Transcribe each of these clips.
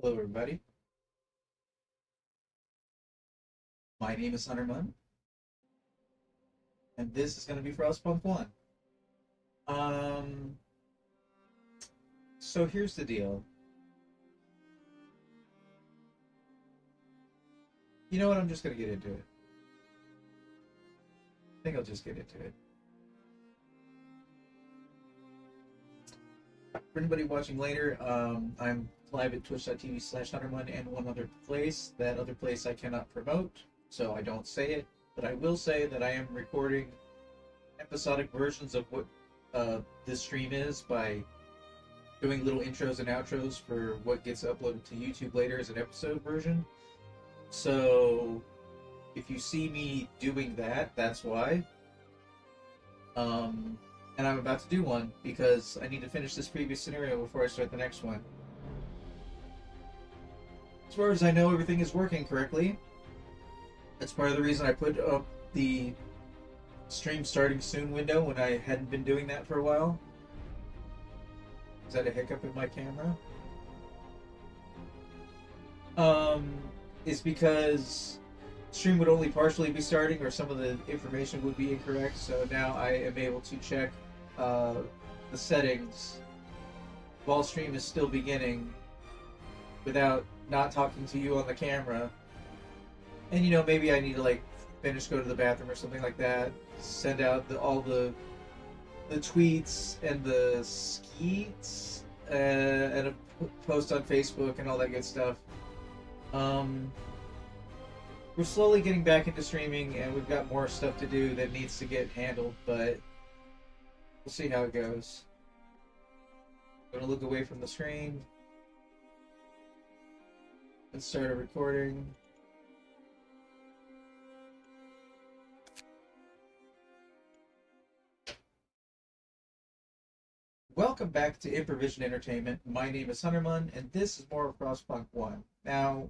Hello, everybody. My name is Hunter Munn, and this is going to be Frostpunk 1. Um, so here's the deal. You know what? I'm just going to get into it. I think I'll just get into it. For anybody watching later, I'm live at twitch.tv/HunterMunn and one other place. That other place I cannot promote, so I don't say it. But I will say that I am recording episodic versions of what this stream is by doing little intros and outros for what gets uploaded to YouTube later as an episode version. So if you see me doing that, that's why. And I'm about to do one because I need to finish this previous scenario before I start the next one. As far as I know, everything is working correctly. That's part of the reason I put up the stream starting soon window when I hadn't been doing that for a while. Is that a hiccup in my camera? Is because stream would only partially be starting or some of the information would be incorrect, so now I am able to check the settings while stream is still beginning without not talking to you on the camera. And maybe I need to finish, go to the bathroom or something like that, send out all the tweets and the skeets and a post on Facebook and all that good stuff. We're slowly getting back into streaming, and we've got more stuff to do that needs to get handled, but we'll see how it goes. I'm gonna look away from the screen. Let's start a recording. Welcome back to Improvision Entertainment. My name is Hunter Munn, and this is more of Frostpunk 1. Now,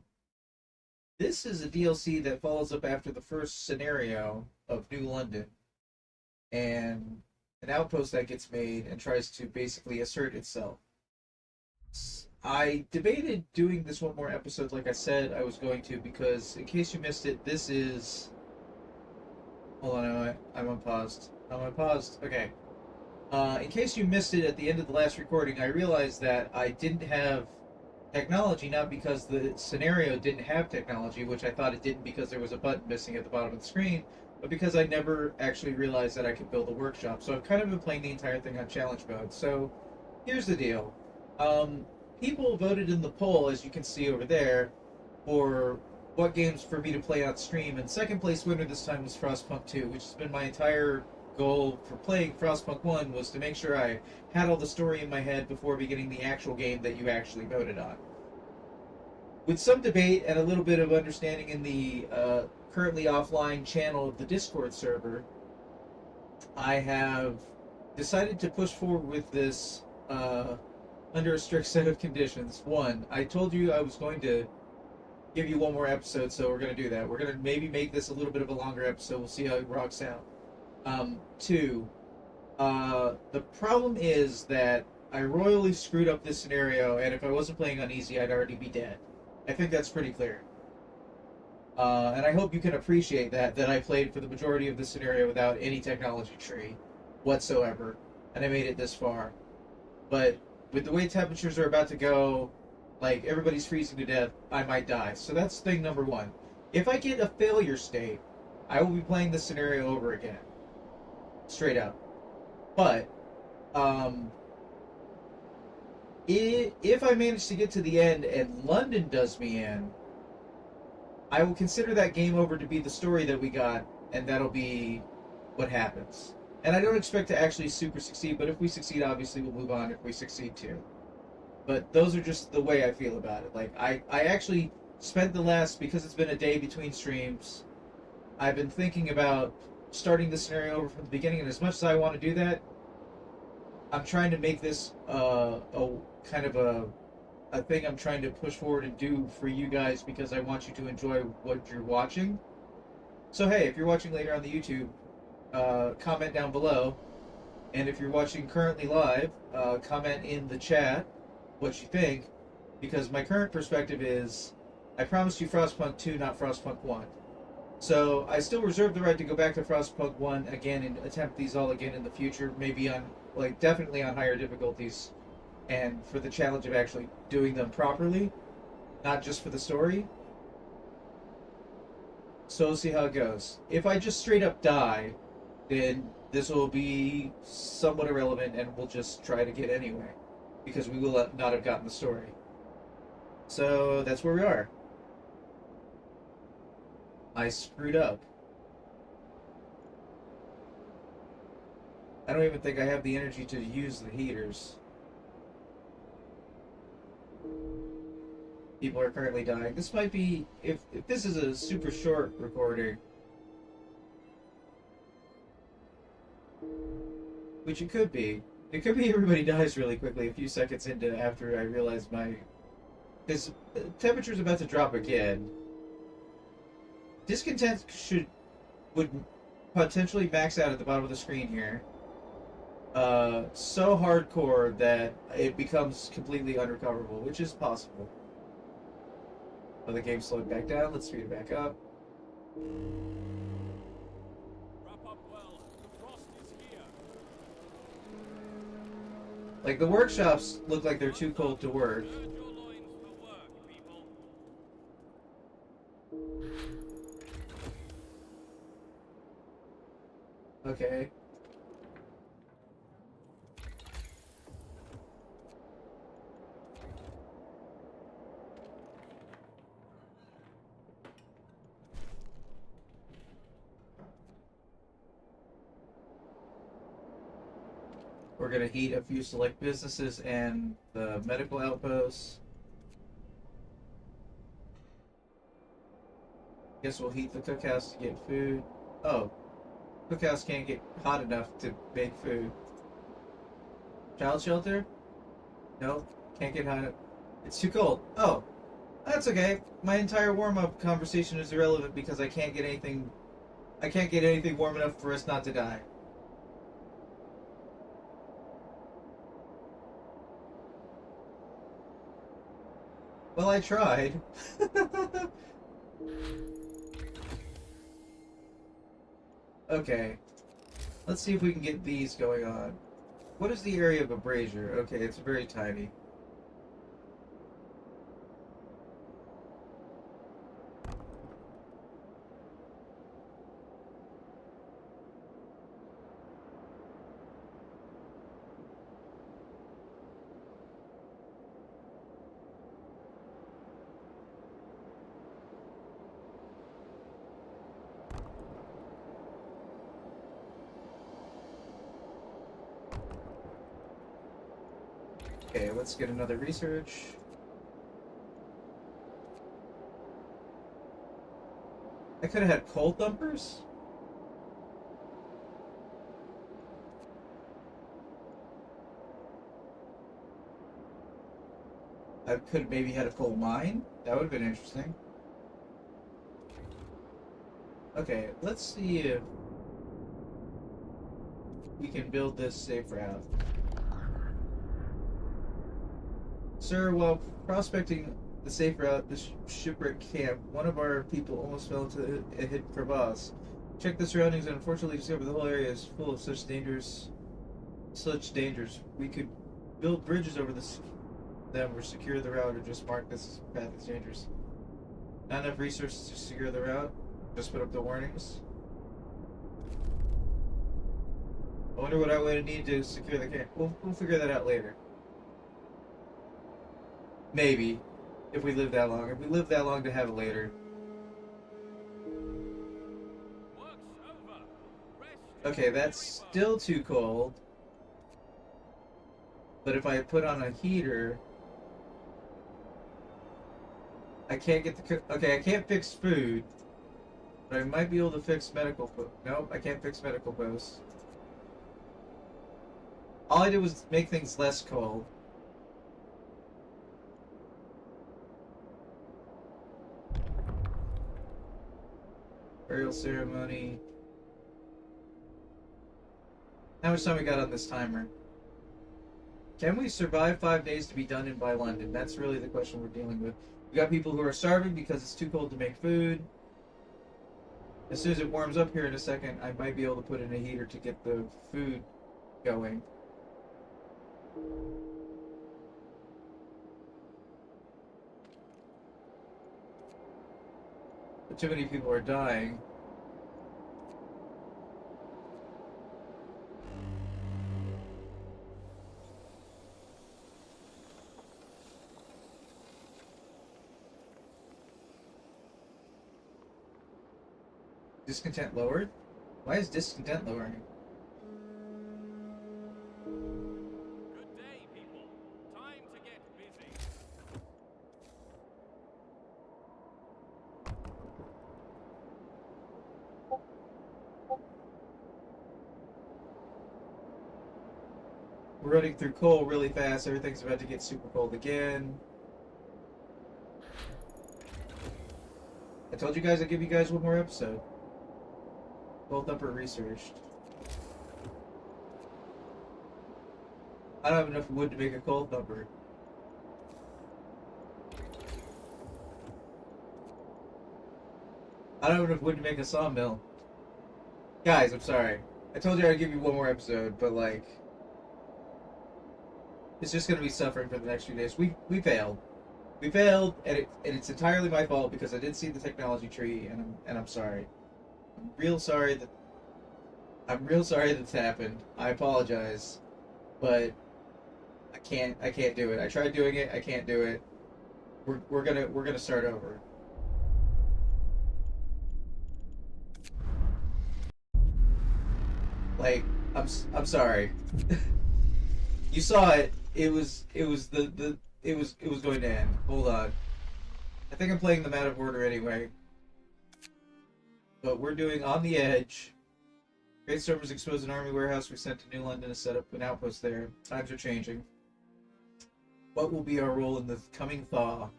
this is a DLC that follows up after the first scenario of New London, and an outpost that gets made and tries to basically assert itself. I debated doing this one more episode like I said I was going to, because in case you missed it, this is... Hold on, I'm unpaused. I'm unpaused. Okay. In case you missed it at the end of the last recording, I realized that I didn't have technology, not because the scenario didn't have technology, which I thought it didn't because there was a button missing at the bottom of the screen, but because I never actually realized that I could build a workshop. So I've kind of been playing the entire thing on challenge mode. So here's the deal. People voted in the poll, as you can see over there, for what games for me to play on stream, and second place winner this time was Frostpunk 2, which has been my entire goal for playing Frostpunk 1, was to make sure I had all the story in my head before beginning the actual game that you actually voted on. With some debate and a little bit of understanding in the currently offline channel of the Discord server, I have decided to push forward with this under a strict set of conditions. One, I told you I was going to give you one more episode, so we're going to do that. We're going to maybe make this a little bit of a longer episode. We'll see how it rocks out. Two, the problem is that I royally screwed up this scenario, and if I wasn't playing on easy, I'd already be dead. I think that's pretty clear. And I hope you can appreciate that I played for the majority of the scenario without any technology tree whatsoever, and I made it this far. But with the way temperatures are about to go, everybody's freezing to death, I might die. So that's thing number one. If I get a failure state, I will be playing this scenario over again. Straight up. But, if I manage to get to the end and London does me in, I will consider that game over to be the story that we got, and that'll be what happens. And I don't expect to actually super succeed, but if we succeed, obviously we'll move on if we succeed too. But those are just the way I feel about it. I actually spent the last, because it's been a day between streams, I've been thinking about starting the scenario over from the beginning, and as much as I want to do that, I'm trying to make this a kind of a thing I'm trying to push forward and do for you guys, because I want you to enjoy what you're watching. So hey, if you're watching later on the YouTube, comment down below, and if you're watching currently live, comment in the chat what you think, because my current perspective is I promised you Frostpunk 2, not Frostpunk 1. So I still reserve the right to go back to Frostpunk 1 again and attempt these all again in the future, maybe on, like, definitely on higher difficulties, and for the challenge of actually doing them properly, not just for the story. So we'll see how it goes. If I just straight up die, then this will be somewhat irrelevant and we'll just try it again anyway, because we will not have gotten the story. So that's where we are. I screwed up. I don't even think I have the energy to use the heaters. People are currently dying. This might be, if this is a super short recording, which it could be everybody dies really quickly a few seconds into after I realize this temperature's about to drop again. Discontent would potentially max out at the bottom of the screen here. So hardcore that it becomes completely unrecoverable, which is possible. Oh, the game slowed back down. Let's speed it back up. Wrap up well. The frost is here. Like, the workshops look like they're too cold to work. Gird your loins for work, people. Okay. We're gonna heat a few select businesses and the medical outposts. Guess we'll heat the cookhouse to get food. Oh, cookhouse can't get hot enough to make food. Child shelter? No, can't get hot. It's too cold. Oh, that's okay. My entire warm-up conversation is irrelevant because I can't get anything. I can't get anything warm enough for us not to die. Well, I tried. Okay. Let's see if we can get these going on. What is the area of a brazier? Okay, it's very tiny. Okay, let's get another research. I could have had cold thumpers? I could have maybe had a coal mine? That would have been interesting. Okay, let's see if we can build this safe route. Sir, while prospecting the safe route, the shipwreck camp, one of our people almost fell into a hidden crevasse. Check the surroundings and unfortunately discovered the whole area is full of such dangers. We could build bridges over them or secure the route or just mark this path as dangerous. Not enough resources to secure the route? Just put up the warnings? I wonder what I would need to secure the camp. We'll figure that out later. Maybe. If we live that long. If we live that long to have it later. Work's over. Rest Okay, that's still too cold. But if I put on a heater... I can't get the... Okay, I can't fix food. But I might be able to fix medical... Nope, I can't fix medical posts. All I did was make things less cold. Burial ceremony. How much time we got on this timer? Can we survive 5 days to be done in by London? That's really the question we're dealing with. We got people who are starving because it's too cold to make food. As soon as it warms up here in a second, I might be able to put in a heater to get the food going. But too many people are dying. Discontent lowered? Why is discontent lowering? Good day, people. Time to get busy. We're running through coal really fast. Everything's about to get super cold again. I told you guys I'd give you guys one more episode. Gold number researched. I don't have enough wood to make a coal thumper. I don't have enough wood to make a sawmill. Guys, I'm sorry. I told you I'd give you one more episode, but like, it's just gonna be suffering for the next few days. We failed. We failed, and it's entirely my fault because I didn't see the technology tree, and I'm sorry. I'm real sorry that's happened. I apologize, but I can't do it. I tried doing it. I can't do it. We're gonna start over. Like, I'm sorry. You saw it. It was going to end. Hold on. I think I'm playing them out of order anyway. But we're doing On the Edge. Great Stormers expose an army warehouse we sent to New London to set up an outpost there. Times are changing. What will be our role in the coming thaw?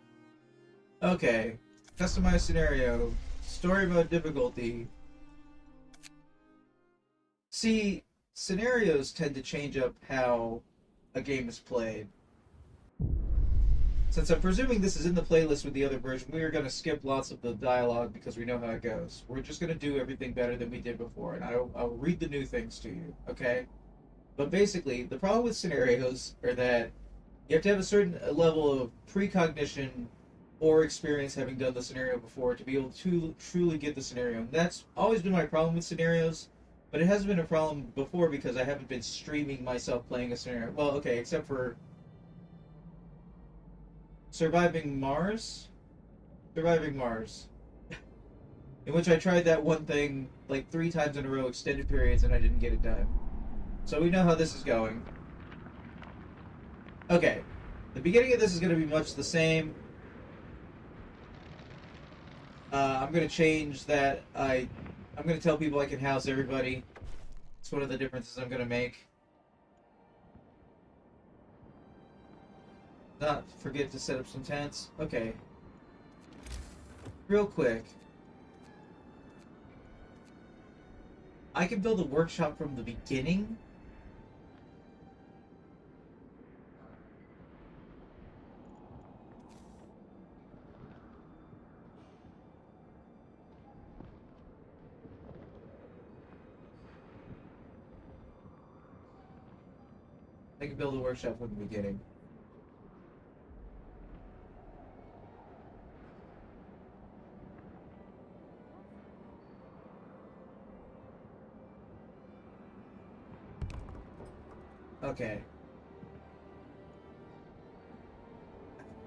Okay. Customized scenario. Story mode difficulty. See, scenarios tend to change up how a game is played. Since I'm presuming this is in the playlist with the other version, we are going to skip lots of the dialogue because we know how it goes. We're just going to do everything better than we did before, and I'll read the new things to you, okay? But basically, the problem with scenarios are that you have to have a certain level of precognition or experience having done the scenario before to be able to truly get the scenario. And that's always been my problem with scenarios, but it hasn't been a problem before because I haven't been streaming myself playing a scenario. Well, okay, except for Surviving Mars? Surviving Mars. In which I tried that one thing like 3 times in a row, extended periods, and I didn't get it done. So we know how this is going. Okay. The beginning of this is going to be much the same. I'm going to change that. I'm going to tell people I can house everybody. It's one of the differences I'm going to make. Not forget to set up some tents. Okay. Real quick. I can build a workshop from the beginning. I can build a workshop from the beginning. Okay.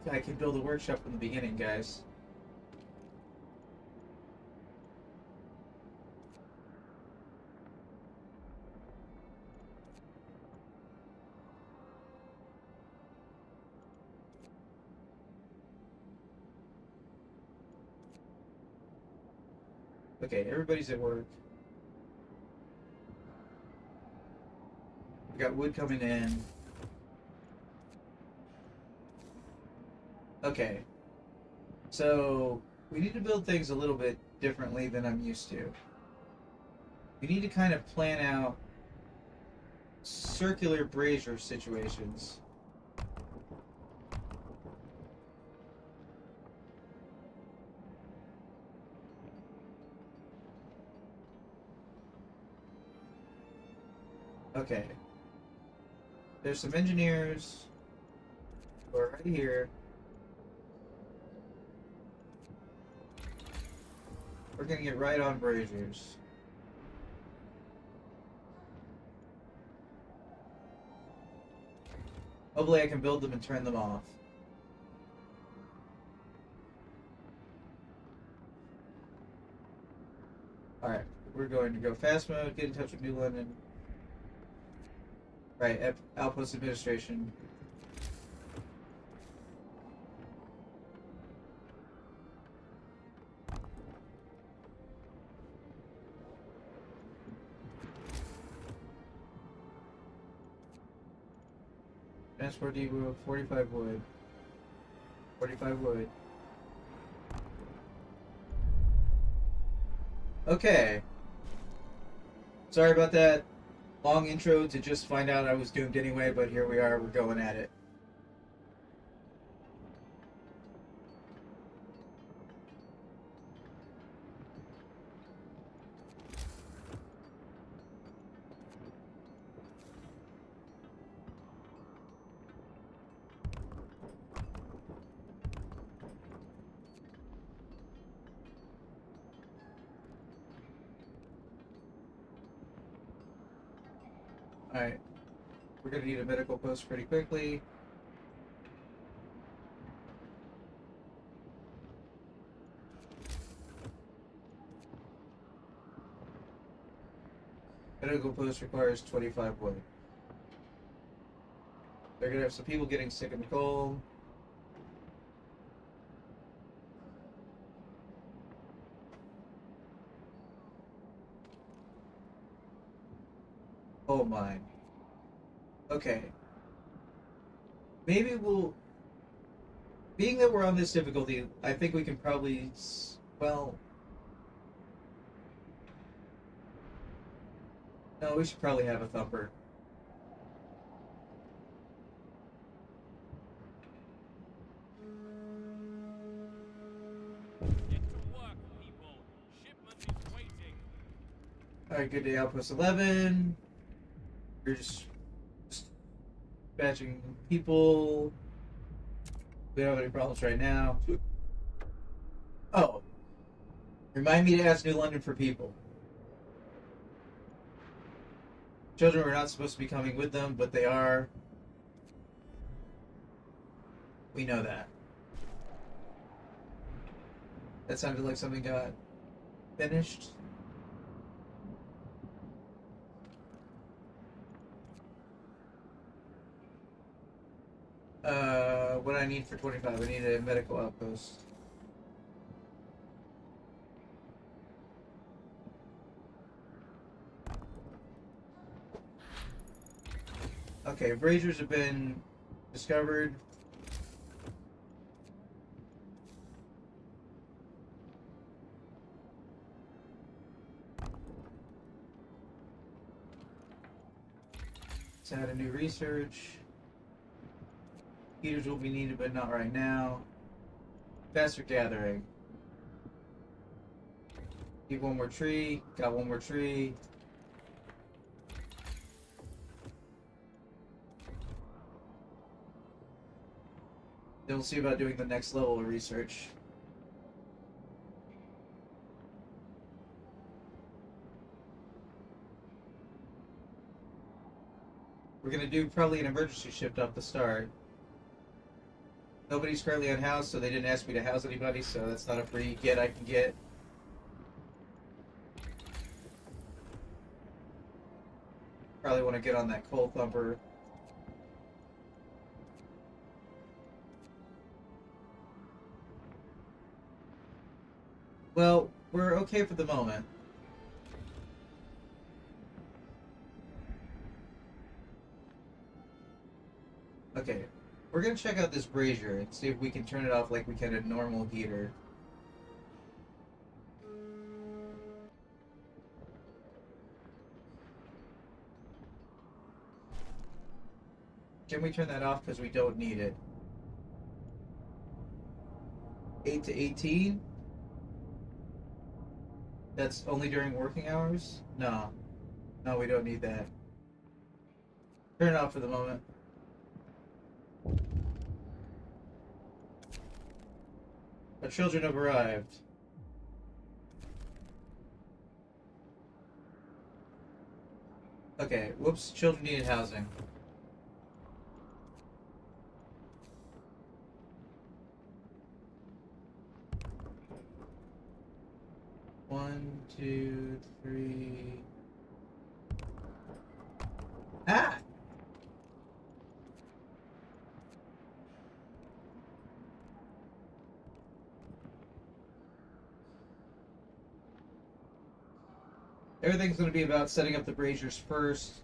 I can build a workshop from the beginning, guys. Okay, everybody's at work. We got wood coming in. Okay. So, we need to build things a little bit differently than I'm used to. We need to kind of plan out circular brazier situations. Okay. There's some engineers who are right here. We're gonna get right on braziers. Hopefully I can build them and turn them off. Alright, we're going to go fast mode, get in touch with New London. Right, Outpost Administration. Transport depot, 45 wood. 45 wood. Okay. Sorry about that long intro to just find out I was doomed anyway, but here we are, we're going at it. Alright. We're gonna need a medical post pretty quickly. Medical post requires 25 wood. They're gonna have some people getting sick in the cold. Oh my. Okay. Maybe we'll... Being that we're on this difficulty, I think we can probably... Well... No, we should probably have a thumper. Get to work, people. Shipment is waiting. Alright, good day, Outpost 11. We're just dispatching people. We don't have any problems right now. Oh. Remind me to ask New London for people. Children were not supposed to be coming with them, but they are. We know that. That sounded like something got finished. What do I need for 25? I need a medical outpost. Okay, braziers have been discovered. Let's add a new research. Heaters will be needed, but not right now. Faster gathering. Need one more tree. Got one more tree. Then we'll see about doing the next level of research. We're gonna do probably an emergency shift off the start. Nobody's currently unhoused, so they didn't ask me to house anybody, so that's not a free get I can get. Probably want to get on that coal thumper. Well, we're okay for the moment. Okay, we're gonna check out this brazier and see if we can turn it off like we can a normal heater. Can we turn that off because we don't need it? 8 to 18? That's only during working hours? No. No, we don't need that. Turn it off for the moment. Our children have arrived. Okay, whoops, children needed housing. One, two, three. Ah! Everything's going to be about setting up the braziers first,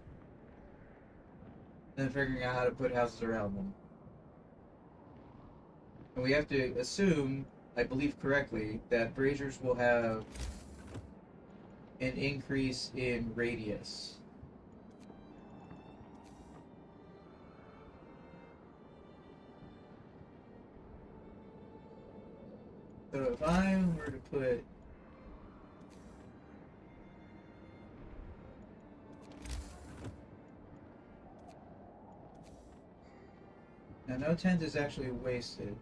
then figuring out how to put houses around them. And we have to assume, I believe correctly, that braziers will have an increase in radius. So if I were to put now, no tent is actually wasted.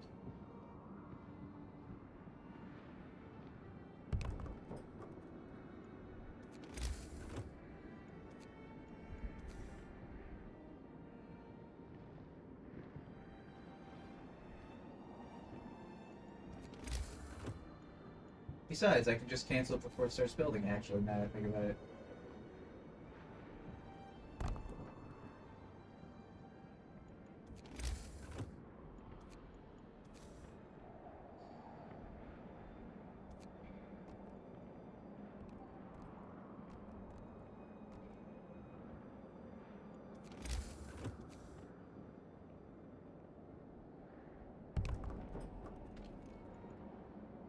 Besides, I can just cancel it before it starts building, actually, now that I think about it.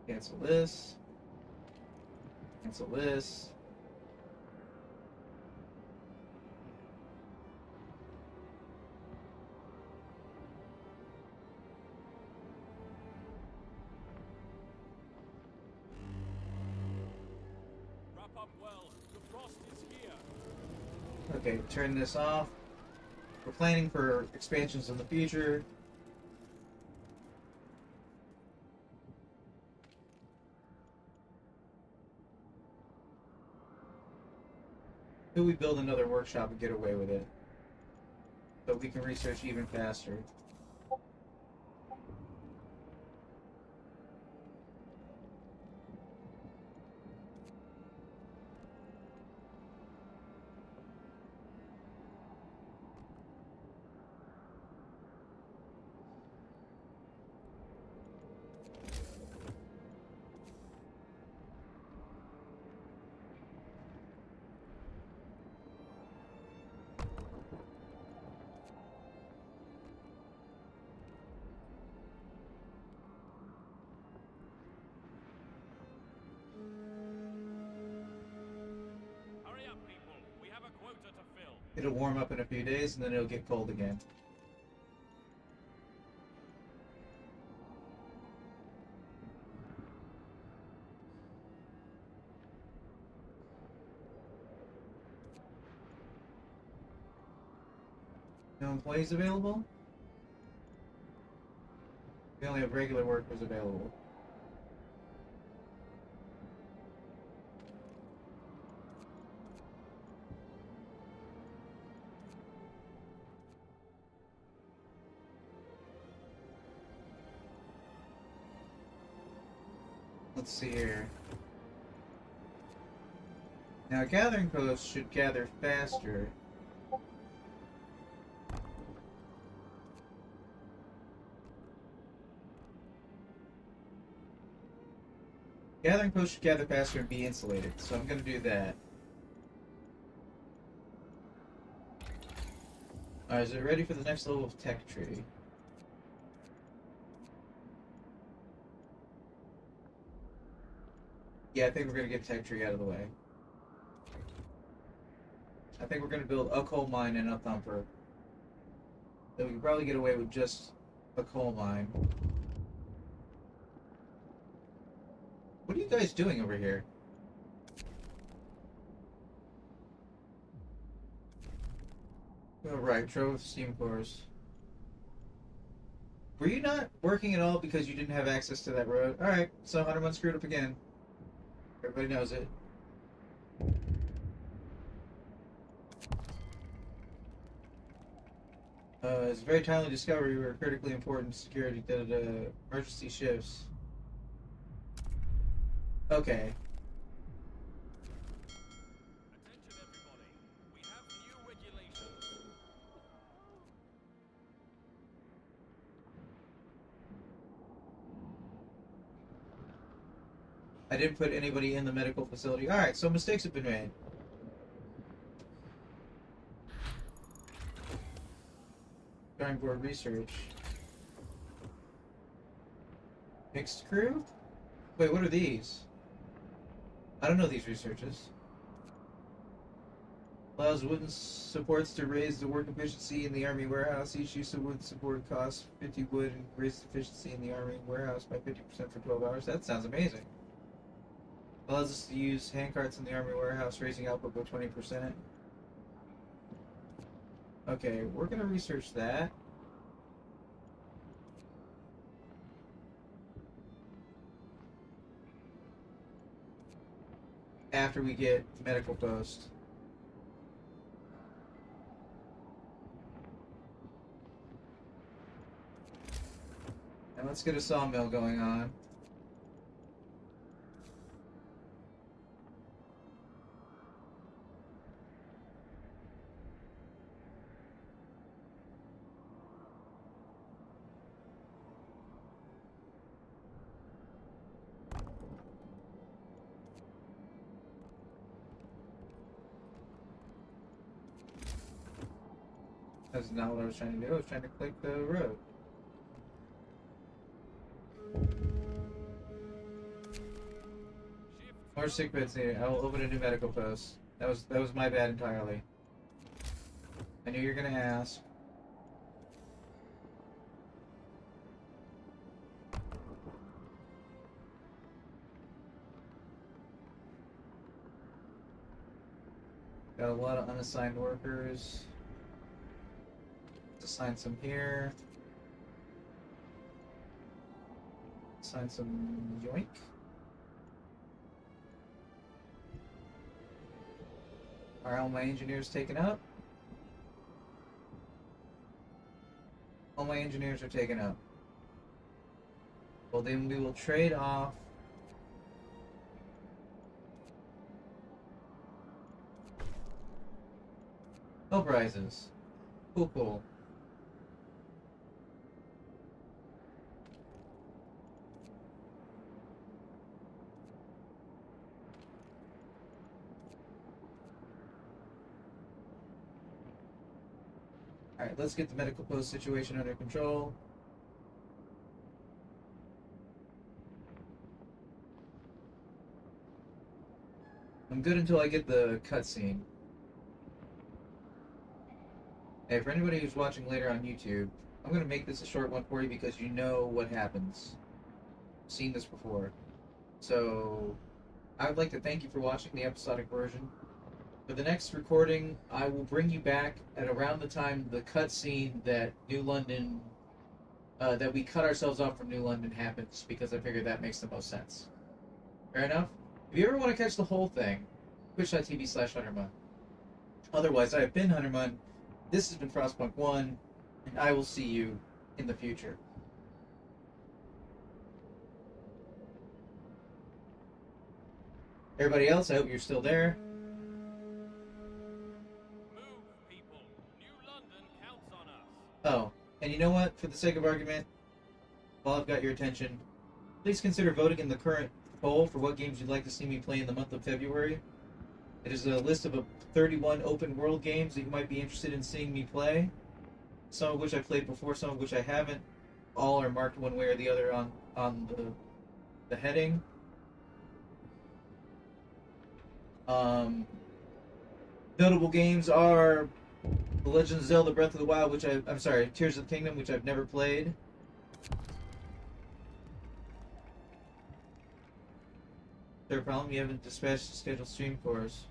Cancel this. Cancel this. Wrap up well. The frost is here. Okay, turn this off. We're planning for expansions in the future. Could we build another workshop and get away with it? So we can research even faster. Hurry up, people. We have a quota to fill. It'll warm up in a few days and then it'll get cold again. No employees available? We only have regular workers available. Let's see here. Now, gathering posts should gather faster. Gathering posts should gather faster and be insulated, so I'm going to do that. Alright, is it ready for the next level of tech tree? Yeah, I think we're going to get tech tree out of the way. I think we're going to build a coal mine and a thumper. Then we can probably get away with just a coal mine. What are you guys doing over here? Oh, right, Trove steam cores. Were you not working at all because you didn't have access to that road? Alright, so Hunterman screwed up again. Everybody knows it. It's a very timely discovery. We were critically important security emergency shifts. Okay. Attention everybody. We have new regulations. I didn't put anybody in the medical facility. Alright, so mistakes have been made. Drawing board research. Mixed crew? Wait, what are these? I don't know these researches. Allows wooden supports to raise the work efficiency in the army warehouse. Each use of wood support costs 50 wood and raises efficiency in the army warehouse by 50% for 12 hours. That sounds amazing. Allows us to use handcarts in the army warehouse, raising output by 20%. Okay, we're gonna research that. After we get medical post. And let's get a sawmill going on. That's not what I was trying to do. I was trying to click the road. More sick beds needed. I will open a new medical post. That was my bad entirely. I knew you were gonna ask. Got a lot of unassigned workers. Let's assign some here. Assign some yoink. Are all my engineers taken up? All my engineers are taken up. Well, then we will trade off. Oh, prizes. Cool, cool. Alright, let's get the medical post situation under control. I'm good until I get the cutscene. Hey, for anybody who's watching later on YouTube, I'm going to make this a short one for you because you know what happens. I've seen this before. So, I would like to thank you for watching the episodic version. For the next recording, I will bring you back at around the time the cutscene that New London, that we cut ourselves off from New London happens, because I figure that makes the most sense. Fair enough? If you ever want to catch the whole thing, twitch.tv/HunterMun. Otherwise, I have been HunterMun. This has been Frostpunk 1, and I will see you in the future. Everybody else, I hope you're still there. Move, people. New London counts on us. Oh, and you know what? For the sake of argument, while I've got your attention, please consider voting in the current poll for what games you'd like to see me play in the month of February. It is a list of 31 open world games that you might be interested in seeing me play. Some of which I played before, some of which I haven't. All are marked one way or the other on the heading. Notable games are The Legend of Zelda Breath of the Wild, I'm sorry, Tears of the Kingdom, which I've never played. Is there a problem? You haven't dispatched the scheduled stream for us.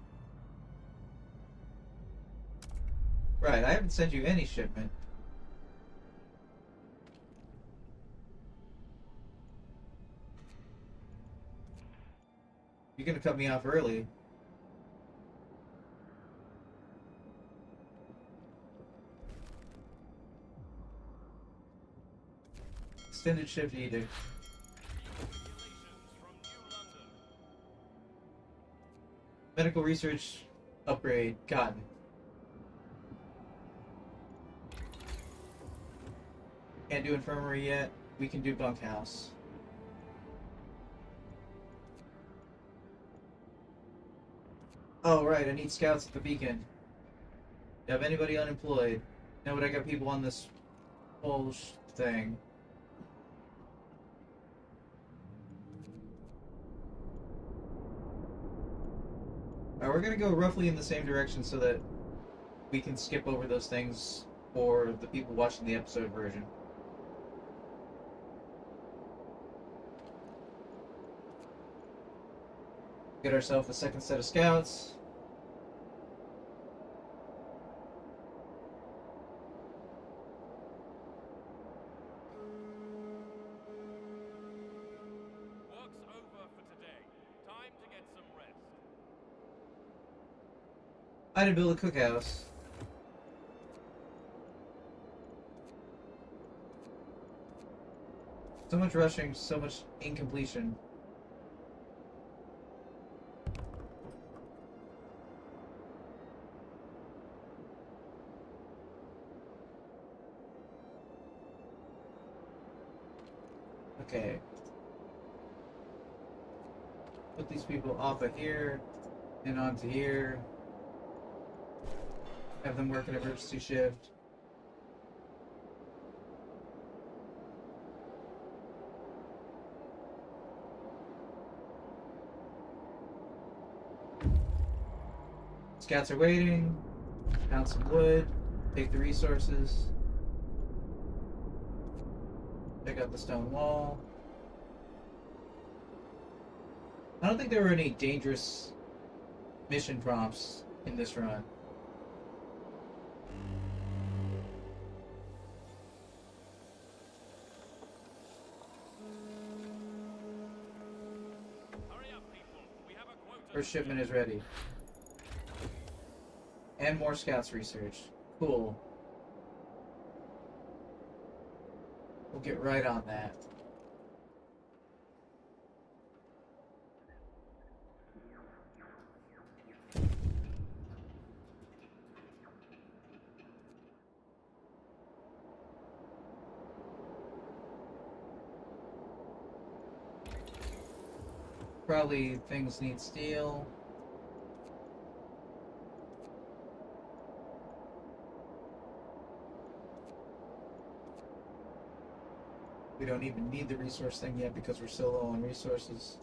Right, I haven't sent you any shipment. You're gonna cut me off early. Extended shift edict. Medical research upgrade gotten. Can't do infirmary yet. We can do bunkhouse. Oh, right, I need scouts at the beacon. Do you have anybody unemployed? No, but I got people on this whole thing. Alright, we're gonna go roughly in the same direction so that we can skip over those things for the people watching the episode version. Get ourselves a second set of scouts. Work's over for today. Time to get some rest. I had to build a cookhouse. So much rushing, so much incompletion. Okay. Put these people off of here and onto here. Have them work an emergency shift. Scouts are waiting. Found some wood. Take the resources. Check out the stone wall. I don't think there were any dangerous mission prompts in this run. Hurry up, people. We have a quota. First shipment is ready. And more scouts research. Cool. We'll get right on that. Probably things need steel. We don't even need the resource thing yet because we're so low on resources.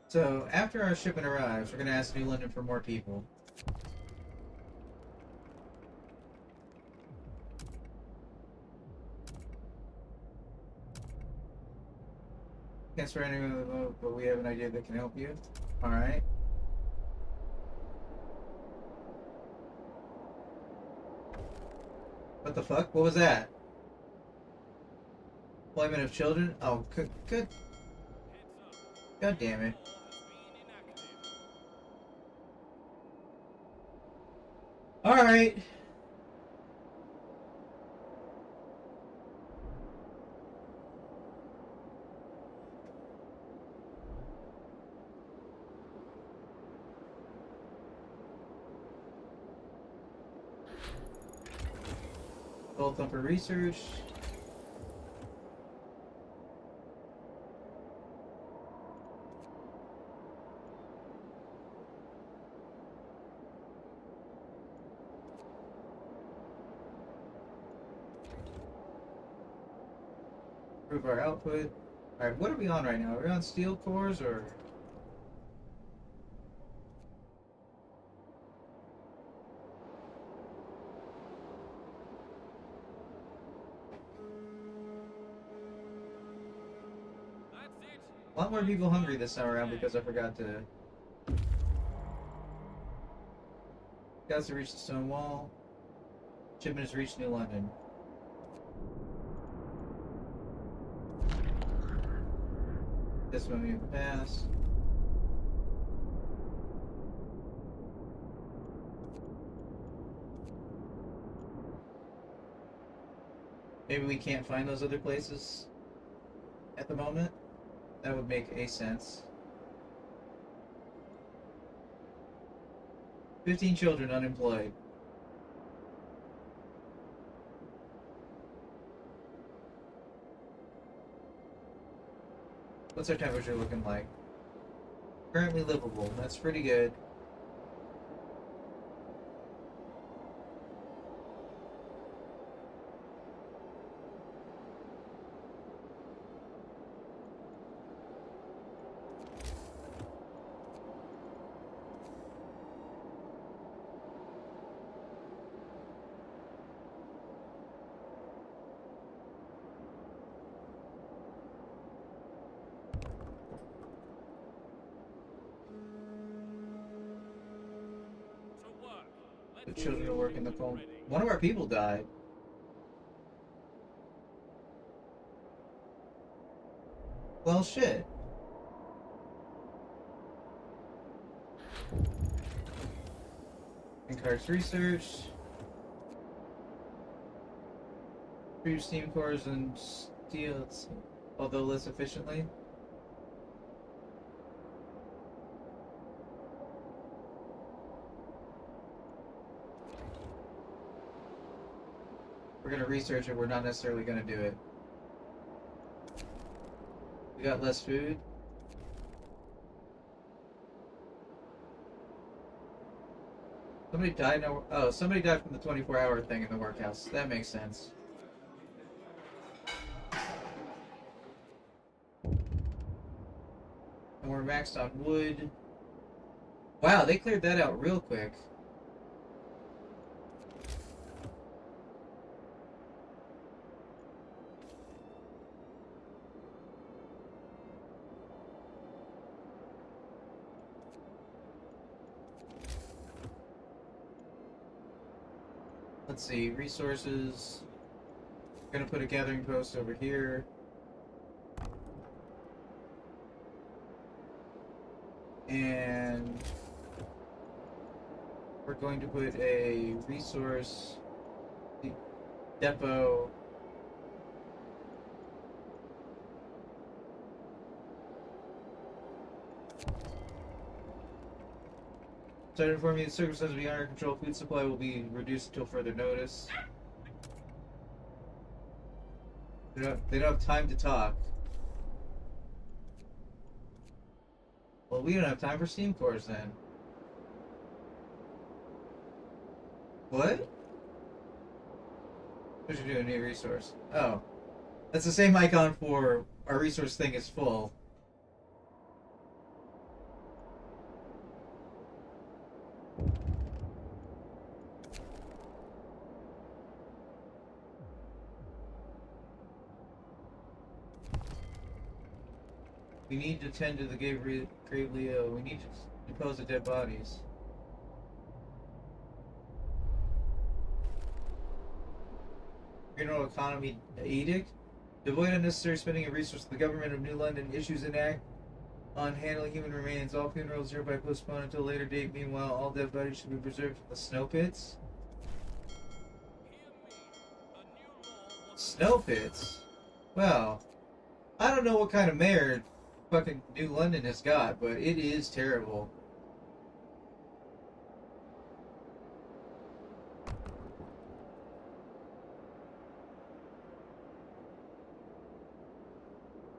So, after our shipment arrives, we're going to ask New London for more people. Can't spare anyone, but we have an idea that can help you. Alright. What the fuck? What was that? Employment of children? Oh, good. God damn it. Alright. Gold Thumper Research. Improve our output. Alright, what are we on right now? Are we on steel cores or... That's it. A lot more people hungry this time around because I forgot to... Got to reach the stone wall. Shipment has reached New London. This one we have passed. Maybe we can't find those other places at the moment. That would make a sense. 15 children unemployed. What's our temperature looking like? Currently livable. That's pretty good. To work. The Let's children are working the phone. ready. One of our people died. Well, shit. Encourage research. Produce steam cores and steel, although less efficiently. We're gonna research it, we're not necessarily gonna do it. We got less food. Somebody died. No, oh, somebody died from the 24-hour thing in the workhouse. That makes sense. And we're maxed on wood. Wow, they cleared that out real quick. Let's see, resources. Gonna put a gathering post over here. And we're going to put a resource depot. So to inform you, the circumstances beyond our control, food supply will be reduced until further notice. They don't have time to talk. Well, we don't have time for steam cores then. What? What should do a new resource? Oh. That's the same icon for our resource thing is full. We need to tend to the gravely ill. We need to dispose of dead bodies. General Economy Edict. To avoid unnecessary spending of resources, the government of New London issues an act on handling human remains. All funerals hereby postponed until a later date. Meanwhile, all dead bodies should be preserved in the snow pits. Snow pits? Well, I don't know what kind of mayor fucking New London has got, but it is terrible.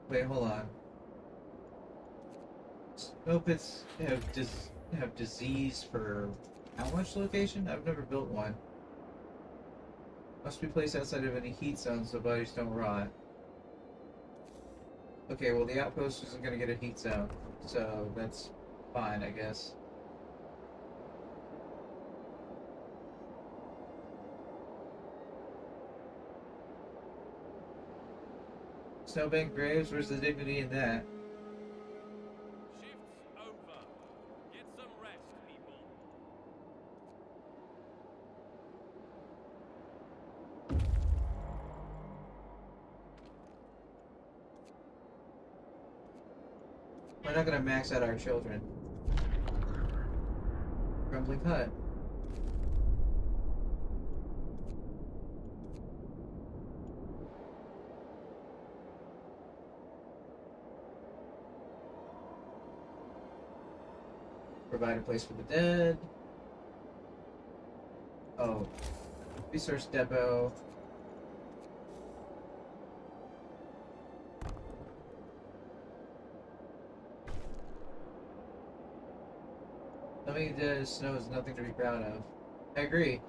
Wait, hold on. Snow pits have disease for how much location? I've never built one. Must be placed outside of any heat zones so bodies don't rot. Okay, well the outpost isn't gonna get a heat zone, so that's fine, I guess. Snowbank Graves, where's the dignity in that? Shift's over. Get some rest, people. We're not gonna max out our children. Crumbling hut. Provide a place for the dead. Oh. Resource depot. Something dead as snow is nothing to be proud of. I agree.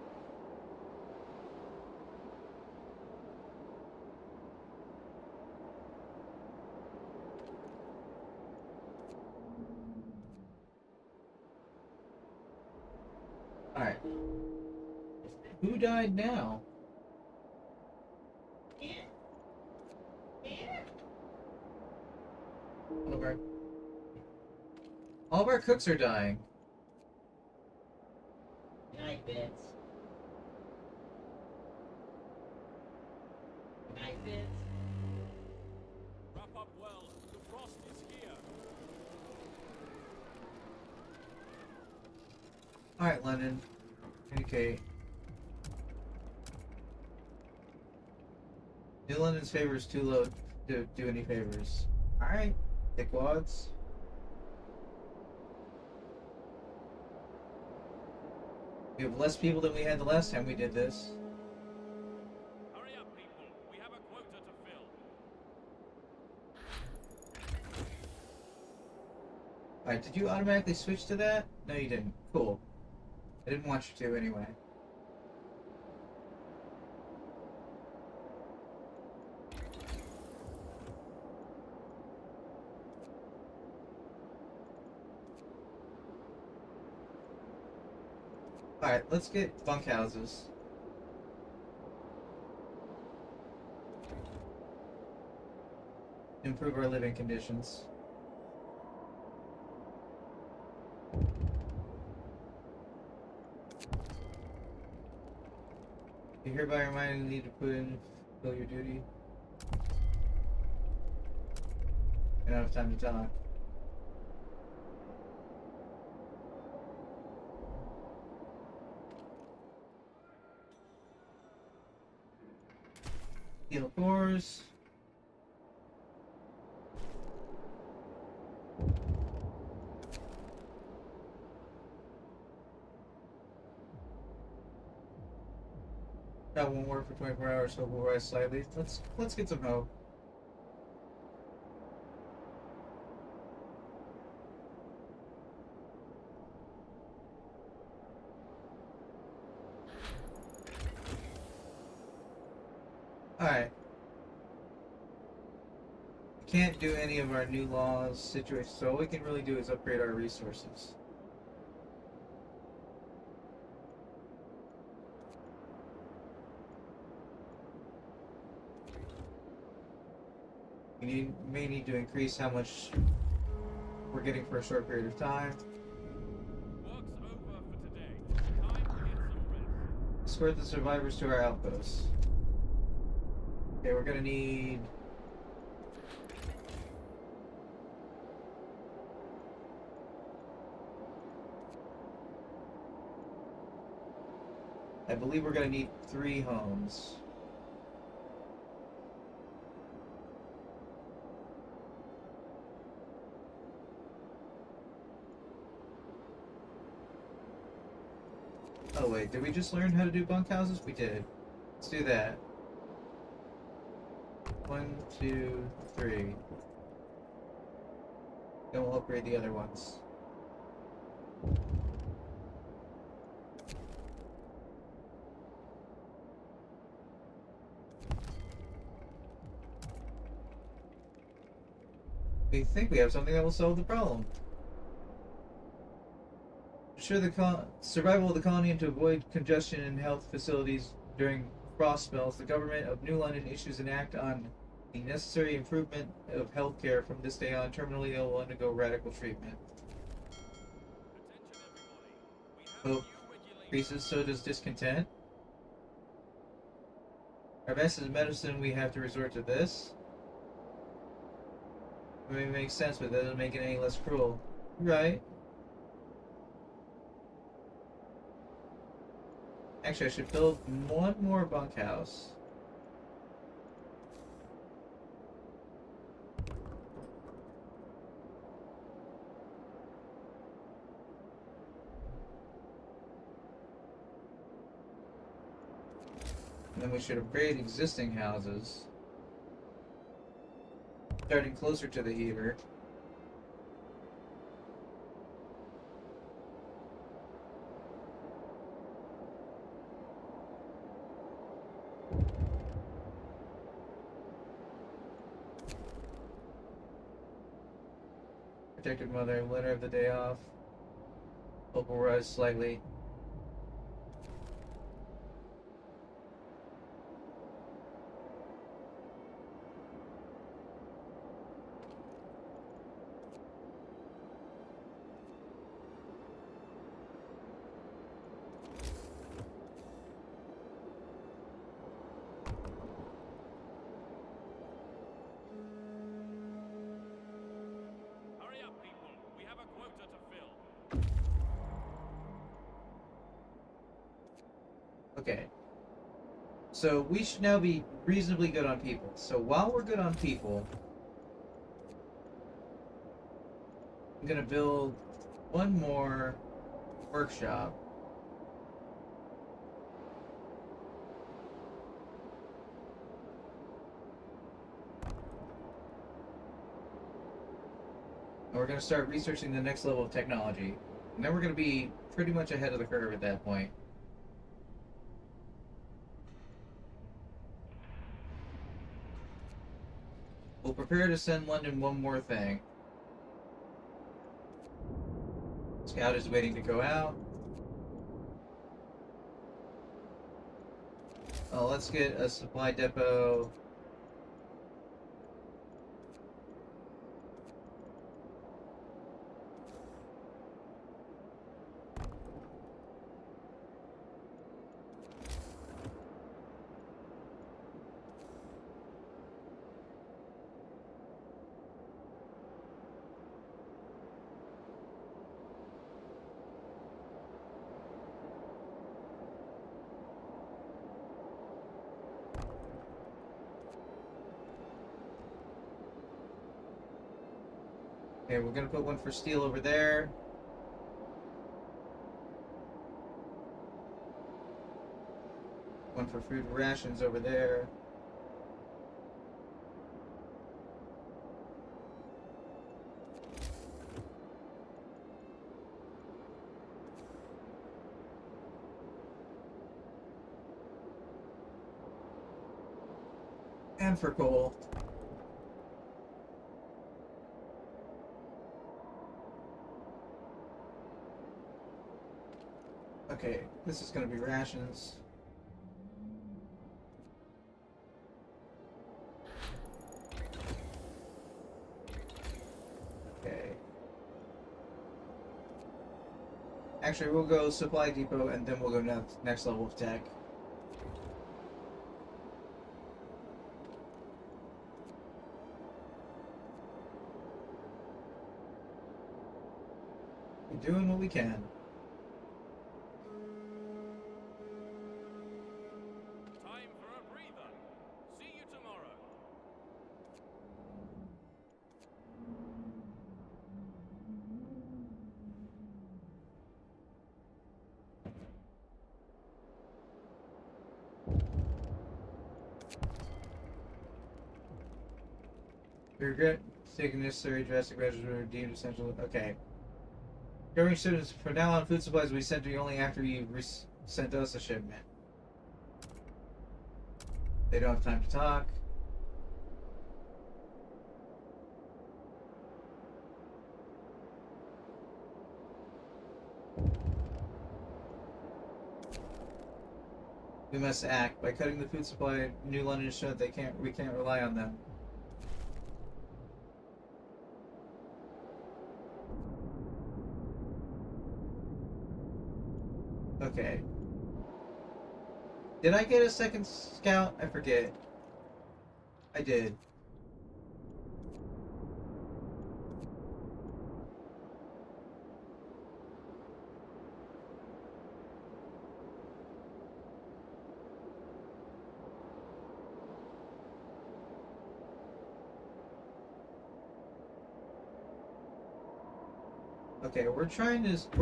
Alright. Who died now? All of our cooks are dying. Night, Vince. Night, Vince. Wrap up well. The frost is here. Alright, London. Communicate. New London's favor is too low to do any favors. Alright, dickwads. We have less people than we had the last time we did this. Hurry up, people. We have a quota to fill. Alright, did you automatically switch to that? No, you didn't. Cool. I didn't want you to anyway. Alright, let's get bunkhouses. Improve our living conditions. You hereby reminded you need to put in fill your duty. You don't have time to talk. Steel doors. That won't work for 24 hours, so we'll rise slightly. Let's get some hope. Alright. Can't do any of our new laws situations, so all we can really do is upgrade our resources. We may need to increase how much we're getting for a short period of time. Work's over for today. Time to get some rest. Escort the survivors to our outposts. Okay, we're gonna need... I believe we're gonna need 3 homes. Oh wait, did we just learn how to do bunkhouses? We did. Let's do that. 1, 2, 3. Then we'll upgrade the other ones. We think we have something that will solve the problem. Ensure the survival of the colony and to avoid congestion in health facilities during frost spells, the government of New London issues an act on the necessary improvement of health care. From this day on, terminally ill will undergo radical treatment. Hope increases, so does discontent. Our best is medicine, we have to resort to this. I mean, it makes sense, but that doesn't make it any less cruel. Right. Actually, I should build one more bunkhouse. And then we should upgrade existing houses. Starting closer to the heater. Protected mother, let her have the day off. Hope will rise slightly. Hurry up, people. We have a quota to fill. Okay. So we should now be reasonably good on people. So while we're good on people, I'm gonna build one more workshop. And we're gonna start researching the next level of technology. And then we're gonna be pretty much ahead of the curve at that point. We'll prepare to send London one more thing. Scout is waiting to go out. Oh, let's get a supply depot. Okay, we're gonna put one for steel over there. One for food rations over there. And for coal. Okay, this is gonna be rations. Okay. Actually, we'll go supply depot and then we'll go next level of tech. We're doing what we can. Time for a breather. See you tomorrow. We regret taking necessary drastic measures were deemed essential. Okay. Government shipments from now on, food supplies will be sent to you only after you sent us a shipment. They don't have time to talk. We must act. By cutting the food supply, New London has shown we can't rely on them. Okay. Did I get a second scout? I forget. I did. Okay, we're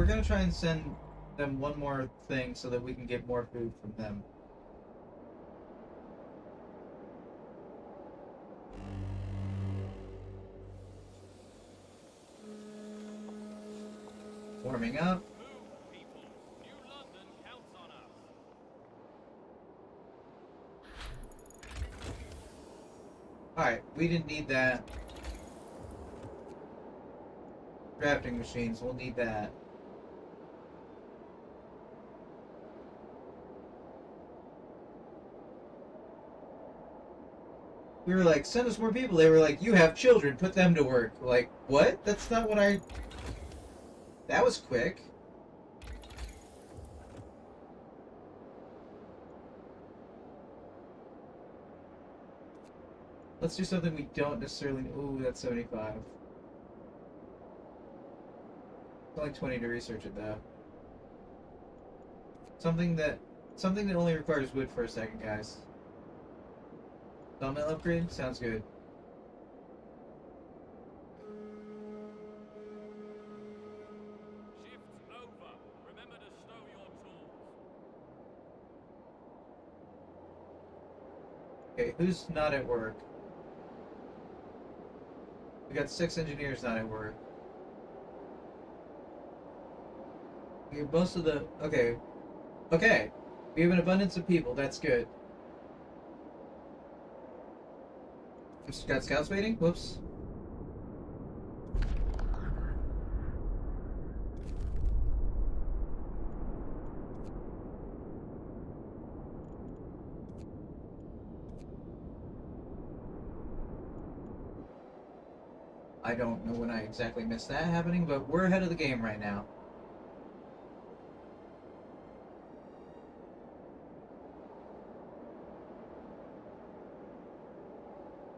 gonna try and send them one more thing so that we can get more food from them. Warming up. Move, people. New London counts on us. Alright, we didn't need that. Drafting machines, we'll need that. We were like, send us more people. They were like, you have children, put them to work. Like, what? That's not what I... That was quick. Let's do something we don't necessarily... Ooh, that's 75. It's only 20 to research it, though. Something that only requires wood for a second, guys. Sawmill upgrade? Sounds good. Shift's over. Remember to stow your tools. Okay, who's not at work? We got 6 engineers not at work. We have most of the... Okay. Okay. We have an abundance of people. That's good. Got scouts waiting? Whoops. I don't know when I exactly missed that happening, but we're ahead of the game right now.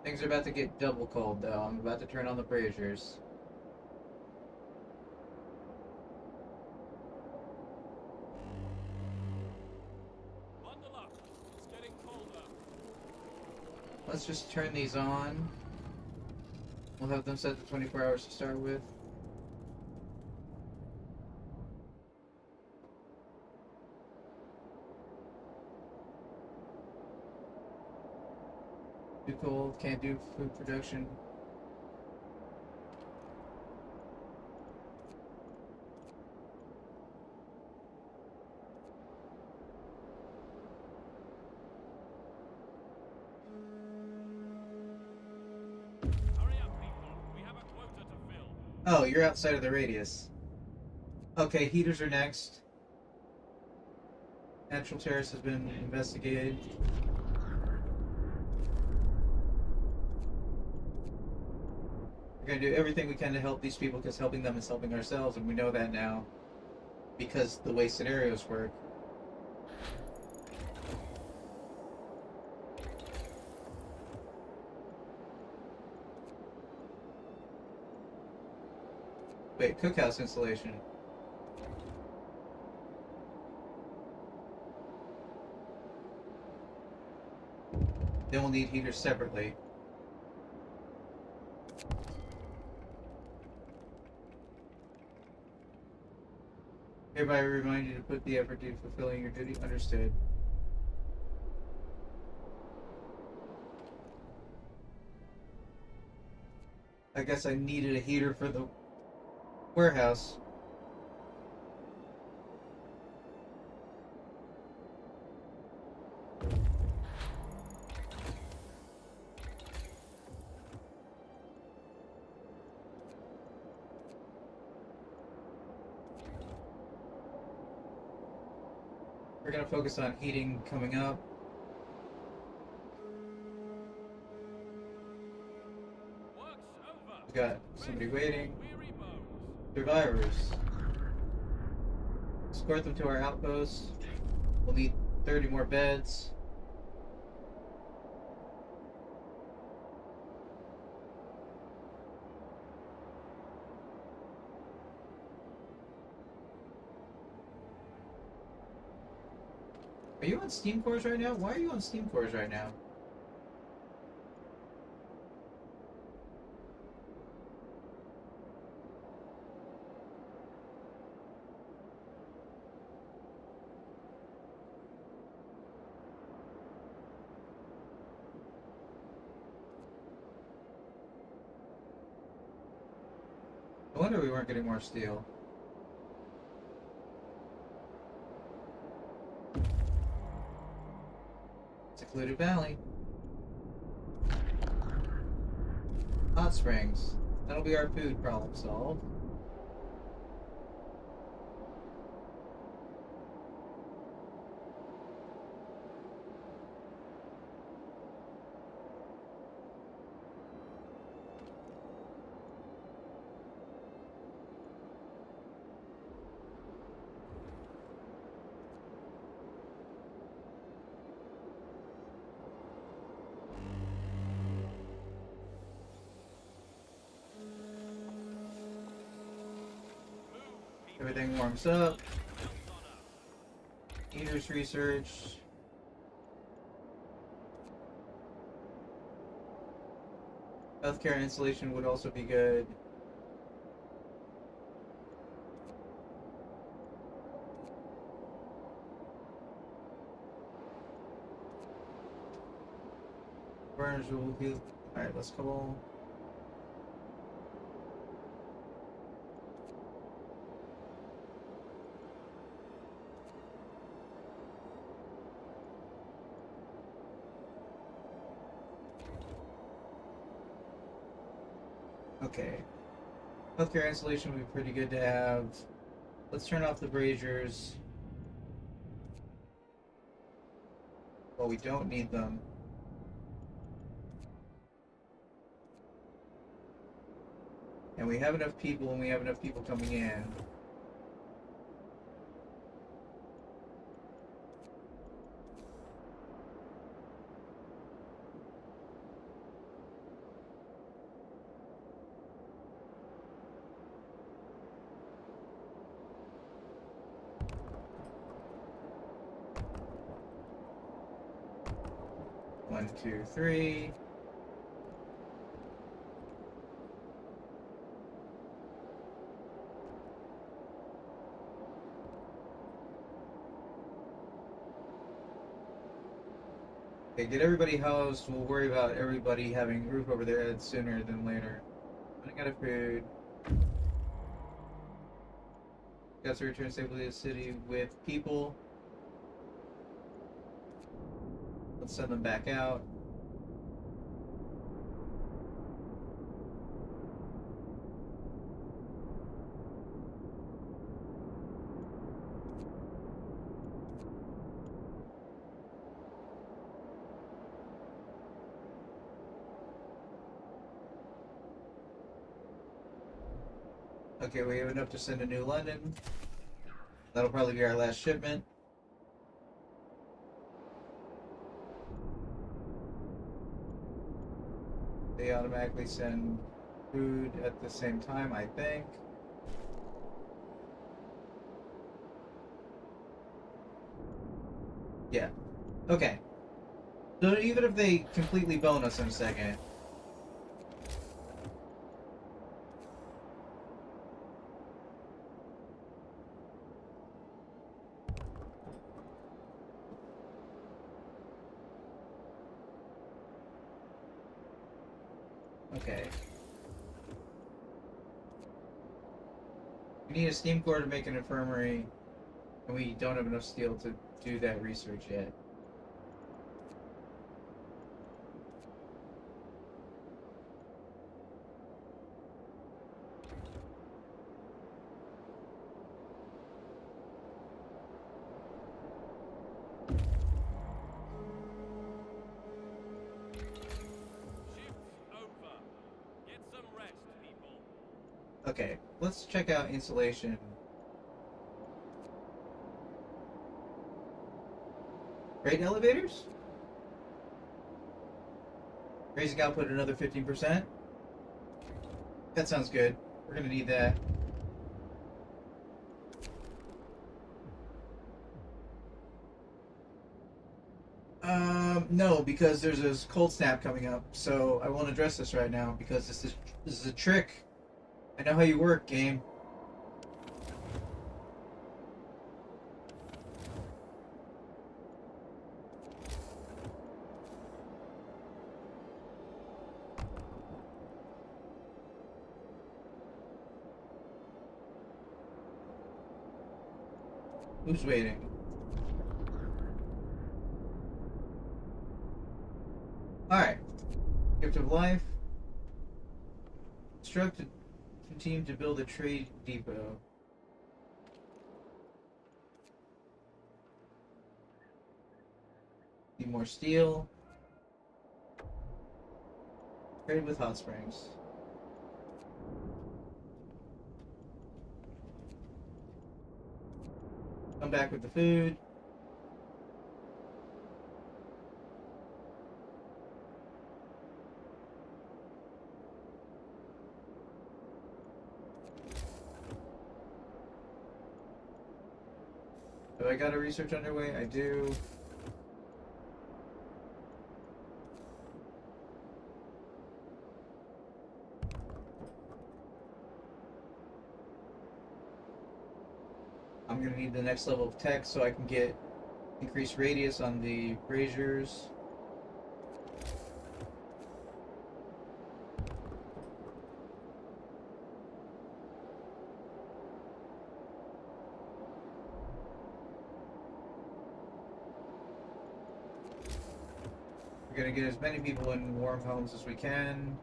Things are about to get double cold, though. I'm about to turn on the braziers. Bundle up. It's getting colder. Let's just turn these on. We'll have them set to 24 hours to start with. Too cold, can't do food production. Hurry up, people. We have a quota to fill. Oh, you're outside of the radius. Okay, heaters are next. Natural terrace has been investigated. We're gonna do everything we can to help these people because helping them is helping ourselves, and we know that now because the way scenarios work. Wait, cookhouse installation. Then we'll need heaters separately. Hereby remind you to put the effort into fulfilling your duty. Understood. I guess I needed a heater for the warehouse. We're gonna focus on heating coming up. Work's over. We got somebody waiting. Weary bones. Survivors. Escort them to our outpost. We'll need 30 more beds. Are you on Steam Cores right now? Why are you on Steam Cores right now? I wonder we weren't getting more steel. Secluded Valley. Hot springs. That'll be our food problem solved. Everything warms up. Eaters research. Healthcare installation would also be good. Burners will be. Alright, let's go. Okay. Healthcare installation would be pretty good to have. Let's turn off the braziers. Well, we don't need them. And we have enough people, and we have enough people coming in. One, two, three. Okay, get everybody housed. We'll worry about everybody having a roof over their heads sooner than later. Running out of food. Got to return safely to the city with people. Let's send them back out. Okay, we have enough to send to New London. That'll probably be our last shipment. They automatically send food at the same time, I think. Yeah. Okay. So even if they completely bone us in a second. Okay. We need a steam core to make an infirmary, and we don't have enough steel to do that research yet. Okay, let's check out insulation. Freight elevators? Raising output another 15%. That sounds good. We're gonna need that. No, because there's a cold snap coming up, so I won't address this right now because this is a trick. I know how you work, game. Who's waiting? Alright. Gift of life. Instruct a team to build a trade depot. Need more steel. Trade with hot springs. Come back with the food. Have I got a research underway? I do. I'm gonna need the next level of tech so I can get increased radius on the braziers. We're gonna get as many people in warm homes as we can.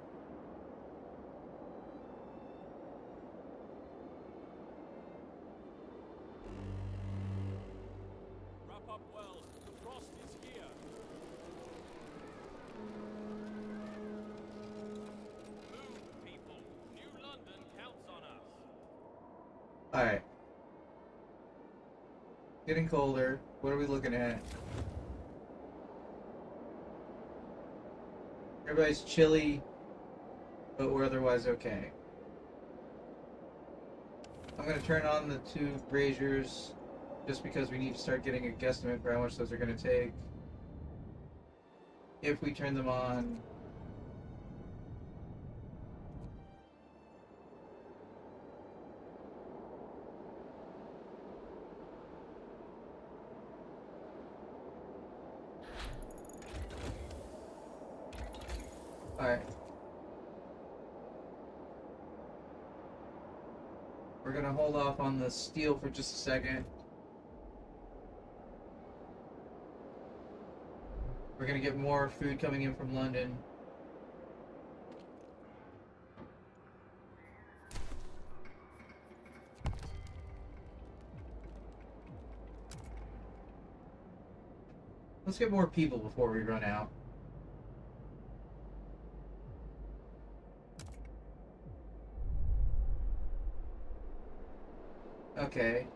Wrap up well. The frost is here. Move, people. New London counts on us. Alright. Getting colder. What are we looking at? Everybody's chilly, but we're otherwise okay. I'm gonna turn on the two braziers just because we need to start getting a guesstimate for how much those are gonna take. If we turn them on. Alright. We're gonna hold off on the steel for just a second. We're gonna get more food coming in from London. Let's get more people before we run out. Okay.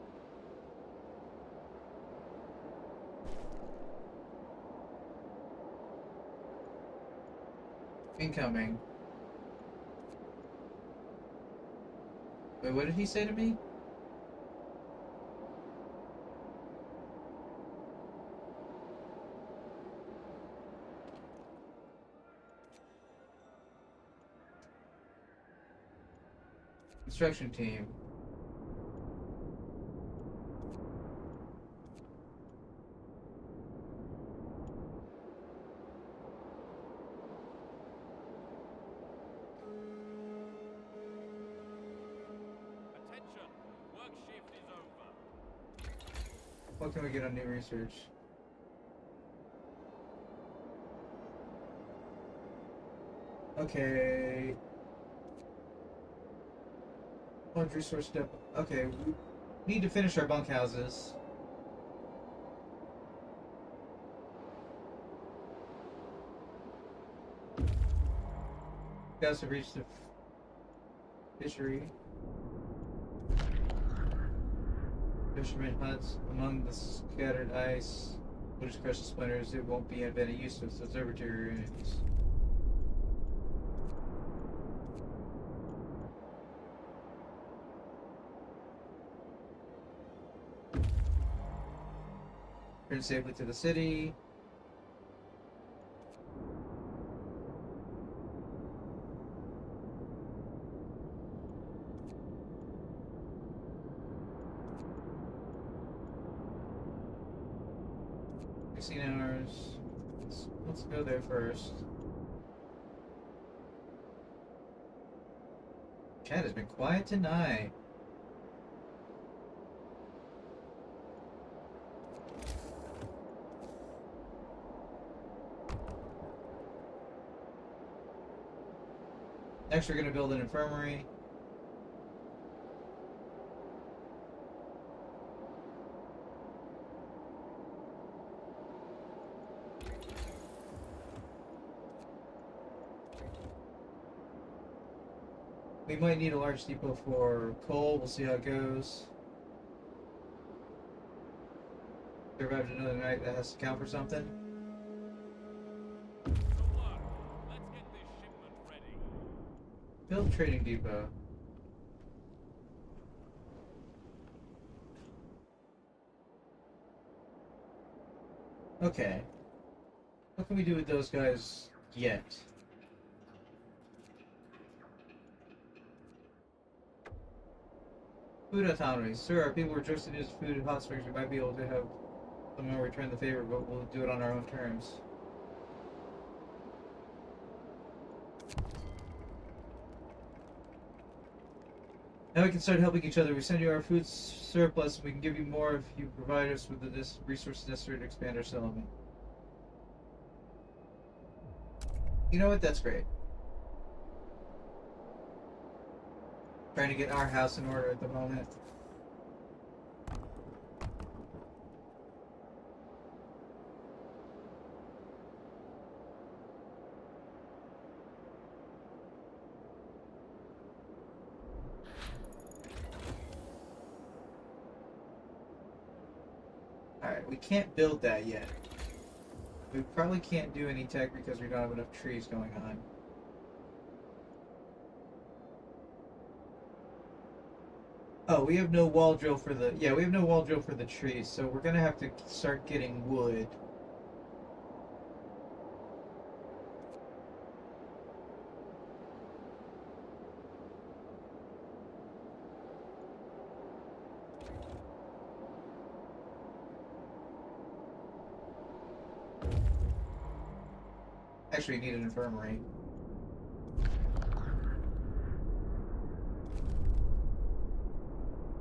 Incoming. Wait, what did he say to me? Construction team. Attention. Work shift is over. What can we get on new research? Okay. Large resource step. Okay, we need to finish our bunkhouses. Guys have reached the. Fishery. Fisherman huts among the scattered ice. Which crushes splinters, it won't be of any use to observatory enemies. Return safely to the city. Hours. Let's go there first. Chat has been quiet tonight. Next, we're going to build an infirmary. We might need a large depot for coal. We'll see how it goes. Survived another night. That has to count for something. To work. Let's get this shipment ready. Build trading depot. Okay. What can we do with those guys yet? Food autonomy. Sir, our people were just to use food in hot springs. We might be able to have someone return the favor, but we'll do it on our own terms. Now we can start helping each other. We send you our food surplus, and we can give you more if you provide us with the resources necessary to expand our settlement. You know what? That's great. Trying to get our house in order at the moment. Alright, we can't build that yet. We probably can't do any tech because we don't have enough trees going on. Oh, we have no wall drill for the... Yeah, we have no wall drill for the trees, so we're gonna have to start getting wood. Actually, we need an infirmary.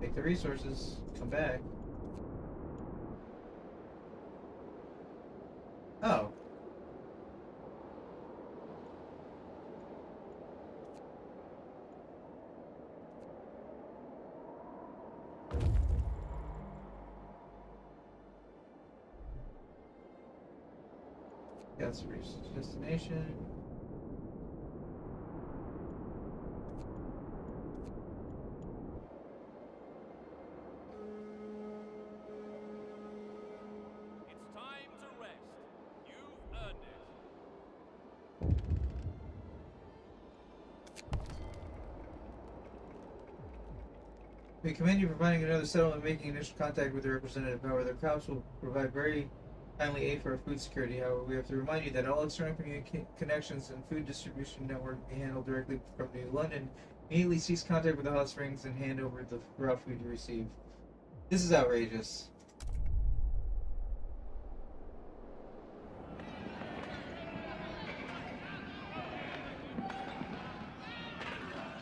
Take the resources, come back. Oh. That's reached destination. It's time to rest. You've earned it. We commend you for finding another settlement and making initial contact with the representative. However, the crops will provide very timely aid for our food security. However, we have to remind you that all external connections and food distribution network be handled directly from New London. Immediately cease contact with the hot springs and hand over the raw food you receive. This is outrageous.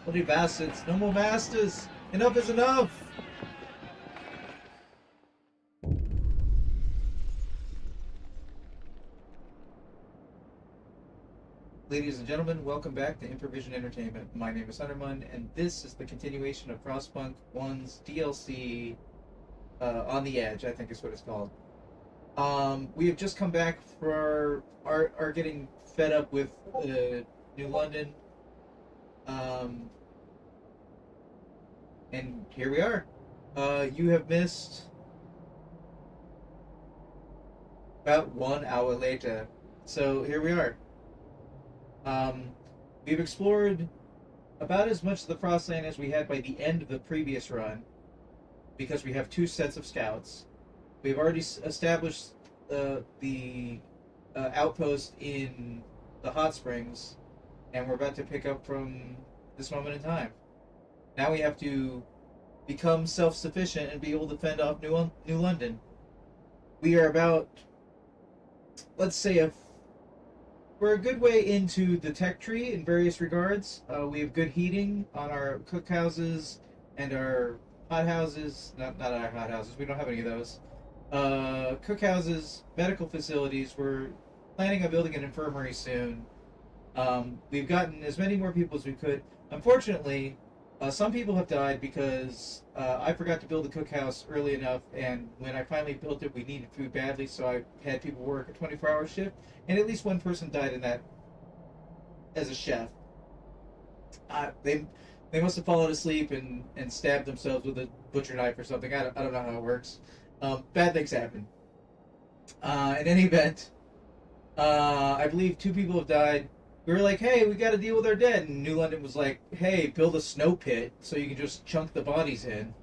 Bloody bastards. No more masters. Enough is enough. Ladies and gentlemen, welcome back to Improvision Entertainment. My name is Hunterman, and this is the continuation of Frostpunk 1's DLC, On the Edge, I think is what it's called. We have just come back for our getting fed up with New London. And here we are. You have missed about 1 hour later. So here we are. Um, we've explored about as much of the Frostland as we had by the end of the previous run, because we have 2 sets of scouts. We've already established the outpost in the hot springs, and we're about to pick up from this moment in time. Now we have to become self-sufficient and be able to fend off New London. We are about, let's say, we're a good way into the tech tree in various regards. We have good heating on our cookhouses and our hothouses. Not our hothouses. We don't have any of those. Cookhouses, medical facilities. We're planning on building an infirmary soon. We've gotten as many more people as we could. Unfortunately, some people have died because I forgot to build the cookhouse early enough, and when I finally built it, we needed food badly, so I had people work a 24-hour shift, and at least one person died in that as a chef. They must have fallen asleep and stabbed themselves with a butcher knife or something. I don't know how it works. Bad things happen. In any event, I believe 2 people have died. We were like, hey, we got to deal with our dead. And New London was like, hey, build a snow pit so you can just chunk the bodies in.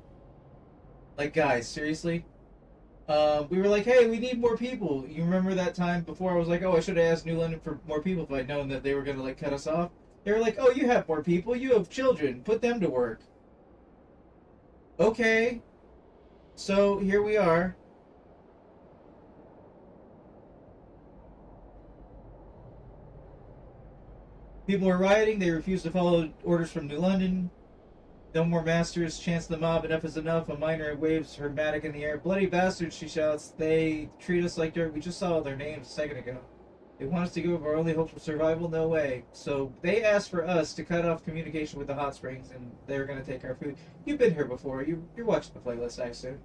Like, guys, seriously? We were like, hey, we need more people. You remember that time before I was like, oh, I should have asked New London for more people if I'd known that they were going to, like, cut us off? They were like, oh, you have more people. You have children. Put them to work. Okay. So, here we are. People are rioting. They refuse to follow orders from New London. No more masters. Chants the mob. Enough is enough. A miner waves her mattock in the air. Bloody bastards, she shouts. They treat us like dirt. We just saw their names a second ago. They want us to give up our only hope for survival? No way. So they asked for us to cut off communication with the hot springs, and they're going to take our food. You've been here before. You're watching the playlist, I assume.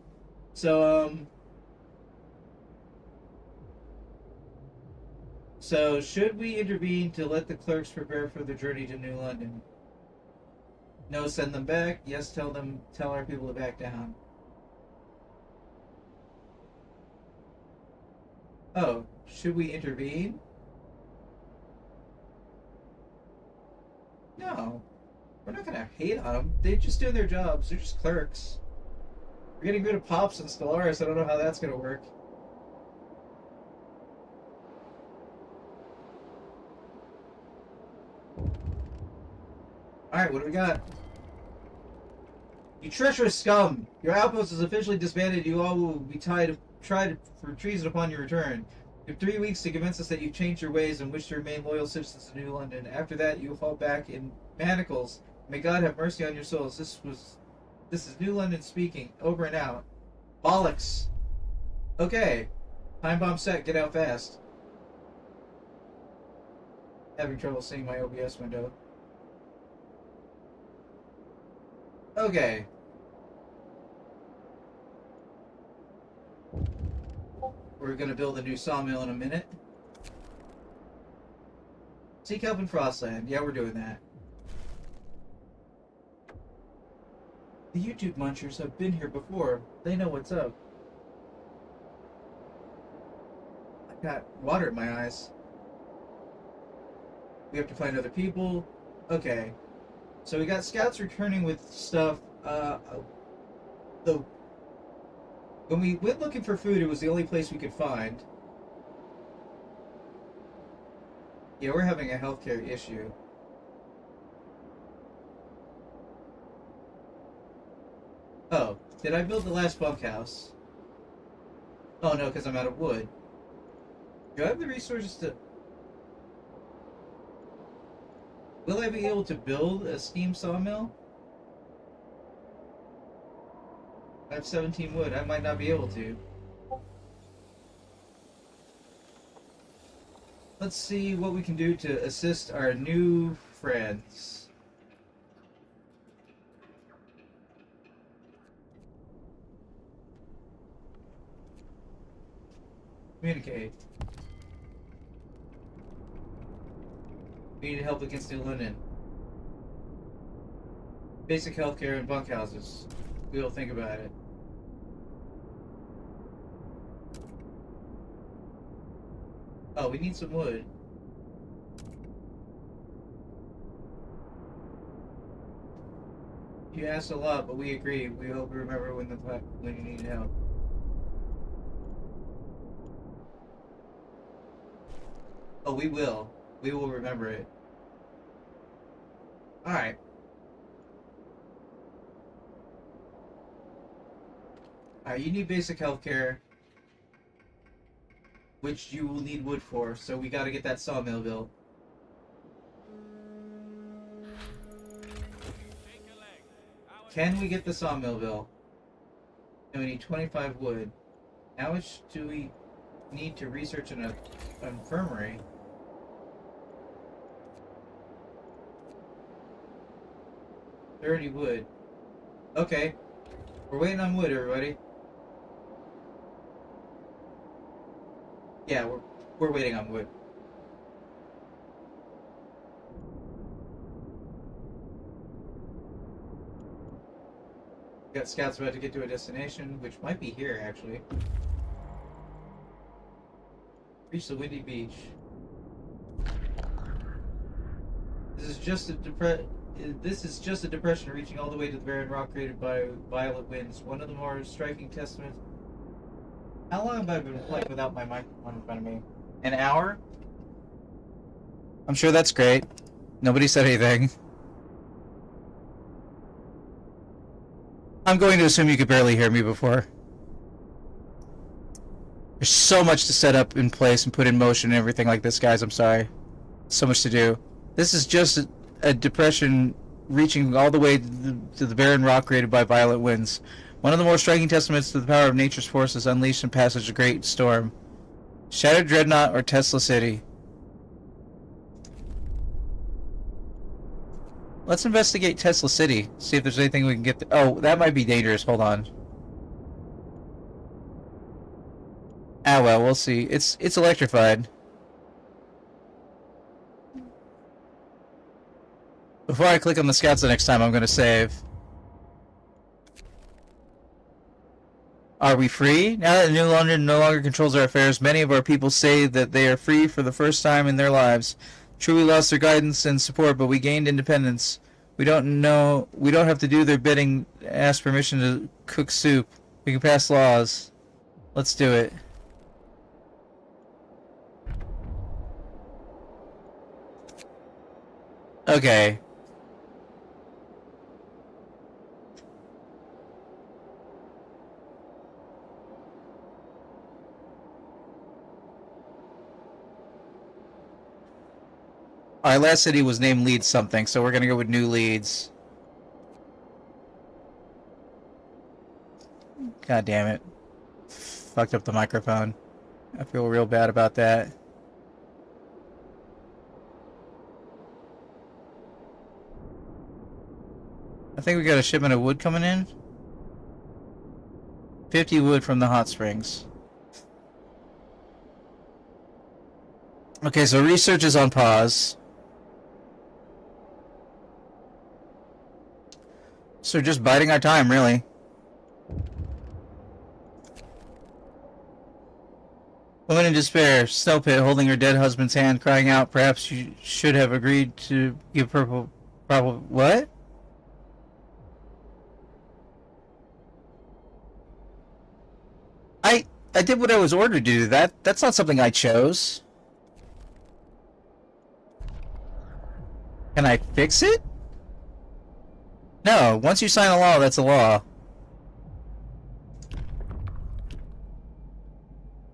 So, should we intervene to let the clerks prepare for the journey to New London? No, send them back. Yes, tell our people to back down. Oh, should we intervene? No. We're not gonna hate on them. They're just doing their jobs. They're just clerks. We're getting rid of Pops and Stellaris. I don't know how that's gonna work. Alright, what do we got? You treacherous scum! Your outpost is officially disbanded. You all will be tried for treason upon your return. You have 3 weeks to convince us that you've changed your ways and wish to remain loyal citizens of New London. After that, you fall back in manacles. May God have mercy on your souls. This is New London speaking. Over and out. Bollocks! Okay. Time bomb set. Get out fast. Having trouble seeing my OBS window. Okay. We're gonna build a new sawmill in a minute. Seek help in Frostland. Yeah, we're doing that. The YouTube munchers have been here before. They know what's up. I got water in my eyes. We have to find other people. Okay. So we got scouts returning with stuff. When we went looking for food, it was the only place we could find. Yeah, we're having a healthcare issue. Oh, did I build the last bunkhouse? Oh no, because I'm out of wood. Do I have the resources to... Will I be able to build a steam sawmill? I have 17 wood. I might not be able to. Let's see what we can do to assist our new friends. Communicate. We need help against New London. Basic healthcare and bunkhouses. We'll think about it. Oh, we need some wood. You asked a lot, but we agree. We hope you remember when you need help. Oh, we will. We will remember it. Alright. Alright, you need basic healthcare, which you will need wood for, so we gotta get that sawmill built. Can we get the sawmill built? And we need 25 wood. How much do we need to research an infirmary? 30 wood. Okay. We're waiting on wood, everybody. Yeah, we're waiting on wood. Got scouts about to get to a destination, which might be here, actually. Reach the windy beach. This is just a depression reaching all the way to the barren rock created by violent winds. One of the more striking testaments. How long have I been playing without my microphone in front of me? An hour? I'm sure that's great. Nobody said anything. I'm going to assume you could barely hear me before. There's so much to set up in place and put in motion and everything like this, guys. I'm sorry. So much to do. This is just a depression reaching all the way to the barren rock created by violent winds. One of the more striking testaments to the power of nature's forces unleashed in passage of a great storm. Shattered Dreadnought or Tesla City? Let's investigate Tesla City. See if there's anything we can get. Oh, that might be dangerous. Hold on. Ah, well, we'll see. It's electrified. Before I click on the scouts the next time, I'm going to save. Are we free? Now that New London no longer controls our affairs, many of our people say that they are free for the first time in their lives. True, we lost their guidance and support, but we gained independence. We don't have to do their bidding, ask permission to cook soup. We can pass laws. Let's do it. Okay. Our last city was named Leeds something, so we're gonna go with new Leeds. God damn it. Fucked up the microphone. I feel real bad about that. I think we got a shipment of wood coming in. 50 wood from the hot springs. Okay, so research is on pause. So just biding our time, really. Woman in despair, snow pit, holding her dead husband's hand, crying out, perhaps you should have agreed to give purple... What? I did what I was ordered to do. That's not something I chose. Can I fix it? No, once you sign a law, that's a law.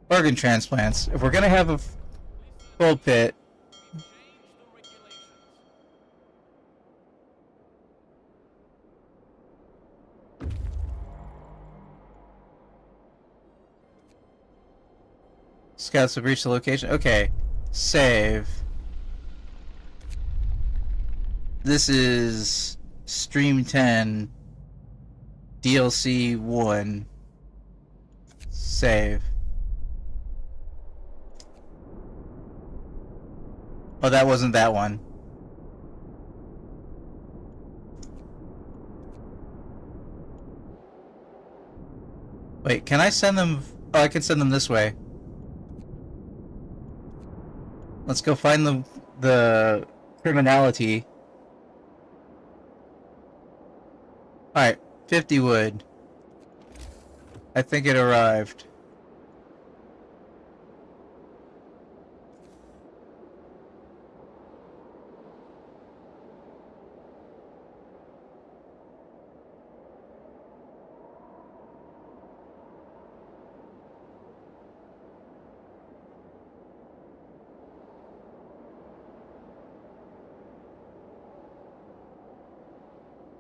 Organ transplants. If we're gonna have a full pit... Scouts have reached the location. Okay. Save. This is Stream 10 DLC 1. Save. Oh, that wasn't that one. Wait, can I send them? Oh, I can send them this way. Let's go find the criminality. Alright, 50 wood. I think it arrived.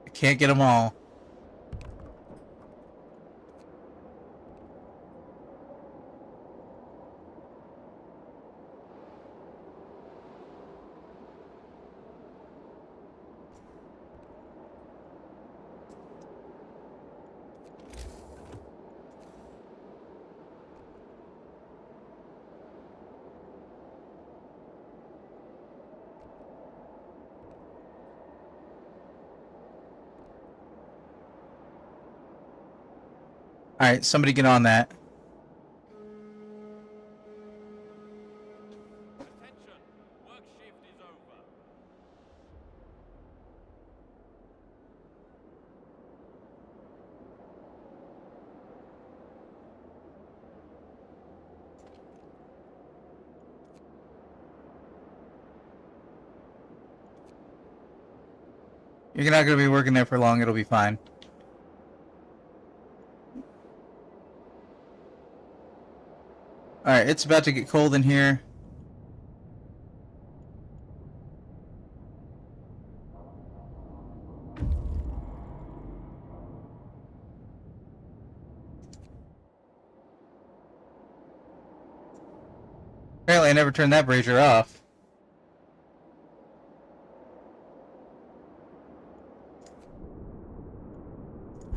I can't get them all. Alright, somebody get on that. Attention! Work shift is over. You're not going to be working there for long, it'll be fine. Alright, it's about to get cold in here. Apparently I never turned that brazier off.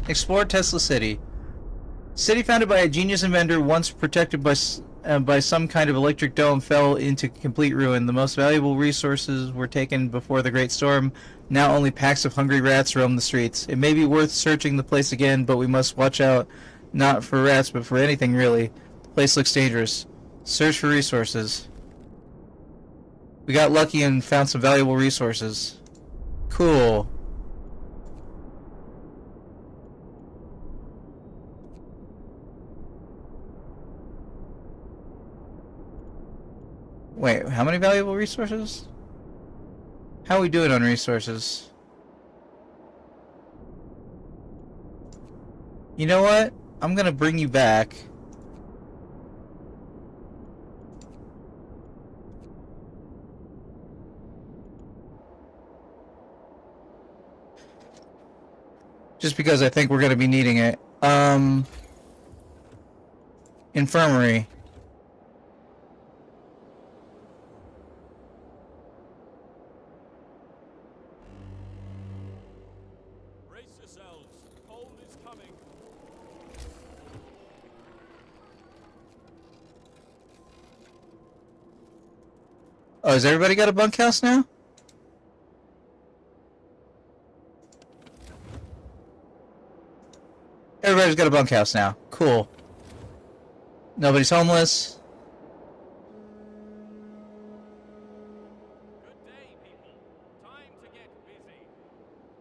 Explore Tesla City. City founded by a genius inventor, once protected by some kind of electric dome, fell into complete ruin. The most valuable resources were taken before the Great Storm. Now only packs of hungry rats roam the streets. It may be worth searching the place again, but we must watch out, not for rats, but for anything really. The place looks dangerous. Search for resources. We got lucky and found some valuable resources. Cool. Wait, how many valuable resources? How are we doing on resources? You know what? I'm gonna bring you back. Just because I think we're gonna be needing it. Infirmary. Brace yourselves. Cold is coming. Oh, has everybody got a bunkhouse now? Everybody's got a bunkhouse now. Cool. Nobody's homeless. Good day, people. Time to get busy.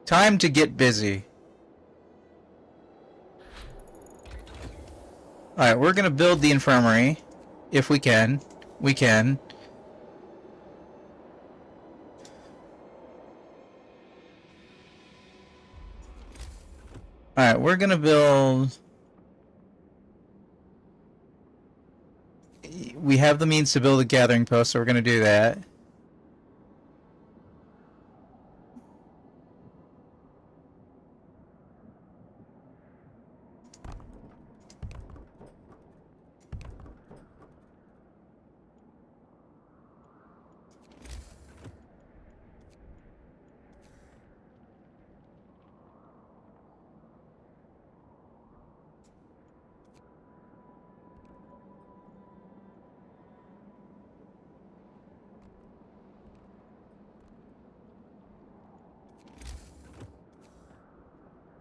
Time to get busy. Alright, we're gonna build the infirmary. If we can. We can. Alright, we're gonna build... We have the means to build a gathering post, so we're gonna do that.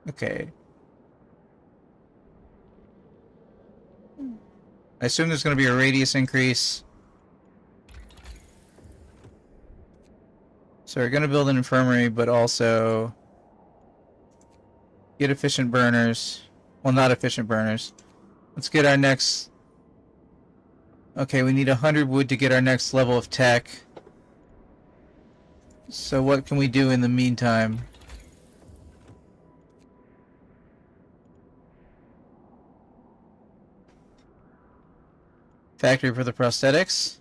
Okay. I assume there's going to be a radius increase. So we're going to build an infirmary, but also get efficient burners. Well, not efficient burners. Let's get our next... Okay, we need 100 wood to get our next level of tech. So what can we do in the meantime? Factory for the prosthetics.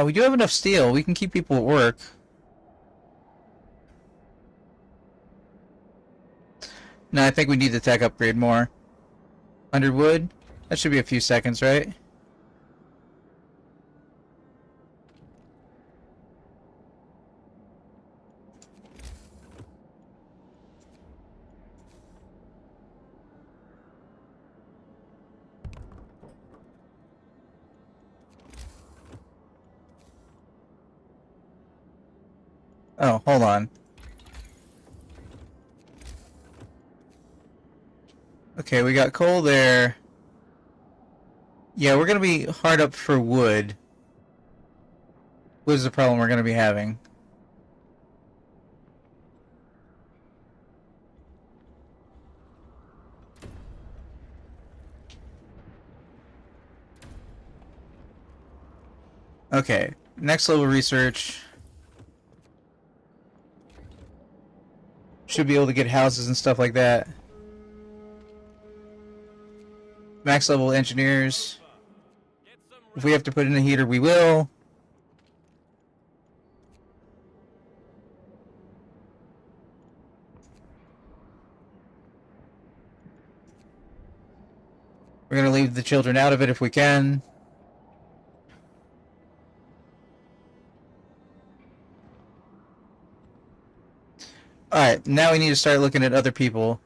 We do have enough steel. We can keep people at work. No, I think we need the tech upgrade more. 100 wood? That should be a few seconds, right? Oh, hold on. Okay, we got coal there. Yeah, we're gonna be hard up for wood. Wood is the problem we're gonna be having. Okay, next level research. Should be able to get houses and stuff like that. Max level engineers. If we have to put in a heater, we will. We're gonna leave the children out of it if we can. Alright, now we need to start looking at other people.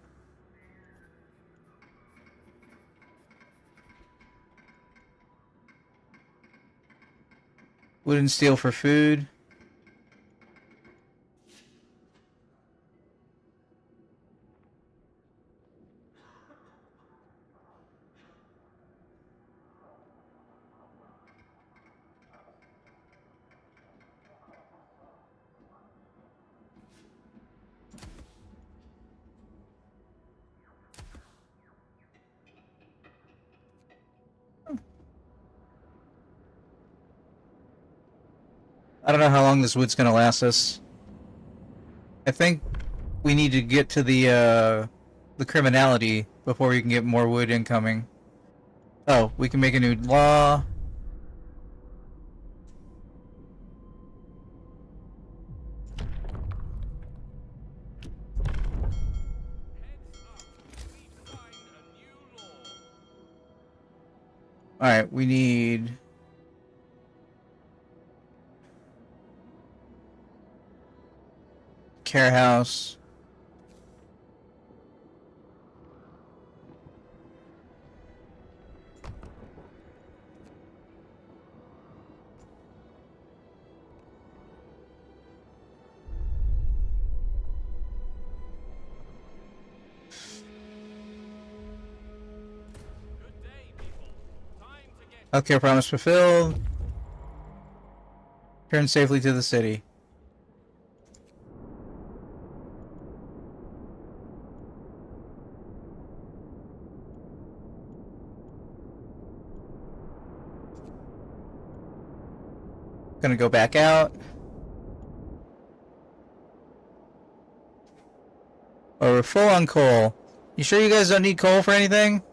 Wood and steel for food. I don't know how long this wood's gonna last us. I think we need to get to the criminality before we can get more wood incoming. Oh, we can make a new law. Alright, we need... care house. Healthcare promise fulfilled. Return safely to the city. Gonna go back out. Oh, we're full on coal. You sure you guys don't need coal for anything?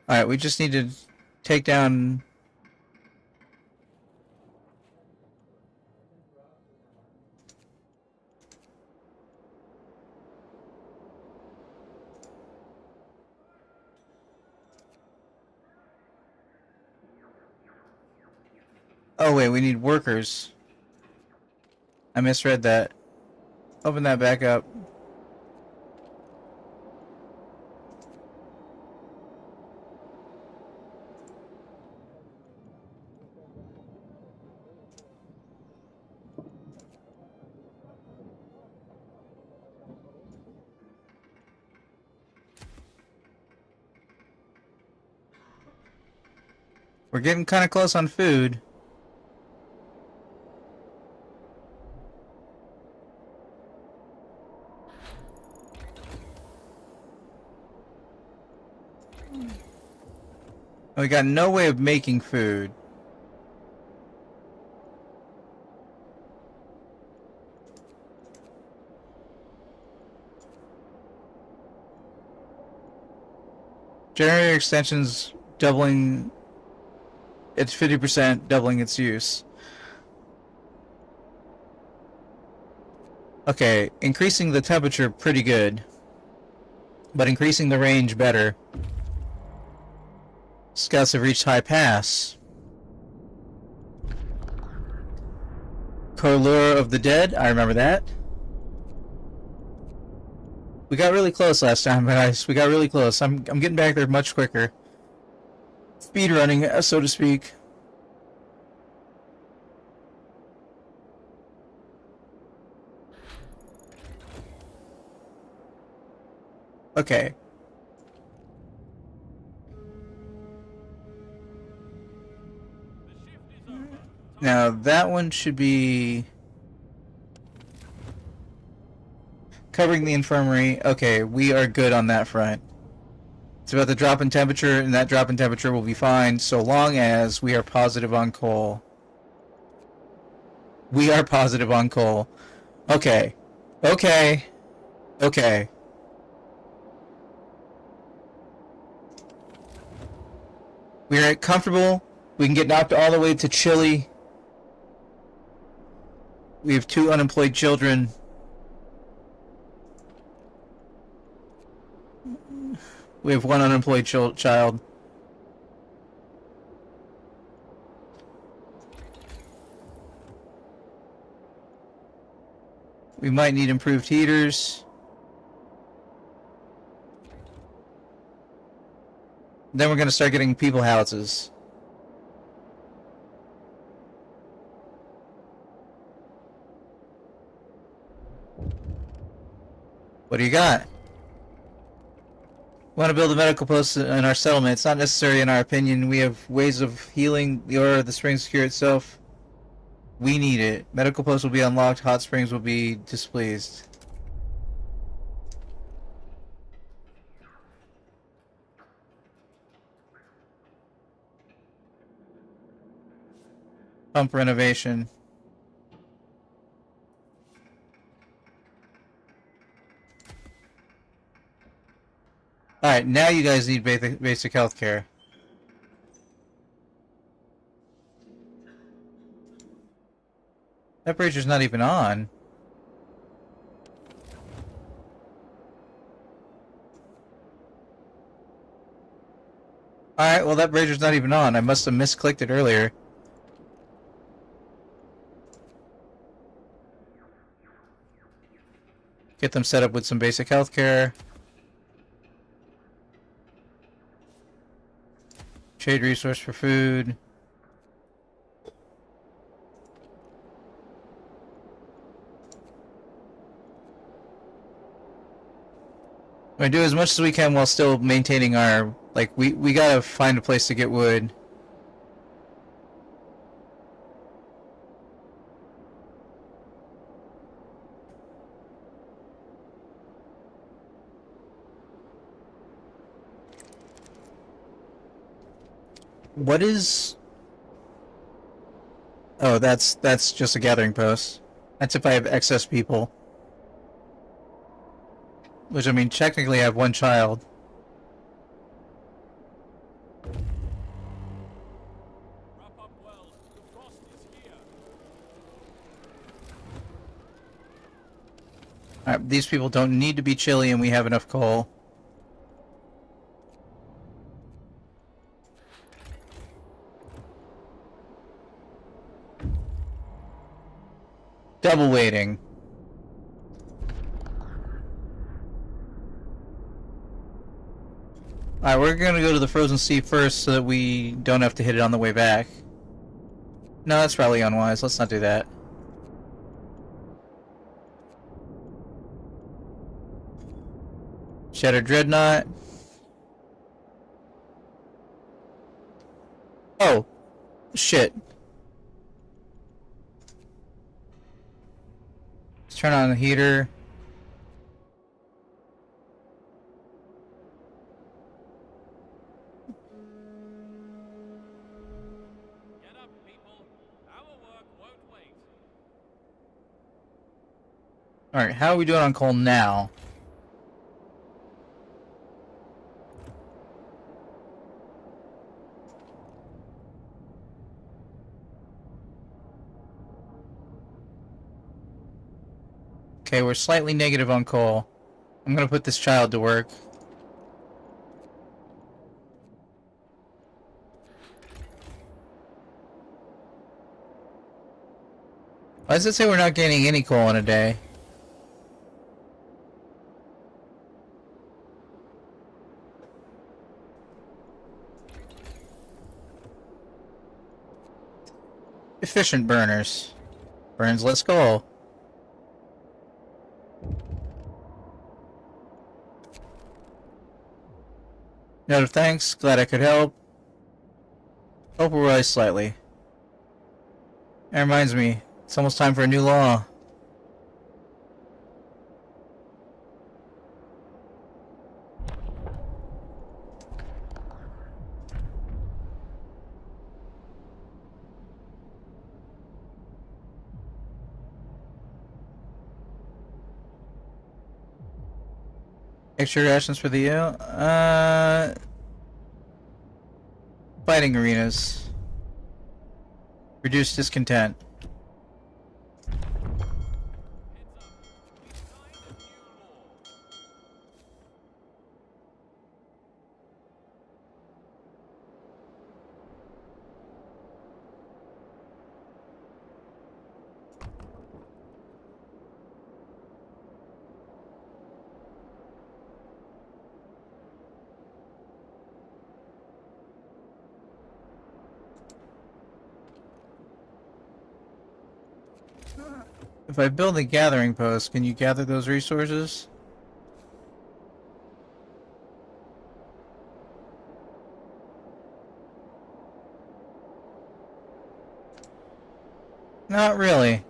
Alright, we just need to take down... Oh wait, we need workers. I misread that. Open that back up. We're getting kind of close on food. We got no way of making food. Generator extensions doubling. It's 50%, doubling its use. Okay, increasing the temperature pretty good, but increasing the range better. Scouts have reached High Pass. Corlure of the Dead, I remember that. We got really close last time, guys. We got really close. I'm getting back there much quicker. Speed running, so to speak. Okay. The shift is over. Now that one should be covering the infirmary. Okay, we are good on that front. It's about the drop in temperature, and that drop in temperature will be fine so long as we are positive on coal. We are positive on coal. Okay. Okay. Okay. We're comfortable. We can get knocked all the way to Chile. We have 2 unemployed children. We have 1 unemployed child. We might need improved heaters. Then we're going to start getting people houses. What do you got? We want to build a medical post in our settlement. It's not necessary in our opinion. We have ways of healing the aura of the springs cure itself. We need it. Medical post will be unlocked. Hot springs will be displeased. Pump renovation. Alright, now you guys need basic health care. That bracer's not even on. Alright, well that bracer's not even on. I must have misclicked it earlier. Get them set up with some basic health care. Trade resource for food. We do as much as we can while still maintaining our, like, we gotta find a place to get wood. What is... Oh, that's just a gathering post. That's if I have excess people. Which, I mean, technically I have 1 child. Wrap up well. The frost is here. Alright, these people don't need to be chilly and we have enough coal. Double waiting. Alright, we're gonna go to the frozen sea first so that we don't have to hit it on the way back. No, that's probably unwise. Let's not do that. Shattered Dreadnought. Oh, shit. Let's turn on the heater. Get up, people. Our work won't wait. Alright, how are we doing on coal now? Okay, we're slightly negative on coal. I'm gonna put this child to work. Why does it say we're not gaining any coal in a day? Efficient burners. Burns less coal. Note of thanks. Glad I could help. Hope will rise slightly. That reminds me. It's almost time for a new law. Extra rations for the fighting arenas. Reduce discontent. Heads up. We signed a new law. If I build a gathering post, can you gather those resources? Not really.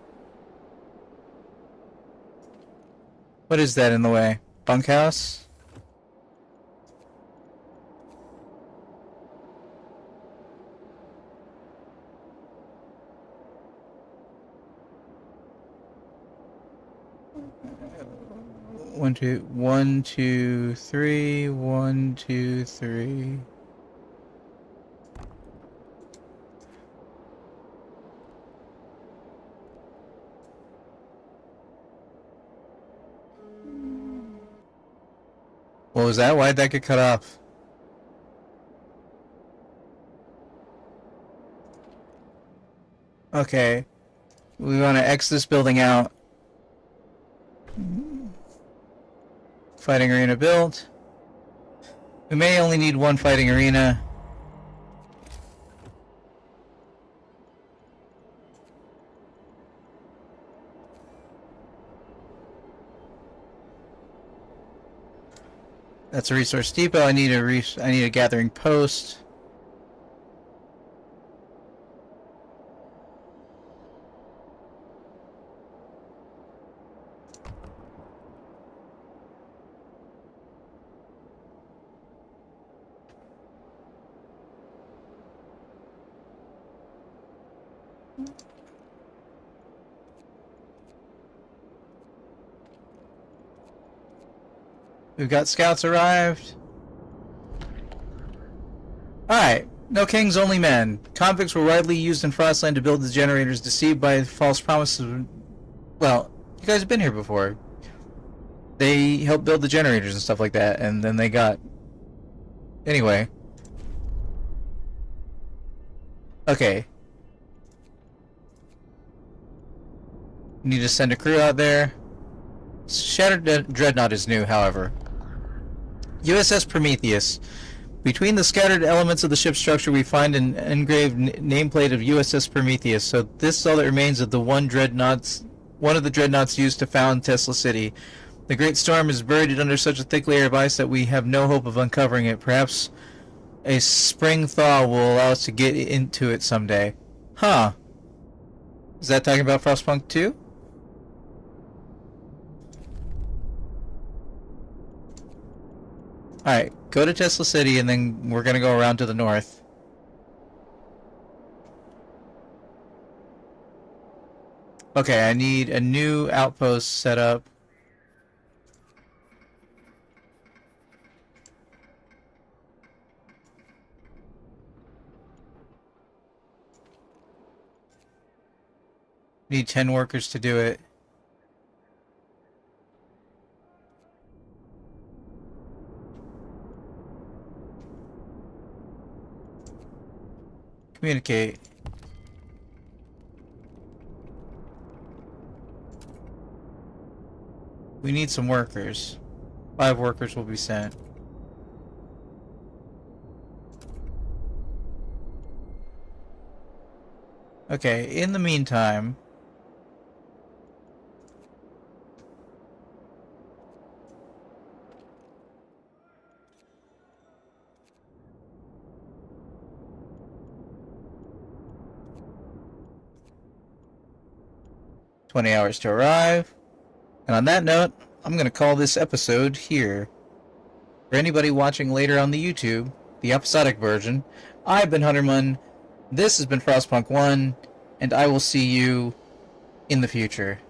What is that in the way? Bunkhouse? One, two, three. 1, 2, 3. What was that? Why'd that get cut off? Okay. We want to X this building out. Fighting arena built. We may only need one fighting arena. That's a resource depot. I need a gathering post. We've got scouts arrived. Alright. No kings, only men. Convicts were widely used in Frostland to build the generators, deceived by false promises. Well, you guys have been here before. They helped build the generators and stuff like that, and then they got... Anyway. Okay. Need to send a crew out there. Shattered Dreadnought is new, however. USS Prometheus. Between the scattered elements of the ship's structure, we find an engraved nameplate of USS Prometheus. So this is all that remains of the one of the dreadnoughts used to found Tesla City. The Great Storm is buried under such a thick layer of ice that we have no hope of uncovering it. Perhaps A spring thaw will allow us to get into it someday. Huh. Is that talking about Frostpunk 2? Alright, go to Tesla City and then we're gonna go around to the north. Okay, I need a new outpost set up. Need 10 workers to do it. Communicate. We need some workers. 5 workers will be sent. Okay, in the meantime... $20 to arrive. And on that note, I'm going to call this episode here. For anybody watching later on the YouTube, the episodic version, I've been Hunterman, this has been Frostpunk 1, and I will see you in the future.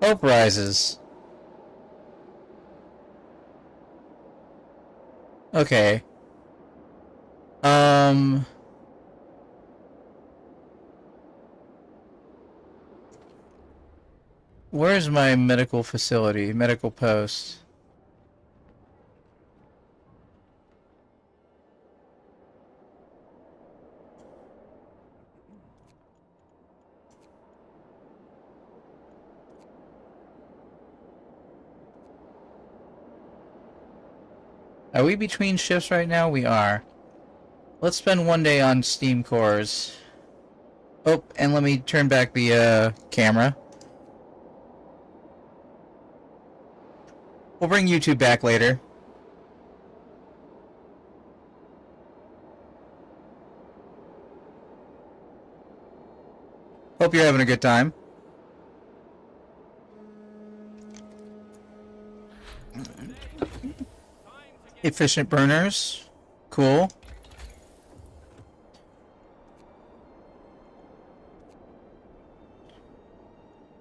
Hope rises. Okay. Where's my medical facility? Medical post. Are we between shifts right now? We are. Let's spend one day on steam cores. Oh, and let me turn back the camera. We'll bring YouTube back later. Hope you're having a good time. Efficient burners. Cool.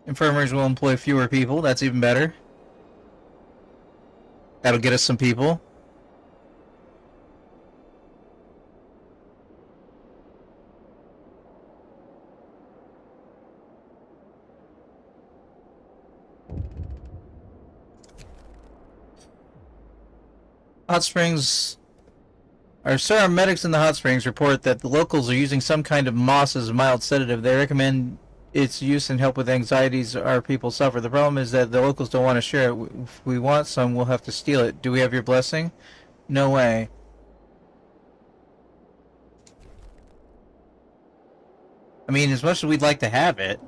Infirmers will employ fewer people. That's even better. That'll get us some people. Hot Springs... Our medics in the hot springs report that the locals are using some kind of moss as a mild sedative. They recommend its use and help with anxieties our people suffer. The problem is that the locals don't want to share it. If we want some, we'll have to steal it. Do we have your blessing? No way. I mean, as much as we'd like to have it.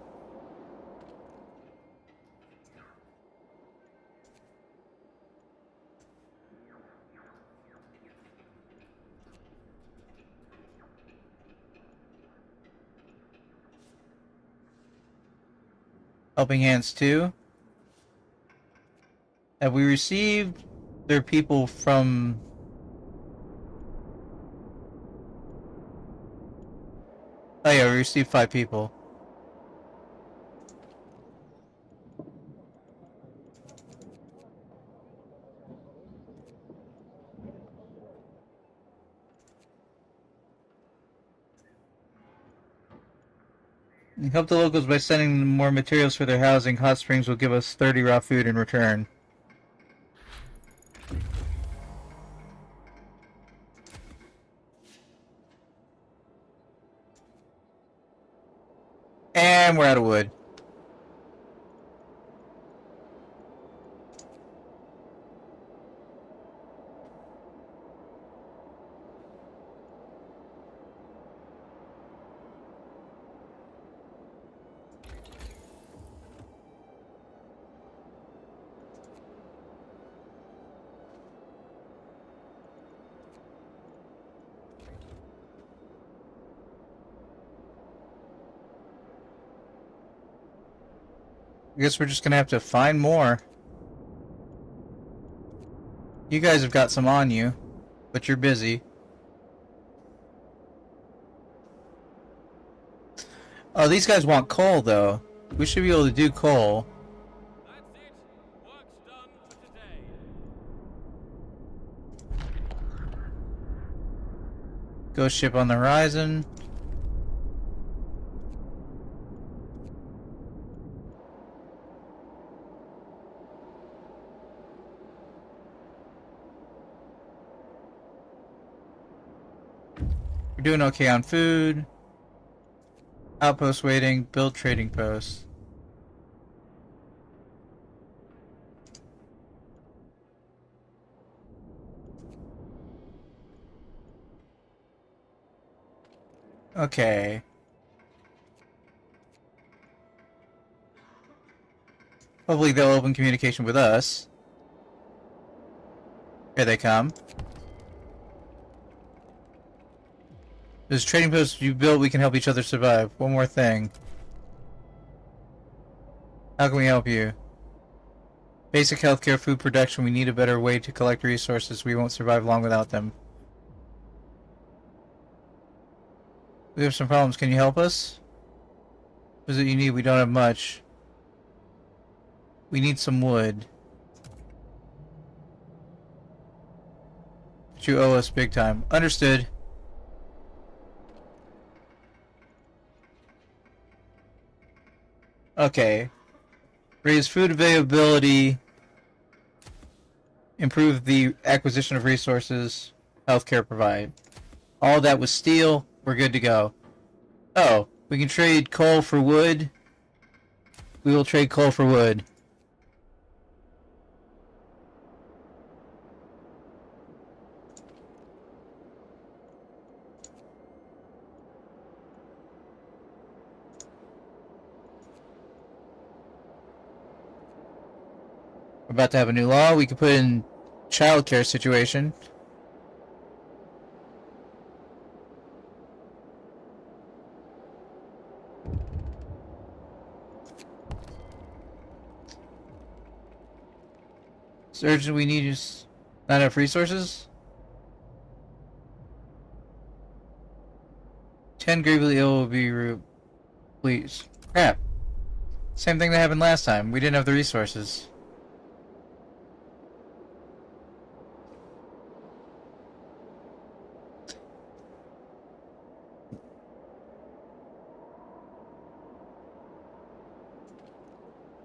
Helping Hands 2. Have we received their people from... Oh yeah, we received 5 people. Help the locals by sending them more materials for their housing. Hot Springs will give us 30 raw food in return. And we're out of wood. I guess we're just gonna have to find more. You guys have got some on you, but you're busy. Oh, these guys want coal, though. We should be able to do coal. That's it. Work's done for today. Ghost ship on the horizon. We're doing okay on food. Outpost waiting. Build trading post. Okay. Hopefully they'll open communication with us. Here they come. There's trading posts you built, we can help each other survive. One more thing. How can we help you? Basic healthcare, food production, we need a better way to collect resources. We won't survive long without them. We have some problems, can you help us? What is it you need? We don't have much. We need some wood. But you owe us big time. Understood. Okay. Raise food availability. Improve the acquisition of resources. Healthcare provide. All that was steel. We're good to go. Oh, we can trade coal for wood. We will trade coal for wood. We're about to have a new law. We could put in childcare situation. It's urgent. We need just not enough resources. 10 gravely ill will be please. Crap. Same thing that happened last time. We didn't have the resources.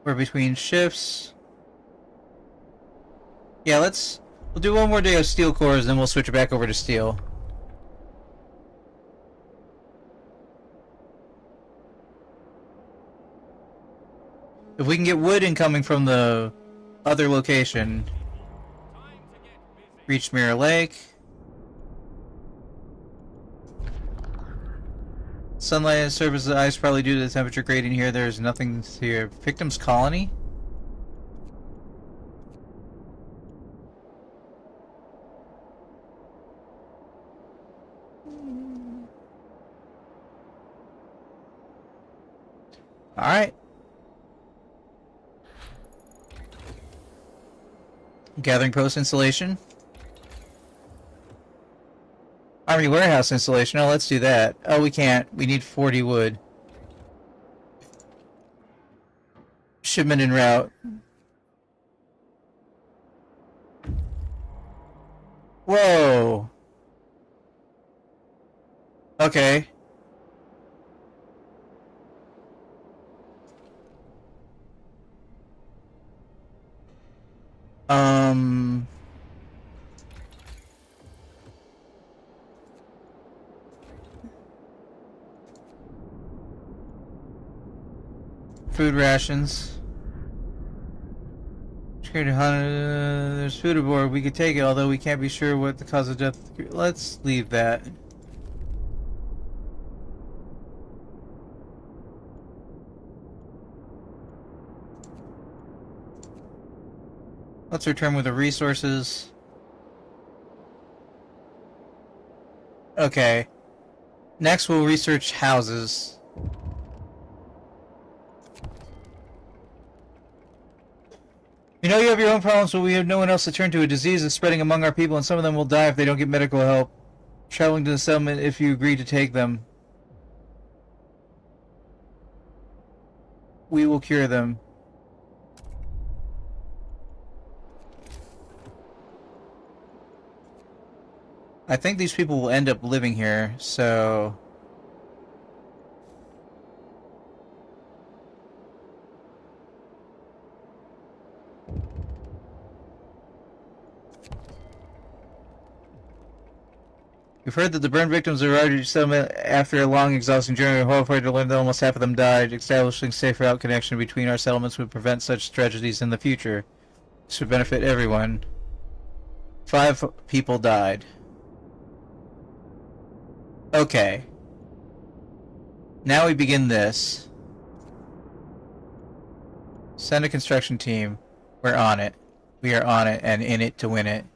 We're between shifts. Yeah, we'll do one more day of steel cores, then we'll switch it back over to steel. If we can get wood incoming from the other location, Time to get busy. reach Mirror Lake. Sunlight and surface of the ice probably due to the temperature gradient here. There's nothing here. Victim's colony? Alright. Gathering post installation. Army warehouse installation. Oh, let's do that. Oh, we can't. We need 40 wood. Shipment en route. Whoa. Okay. Food rations. There's food aboard. We could take it, although we can't be sure what the cause of death. Let's leave that. Let's return with the resources. Okay. Next, we'll research houses. We'll research houses. We'll research houses. Okay. Next, we'll research houses. Okay. Next, we'll research houses. Okay. Next, we'll research houses. Okay. Next, we'll research houses. Okay. Next, we'll research houses. Okay. Next, we'll research houses. We know you have your own problems, but we have no one else to turn to. A disease is spreading among our people, and some of them will die if they don't get medical help. Traveling to the settlement if you agree to take them. We will cure them. I think these people will end up living here, so... We've heard that the burn victims arrived at your settlement after a long, exhausting journey. We're horrified to learn that almost half of them died. Establishing safe route connection between our settlements would prevent such tragedies in the future. This would benefit everyone. 5 people died. Okay. Now we begin this. Send a construction team. We're on it. We are on it and in it to win it.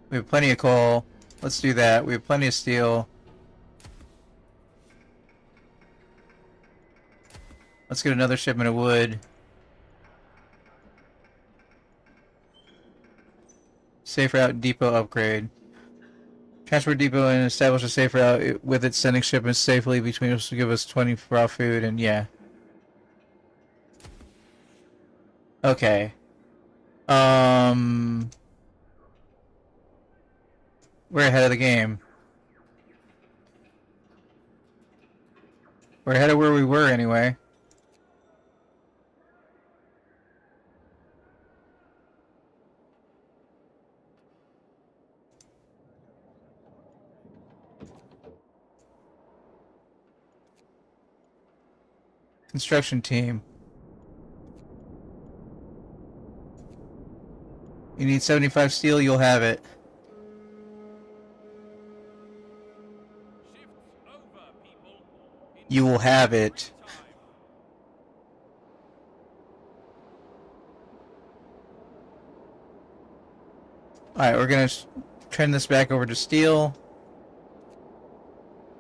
We have plenty of coal. Let's do that. We have plenty of steel. Let's get another shipment of wood. Safe route depot upgrade. Transport depot and establish a safe route with it sending shipments safely between us to give us 20 raw food and yeah. Okay. We're ahead of the game. We're ahead of where we were anyway. Construction team. You need 75 steel, you'll have it. You will have it. Alright, we're gonna turn this back over to steel.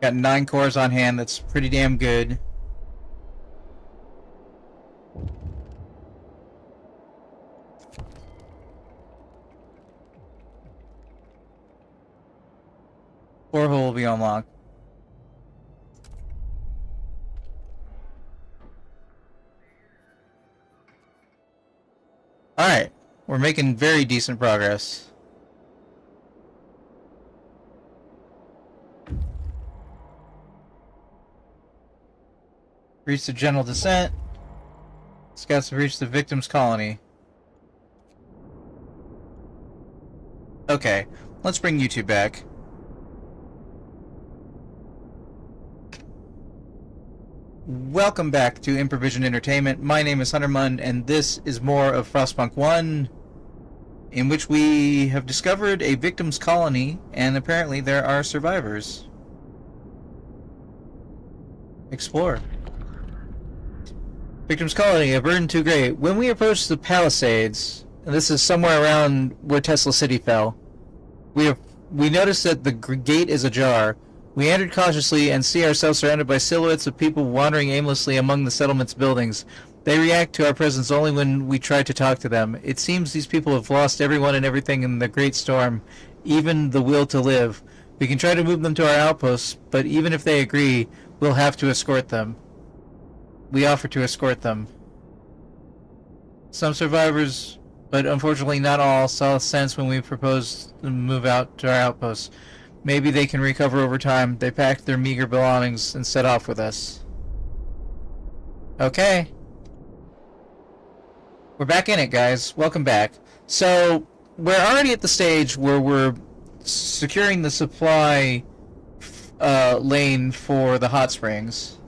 Got 9 cores on hand, that's pretty damn good. Borehole will be unlocked. Alright, we're making very decent progress. Reach the general descent. Scouts have reached the victim's colony. Okay, let's bring you two back. Welcome back to Improvision Entertainment. My name is Huntermun, and this is more of Frostpunk 1, in which we have discovered a victim's colony, and apparently there are survivors. Explore. Victim's colony, a burden too great. When we approached the Palisades, and this is somewhere around where Tesla City fell, we noticed that the gate is ajar. We entered cautiously and see ourselves surrounded by silhouettes of people wandering aimlessly among the settlement's buildings. They react to our presence only when we try to talk to them. It seems these people have lost everyone and everything in the great storm, even the will to live. We can try to move them to our outposts, but even if they agree, we'll have to escort them. We offer to escort them. Some survivors, but unfortunately not all, saw sense when we proposed to move out to our outposts. Maybe they can recover over time. They packed their meager belongings and set off with us. Okay. We're back in it, guys. Welcome back. So, we're already at the stage where we're securing the supply lane for the hot springs.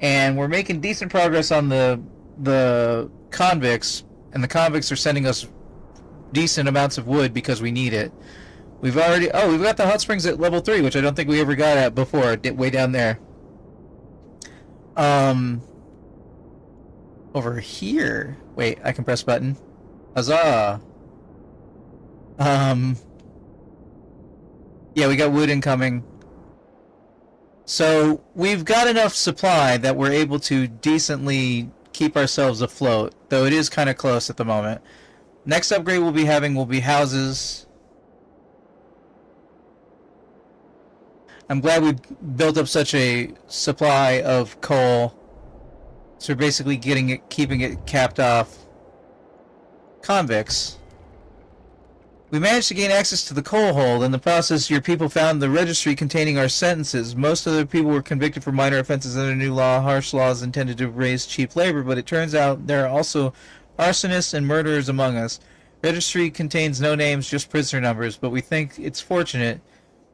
And we're making decent progress on the convicts, and the convicts are sending us decent amounts of wood because we need it. We've already... Oh, we've got the hot springs at level 3, which I don't think we ever got at before. Way down there. Over here... Wait, I can press button. Huzzah! Yeah, we got wood incoming. So we've got enough supply that we're able to decently keep ourselves afloat, though it is kind of close at the moment. Next upgrade we'll be having will be houses. I'm glad we built up such a supply of coal. So we're basically keeping it capped off. Convicts. We managed to gain access to the coal hold. In the process, your people found the registry containing our sentences. Most of the people were convicted for minor offenses under new law, harsh laws intended to raise cheap labor, but it turns out there are also arsonists and murderers among us. Registry contains no names, just prisoner numbers, but we think it's fortunate.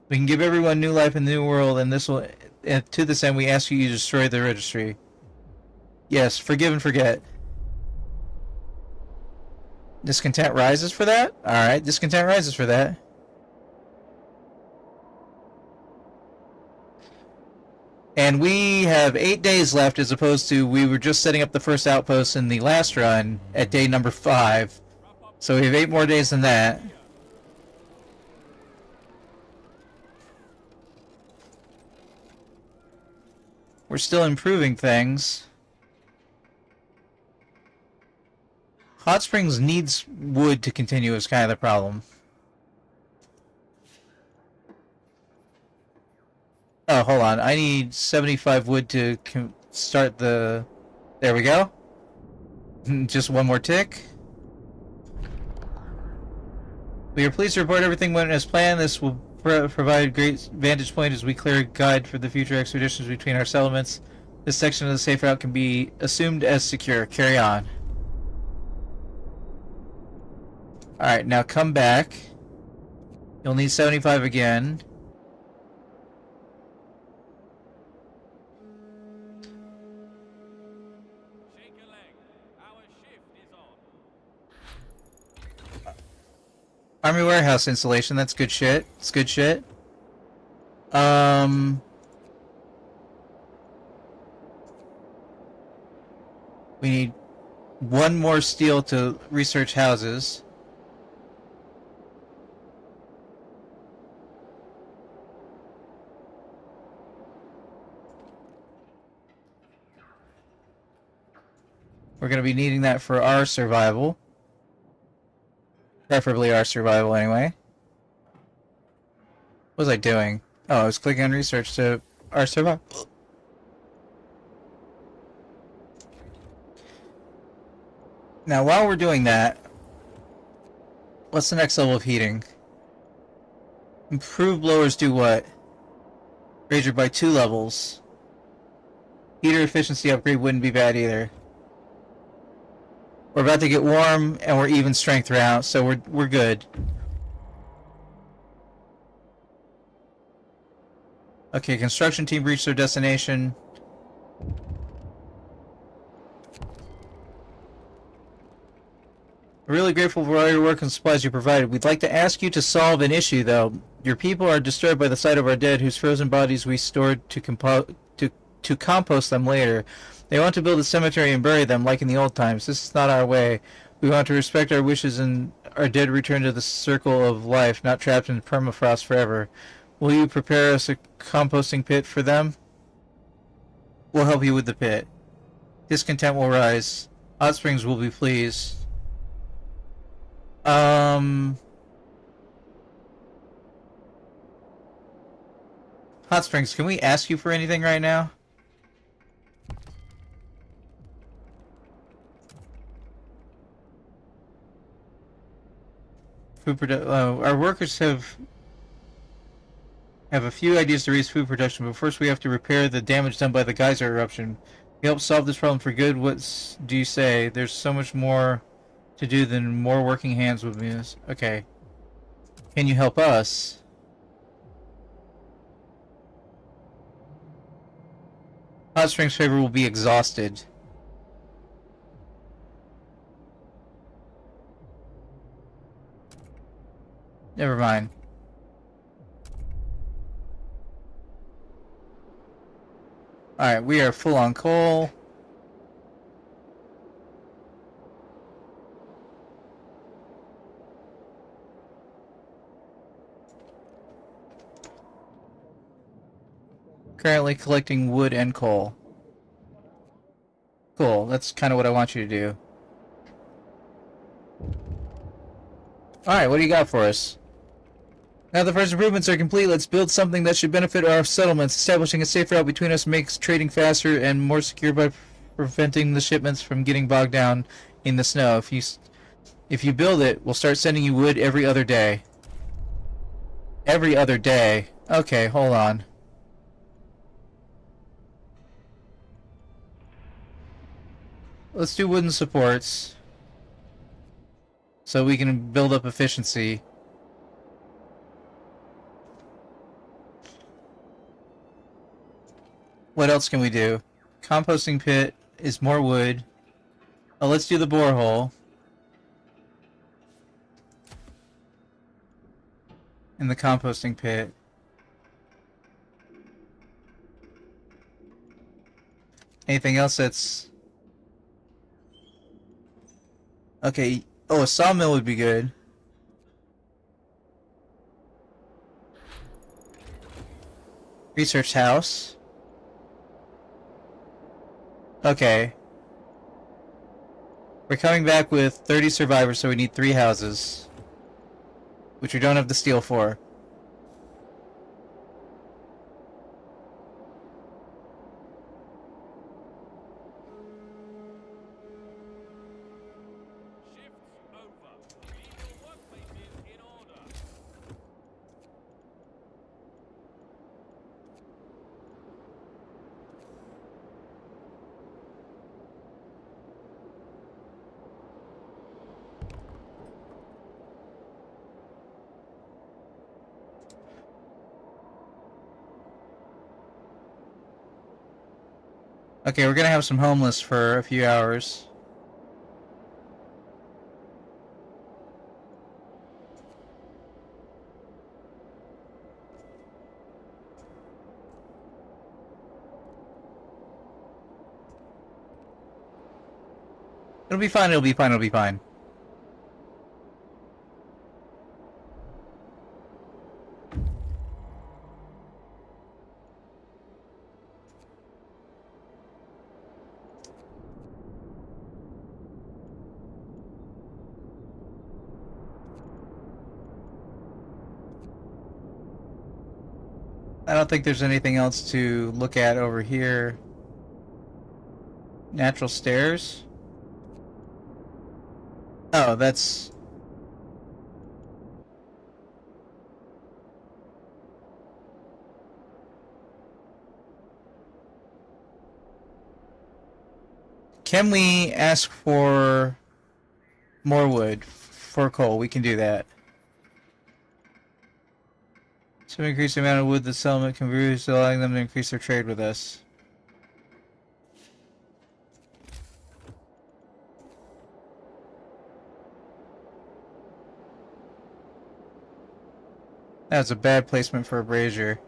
We can give everyone new life in the new world, and to this end, we ask you to destroy the registry. Yes, forgive and forget. Discontent rises for that? Alright, discontent rises for that. And we have 8 days left as opposed to we were just setting up the first outpost in the last run at day number 5. So we have 8 more days than that. We're still improving things. Hot Springs needs wood to continue is kind of the problem. Oh, hold on. I need 75 wood to start the... There we go. Just one more tick. We are pleased to report everything went as planned. This will provide a great vantage point as we clear a guide for the future expeditions between our settlements. This section of the safe route can be assumed as secure. Carry on. Alright, now come back. You'll need 75 again. Shake a leg. Our shift is on. Army warehouse installation, that's good shit. It's good shit. We need one more steel to research houses. We're going to be needing that for our survival. Preferably our survival, anyway. What was I doing? Oh, I was clicking on research to our survival. Now, while we're doing that, what's the next level of heating? Improved blowers do what? Raise it by 2 levels. Heater efficiency upgrade wouldn't be bad either. We're about to get warm, and we're even strength throughout, so we're good. Okay, construction team reached their destination. We're really grateful for all your work and supplies you provided. We'd like to ask you to solve an issue, though. Your people are disturbed by the sight of our dead, whose frozen bodies we stored to compost them later. They want to build a cemetery and bury them like in the old times. This is not our way. We want to respect our wishes and our dead return to the circle of life, not trapped in permafrost forever. Will you prepare us a composting pit for them? We'll help you with the pit. Discontent will rise. Hot Springs will be pleased. Hot Springs, can we ask you for anything right now? Our workers have a few ideas to raise food production, but first we have to repair the damage done by the geyser eruption. We help solve this problem for good. What do you say? There's so much more to do than more working hands would be. Okay. Can you help us? Hot Springs favor will be exhausted. Never mind. Alright, we are full on coal. Currently collecting wood and coal. Cool, that's kind of what I want you to do. Alright, what do you got for us? Now the first improvements are complete, let's build something that should benefit our settlements. Establishing a safe route between us makes trading faster and more secure by preventing the shipments from getting bogged down in the snow. If you build it, we'll start sending you wood every other day. Every other day. Okay, hold on. Let's do wooden supports. So we can build up efficiency. What else can we do? Composting pit is more wood. Oh, let's do the borehole. In the composting pit. Anything else that's... Okay. Oh, a sawmill would be good. Research house. Okay. We're coming back with 30 survivors, so we need 3 houses. Which we don't have the steel for. Shifts over. Leave your workplaces in order. Okay, we're gonna have some homeless for a few hours. It'll be fine, it'll be fine, it'll be fine. I don't think there's anything else to look at over here. Natural stairs? Oh, that's... Can we ask for more wood for coal? We can do that. So increase the amount of wood the settlement can produce, allowing them to increase their trade with us. That's a bad placement for a brazier.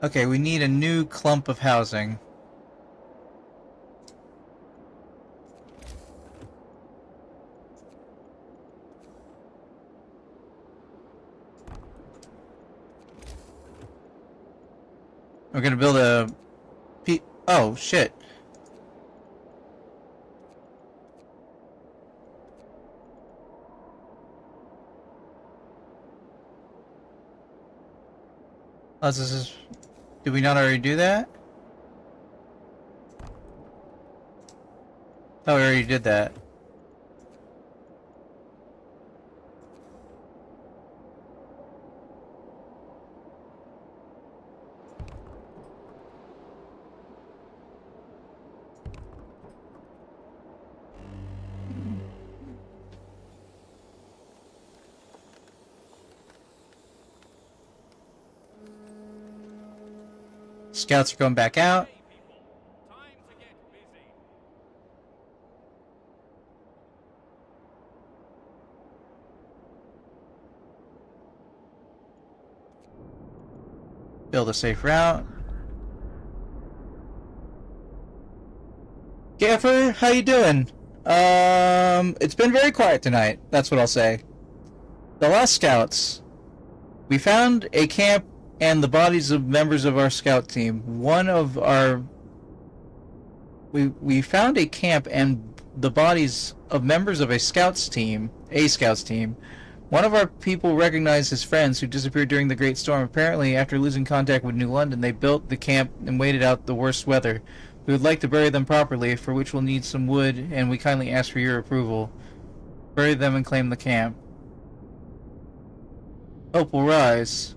Okay, we need a new clump of housing. We're gonna build a... Oh, shit. Oh, this is... Did we not already do that? Oh, we already did that. Scouts are going back out. Hey, people. Time to get busy. Build a safe route. Gaffer, how you doing? It's been very quiet tonight. That's what I'll say. The Lost Scouts. We found a camp and the bodies of members of our scout team. We found a camp and the bodies of members of a scouts team. One of our people recognized his friends who disappeared during the Great Storm. Apparently, after losing contact with New London, they built the camp and waited out the worst weather. We would like to bury them properly, for which we'll need some wood, and we kindly ask for your approval. Bury them and claim the camp. Hope will rise.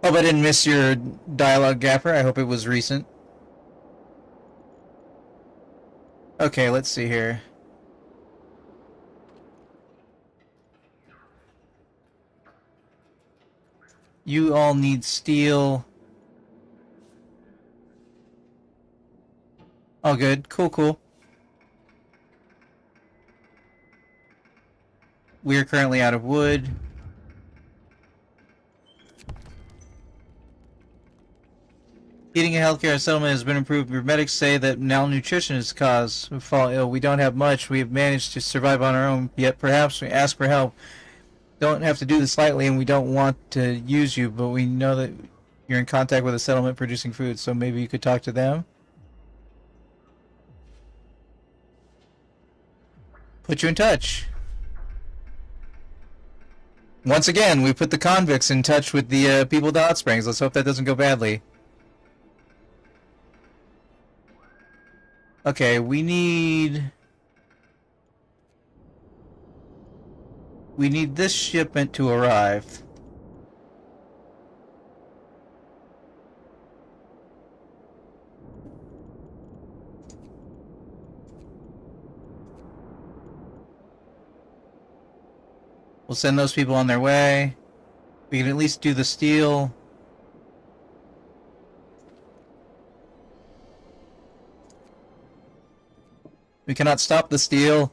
Hope I didn't miss your dialogue, Gaffer. I hope it was recent. Okay, let's see here. You all need steel. Oh, good. Cool. We are currently out of wood. Eating and healthcare settlement has been improved. Medics say that malnutrition is the cause. We fall ill. We don't have much. We have managed to survive on our own, yet perhaps we ask for help. Don't have to do this lightly, and we don't want to use you, but we know that you're in contact with a settlement producing food, so maybe you could talk to them? Put you in touch. Once again, we put the convicts in touch with the people at the hot springs. Let's hope that doesn't go badly. Okay, we need this shipment to arrive. We'll send those people on their way. We can at least do the steel. We cannot stop the steel.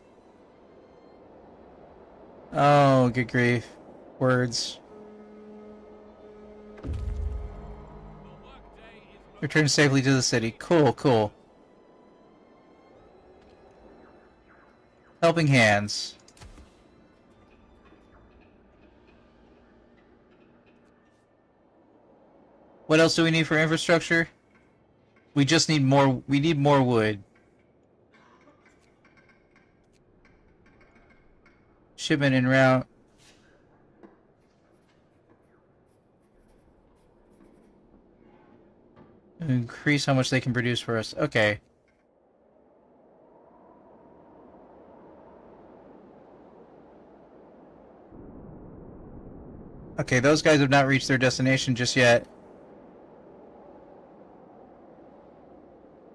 Oh, good grief. Words. Return safely to the city. Cool. Helping hands. What else do we need for infrastructure? We just need more. We need more wood. Shipment en route. Increase how much they can produce for us. Okay. Okay, those guys have not reached their destination just yet.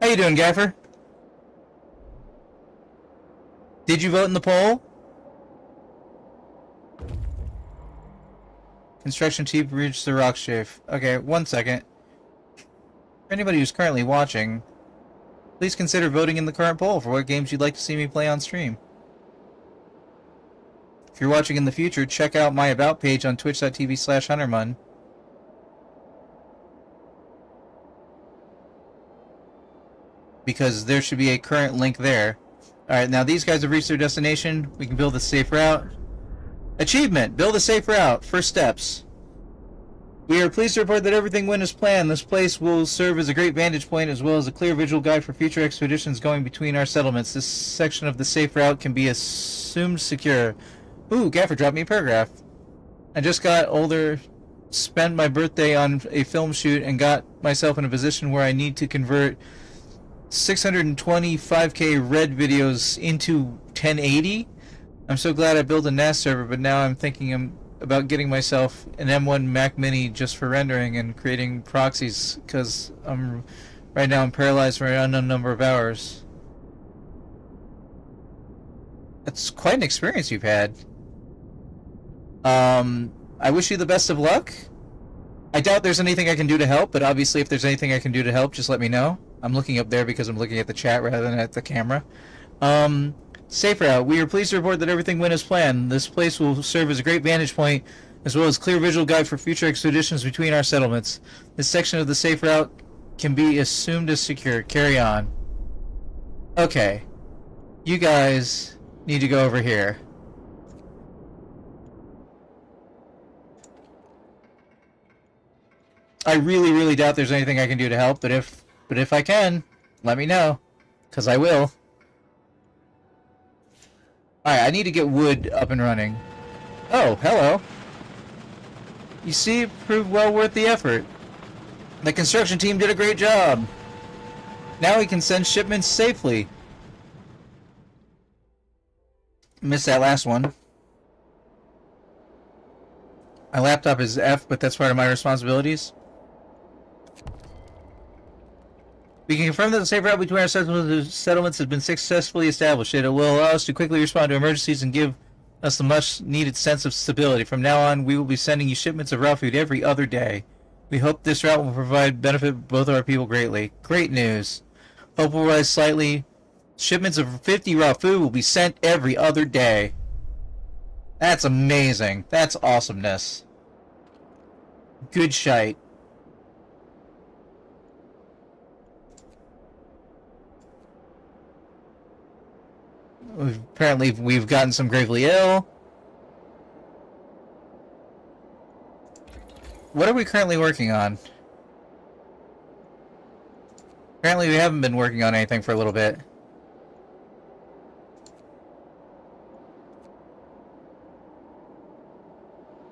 How you doing, Gaffer? Did you vote in the poll? Construction team reached the rock shaft. Okay, 1 second. For anybody who's currently watching, please consider voting in the current poll for what games you'd like to see me play on stream. If you're watching in the future, check out my About page on twitch.tv/Huntermun. Because there should be a current link there. Alright, now these guys have reached their destination. We can build a safe route. Achievement! Build a safe route. First steps. We are pleased to report that everything went as planned. This place will serve as a great vantage point as well as a clear visual guide for future expeditions going between our settlements. This section of the safe route can be assumed secure. Ooh, Gaffer dropped me a paragraph. I just got older, spent my birthday on a film shoot, and got myself in a position where I need to convert 625k red videos into 1080. I'm so glad I built a NAS server, but now I'm thinking about getting myself an M1 Mac Mini just for rendering and creating proxies, because right now I'm paralyzed for an unknown number of hours. That's quite an experience you've had. I wish you the best of luck. I doubt there's anything I can do to help, but obviously if there's anything I can do to help, just let me know. I'm looking up there because I'm looking at the chat rather than at the camera. Safe route. We are pleased to report that everything went as planned. This place will serve as a great vantage point, as well as clear visual guide for future expeditions between our settlements. This section of the safe route can be assumed as secure. Carry on. Okay. You guys need to go over here. I really, really doubt there's anything I can do to help, but if I can, let me know, because I will. Alright, I need to get wood up and running. Oh, hello. You see, it proved well worth the effort. The construction team did a great job. Now we can send shipments safely. Missed that last one. My laptop is F, but that's part of my responsibilities. We can confirm that the safe route between our settlements has been successfully established. It will allow us to quickly respond to emergencies and give us the much-needed sense of stability. From now on, we will be sending you shipments of raw food every other day. We hope this route will provide benefit both of our people greatly. Great news. Hope will rise slightly. Shipments of 50 raw food will be sent every other day. That's amazing. That's awesomeness. Good shite. Apparently we've gotten some gravely ill. What are we currently working on? Apparently we haven't been working on anything for a little bit.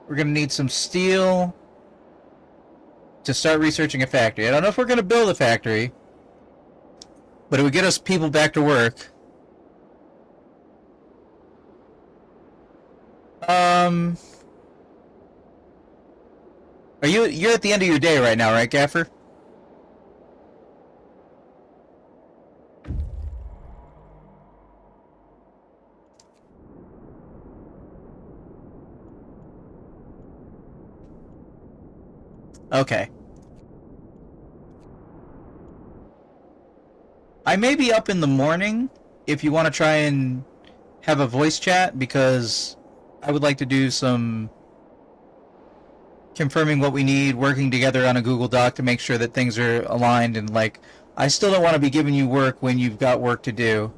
We're gonna need some steel to start researching a factory. I don't know if we're gonna build a factory, but it would get us people back to work. You're at the end of your day right now, right, Gaffer? Okay. I may be up in the morning if you want to try and have a voice chat, because I would like to do some confirming what we need, working together on a Google Doc to make sure that things are aligned, and like, I still don't want to be giving you work when you've got work to do.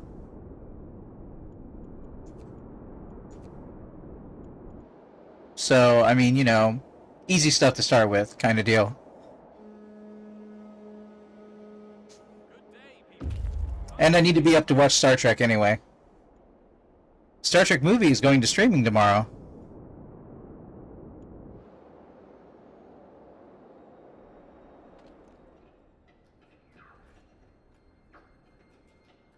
So, I mean, you know, easy stuff to start with, kind of deal. And I need to be up to watch Star Trek anyway. Star Trek movie is going to streaming tomorrow.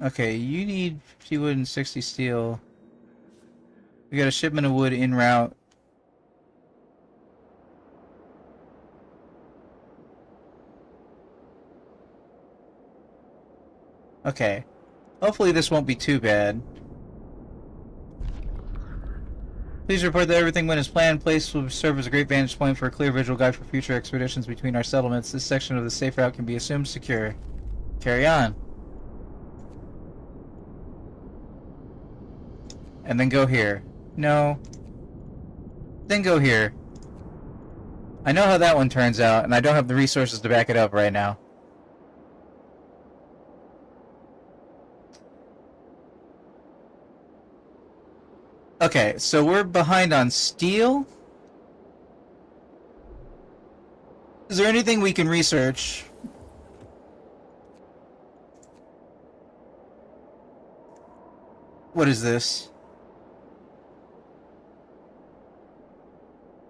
Okay, you need 50 wood and 60 steel. We got a shipment of wood en route. Okay. Hopefully this won't be too bad. Please report that everything went as planned. Place will serve as a great vantage point for a clear visual guide for future expeditions between our settlements. This section of the safe route can be assumed secure. Carry on. And then go here. No. Then go here. I know how that one turns out, and I don't have the resources to back it up right now. Okay, so we're behind on steel. Is there anything we can research? What is this?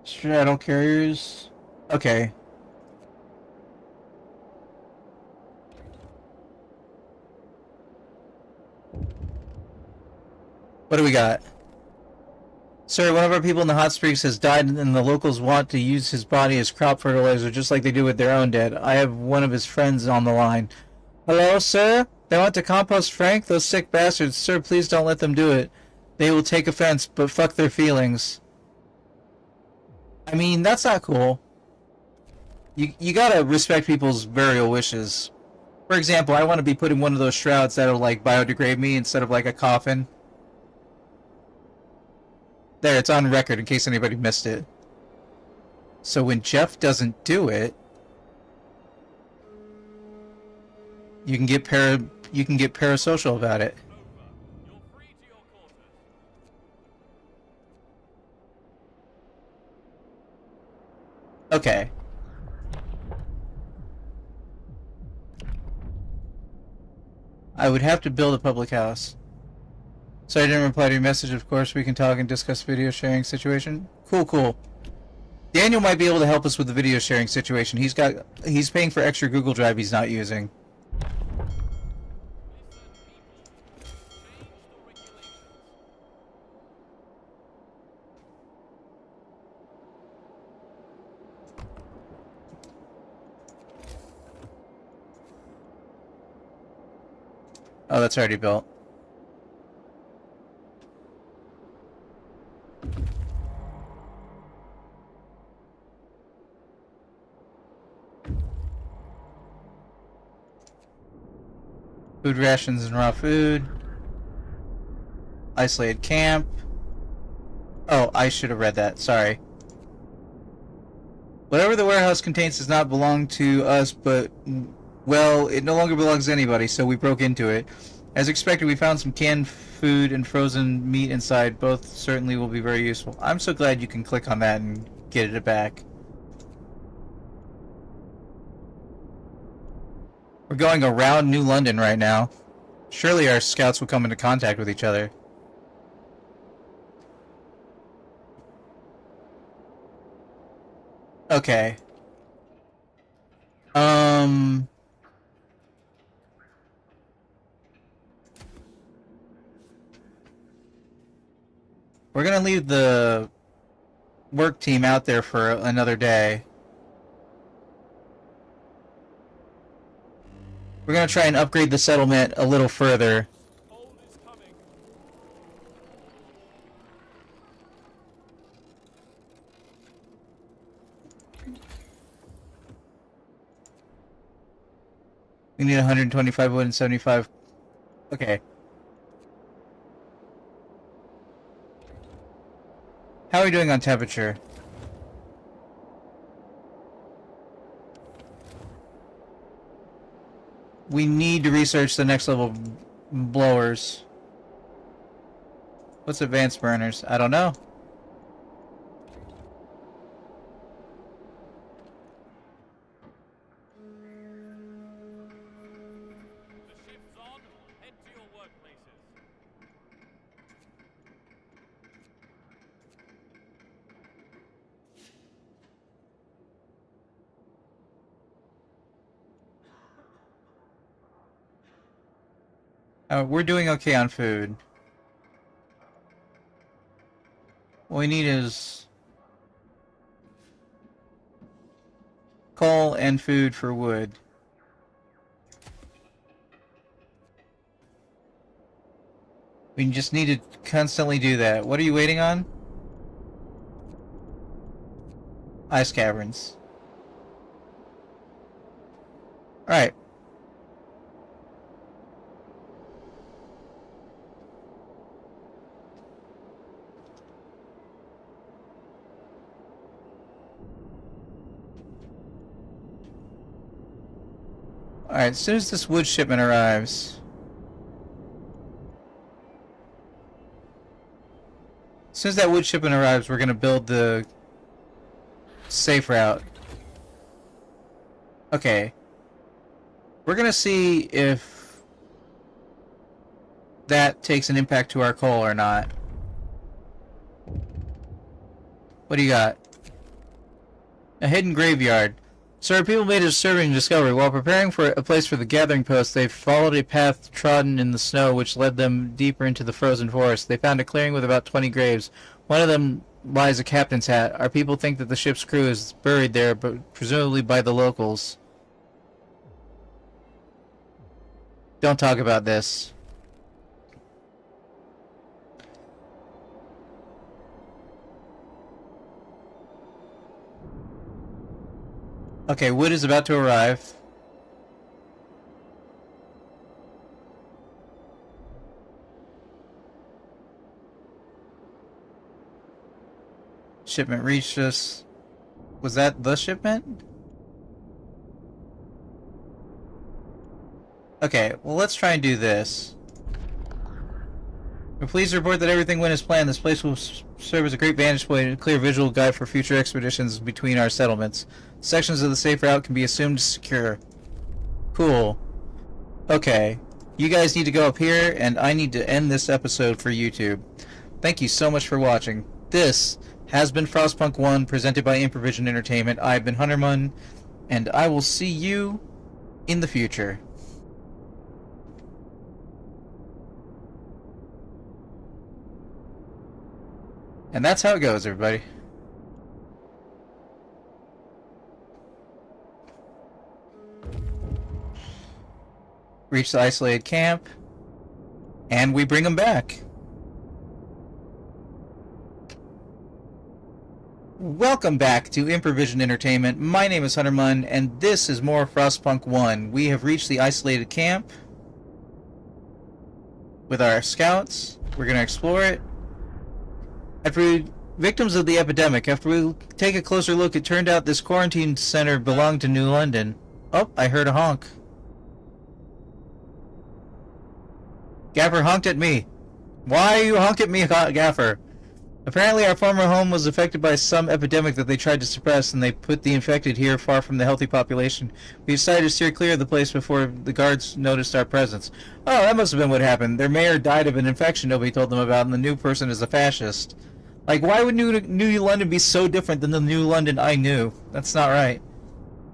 Straddle carriers. Okay. What do we got? Sir, one of our people in the hot springs has died, and the locals want to use his body as crop fertilizer, just like they do with their own dead. I have one of his friends on the line. Hello, sir? They want to compost Frank? Those sick bastards. Sir, please don't let them do it. They will take offense, but fuck their feelings. I mean, that's not cool. You gotta respect people's burial wishes. For example, I want to be put in one of those shrouds that'll, like, biodegrade me instead of, like, a coffin. There, it's on record in case anybody missed it. So when Jeff doesn't do it, you can get parasocial about it. Okay. I would have to build a public house. So I didn't reply to your message. Of course, we can talk and discuss video sharing situation. Cool, cool. Daniel might be able to help us with the video sharing situation. He's paying for extra Google Drive he's not using. Oh, that's already built. Food rations and raw food. Isolated camp. Oh, I should have read that. Sorry. Whatever the warehouse contains does not belong to us, but, well, it no longer belongs to anybody, so we broke into it. As expected, we found some canned food and frozen meat inside. Both certainly will be very useful. I'm so glad you can click on that and get it back. We're going around New London right now. Surely our scouts will come into contact with each other. Okay. We're gonna leave the work team out there for another day. We're gonna try and upgrade the settlement a little further. Hold is coming. We need 125 wood and 75. Okay. How are we doing on temperature? We need to research the next level blowers. What's advanced burners? I don't know. The shift's on. Head to your workplaces. We're doing okay on food. What we need is coal and food for wood. We just need to constantly do that. What are you waiting on? Ice caverns. Alright. Alright, as soon as this wood shipment arrives... As soon as that wood shipment arrives, we're gonna build the safe route. Okay. We're gonna see if that takes an impact to our coal or not. What do you got? A hidden graveyard. Sir, people made a disturbing discovery. While preparing for a place for the gathering post, they followed a path trodden in the snow which led them deeper into the frozen forest. They found a clearing with about 20 graves. One of them lies a captain's hat. Our people think that the ship's crew is buried there, but presumably by the locals. Don't talk about this. Okay, wood is about to arrive. Shipment reached us. Was that the shipment? Okay, well let's try and do this. We're pleased to report that everything went as planned. This place will serve as a great vantage point and a clear visual guide for future expeditions between our settlements. Sections of the safe route can be assumed secure. Cool. Okay. You guys need to go up here, and I need to end this episode for YouTube. Thank you so much for watching. This has been Frostpunk 1, presented by Improvision Entertainment. I've been Hunterman, and I will see you in the future. And that's how it goes, everybody. Reach the isolated camp, and we bring them back. Welcome back to Improvision Entertainment. My name is Hunterman, and this is more Frostpunk 1. We have reached the isolated camp with our scouts. We're going to explore it. Victims of the epidemic, after we take a closer look, it turned out this quarantine center belonged to New London. Oh, I heard a honk. Gaffer honked at me. Why you honk at me, Gaffer? Apparently our former home was affected by some epidemic that they tried to suppress, and they put the infected here far from the healthy population. We decided to steer clear of the place before the guards noticed our presence. Oh, that must have been what happened. Their mayor died of an infection nobody told them about, and the new person is a fascist. Like, why would New London be so different than the New London I knew? That's not right.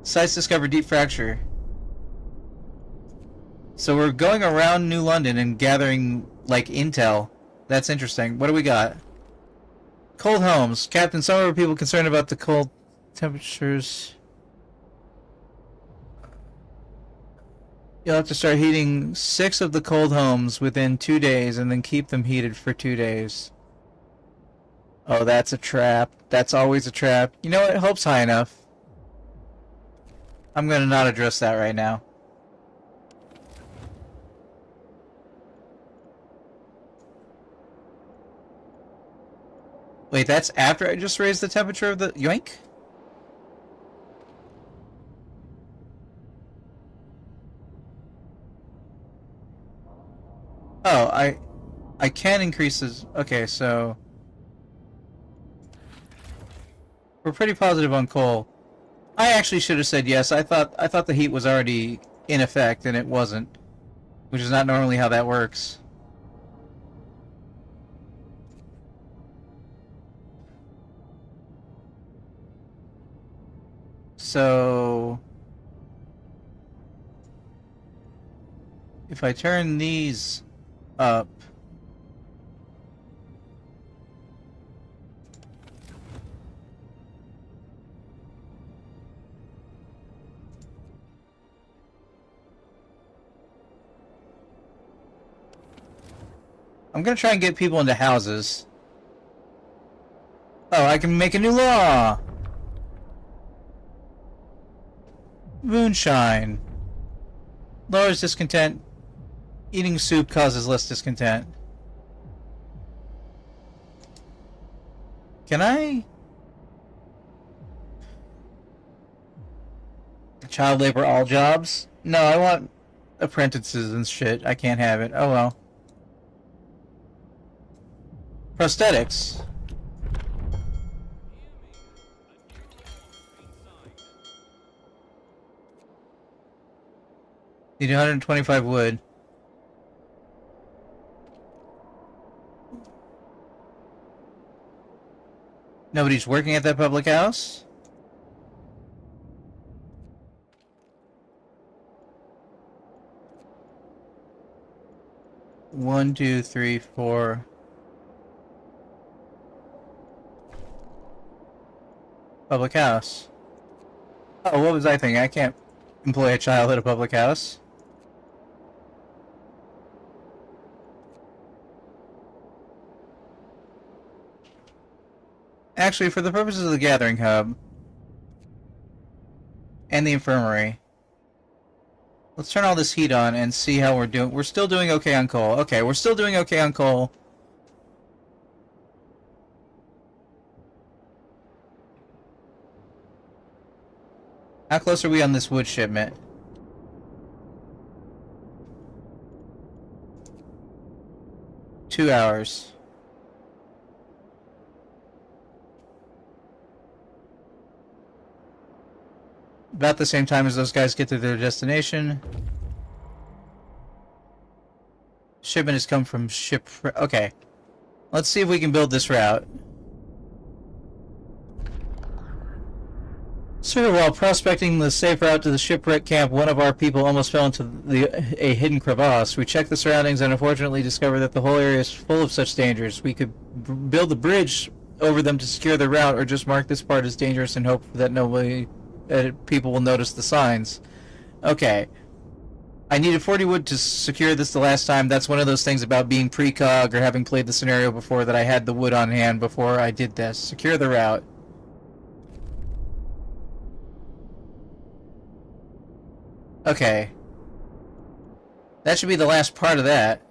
Sites discovered deep fracture. So we're going around New London and gathering, like, intel. That's interesting. What do we got? Cold homes. Captain, some of our people concerned about the cold temperatures. You'll have to start heating 6 of the cold homes within 2 days and then keep them heated for 2 days. Oh, that's a trap. That's always a trap. You know what? Hope's high enough. I'm gonna not address that right now. Wait, that's after I just raised the temperature of the... Yoink? Oh, I can increase this... Okay, so... We're pretty positive on coal. I actually should have said yes. I thought the heat was already in effect, and it wasn't. Which is not normally how that works. So... if I turn these up... I'm gonna try and get people into houses. Oh, I can make a new law! Moonshine. Lowers discontent. Eating soup causes less discontent. Can I? Child labor all jobs? No, I want apprentices and shit. I can't have it. Oh well. Prosthetics. Need 125 wood. Nobody's working at that public house? One, two, three, four. Public house. Oh, what was I thinking? I can't employ a child at a public house. Actually, for the purposes of the gathering hub and the infirmary, let's turn all this heat on and see how we're doing. We're still doing okay on coal. Okay, we're still doing okay on coal. How close are we on this wood shipment? 2 hours. About the same time as those guys get to their destination. Shipment has come from ship... Okay. Let's see if we can build this route. Sir, while prospecting the safe route to the shipwreck camp, one of our people almost fell into a hidden crevasse. We checked the surroundings and unfortunately discovered that the whole area is full of such dangers. We could build a bridge over them to secure the route, or just mark this part as dangerous and hope that people will notice the signs. Okay. I needed 40 wood to secure this the last time. That's one of those things about being precog or having played the scenario before, that I had the wood on hand before I did this. Secure the route. Okay. That should be the last part of that.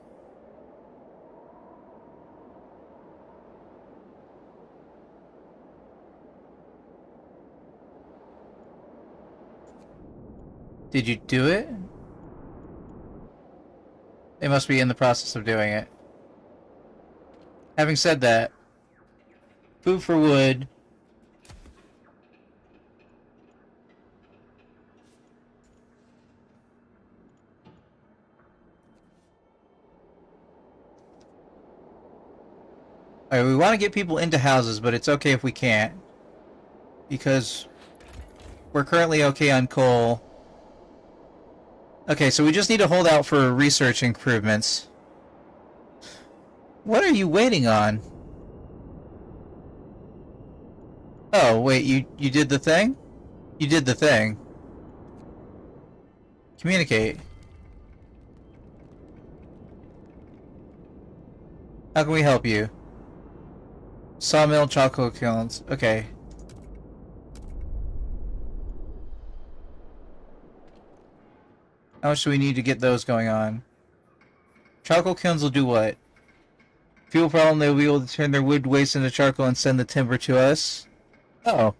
Did you do it? They must be in the process of doing it. Having said that, food for wood. Alright, we want to get people into houses, but it's okay if we can't. Because we're currently okay on coal. Okay, so we just need to hold out for research improvements. What are you waiting on? Oh, wait, you did the thing? You did the thing. Communicate. How can we help you? Sawmill, chocolate kilns. Okay. How much do we need to get those going on? Charcoal kilns will do what? Fuel problem, they'll be able to turn their wood waste into charcoal and send the timber to us. Oh.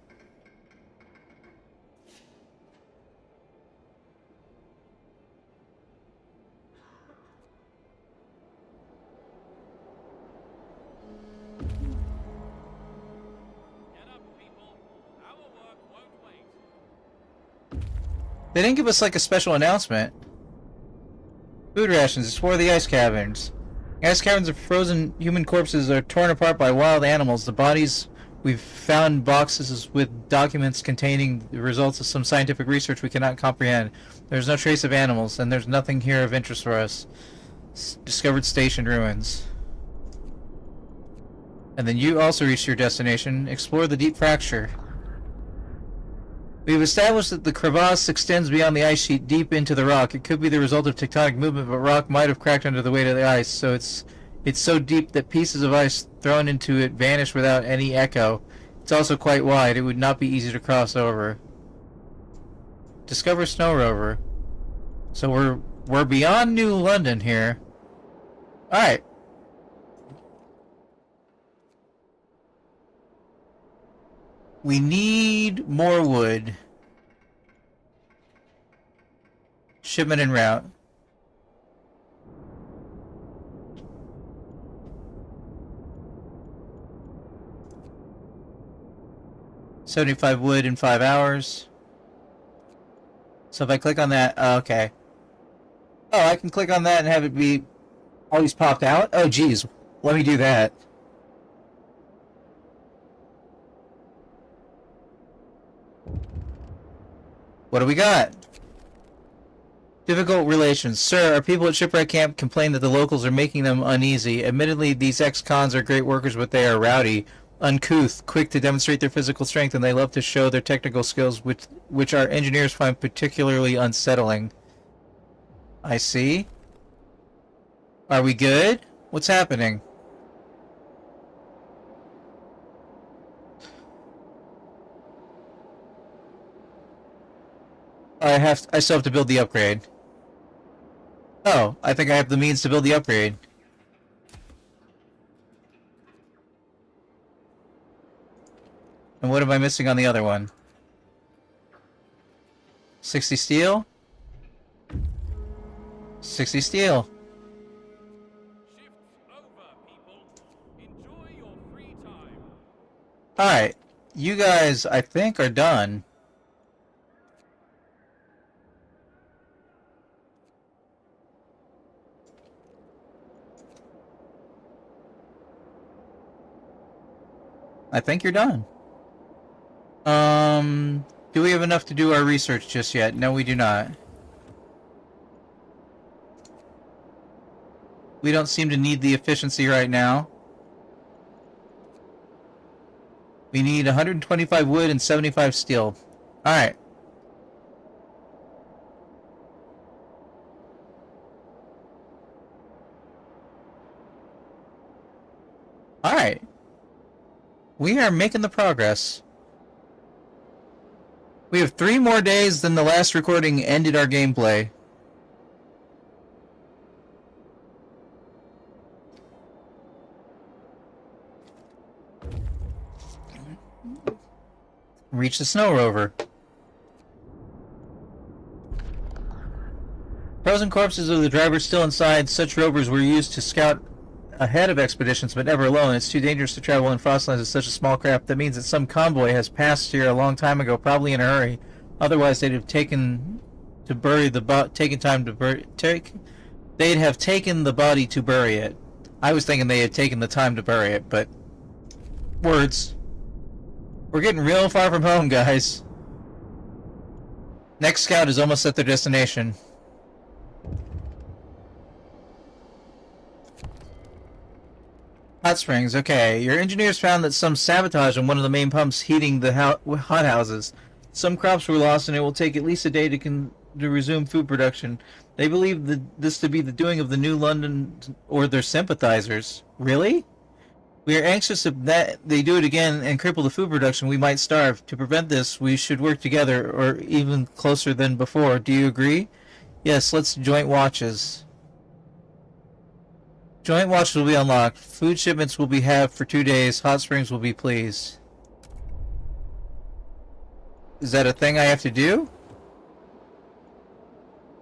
Get up, people. Our work won't wait. They didn't give us like a special announcement. Food rations, explore the ice caverns. Ice caverns of frozen human corpses are torn apart by wild animals. The bodies we've found boxes with documents containing the results of some scientific research we cannot comprehend. There's no trace of animals, and there's nothing here of interest for us. Discovered station ruins. And then you also reached your destination. Explore the deep fracture. We've established that the crevasse extends beyond the ice sheet deep into the rock. It could be the result of tectonic movement, but rock might have cracked under the weight of the ice, so it's so deep that pieces of ice thrown into it vanish without any echo. It's also quite wide. It would not be easy to cross over. Discover Snow Rover. So we're beyond New London here. Alright. We need more wood. Shipment en route. $75 wood in 5 hours. So if I click on that, okay. Oh, I can click on that and have it be always popped out? Oh, geez. Let me do that. What do we got? Difficult relations. Sir, our people at Shipwreck Camp complain that the locals are making them uneasy. Admittedly, these ex-cons are great workers, but they are rowdy, uncouth, quick to demonstrate their physical strength, and they love to show their technical skills, which our engineers find particularly unsettling. I see. Are we good? What's happening? I still have to build the upgrade. Oh, I think I have the means to build the upgrade. And what am I missing on the other one? 60 steel? 60 steel. Shifts over, Alright. You guys, I think, are done. I think you're done. Do we have enough to do our research just yet? No, we do not. We don't seem to need the efficiency right now. We need 125 wood and 75 steel. Alright. Alright. We are making the progress. We have 3 more days than the last recording ended our gameplay. Reach the snow rover. Frozen corpses of the drivers still inside. Such rovers were used to scout ahead of expeditions, but never alone. It's too dangerous to travel in Frostlands with such a small craft. That means that some convoy has passed here a long time ago, probably in a hurry. Otherwise, they'd have taken to bury the they'd have taken the body to bury it. I was thinking they had taken the time to bury it, but words. We're getting real far from home, guys. Next scout is almost at their destination. Hot springs, okay. Your engineers found that some sabotage on one of the main pumps heating the hothouses. Some crops were lost, and it will take at least a day to resume food production. They believe this to be the doing of the New London or their sympathizers. Really? We are anxious if that they do it again and cripple the food production, we might starve. To prevent this, we should work together, or even closer than before. Do you agree? Yes, let's joint watches. Joint watches will be unlocked. Food shipments will be halved for 2 days. Hot springs will be pleased. Is that a thing I have to do?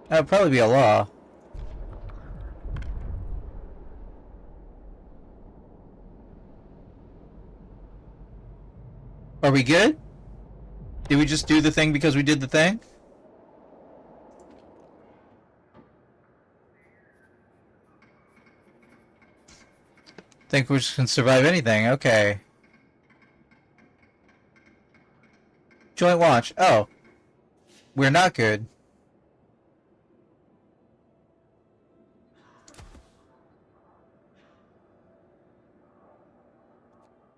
That would probably be a law. Are we good? Did we just do the thing because we did the thing? Think we can survive anything. Okay. Joint watch. Oh. We're not good.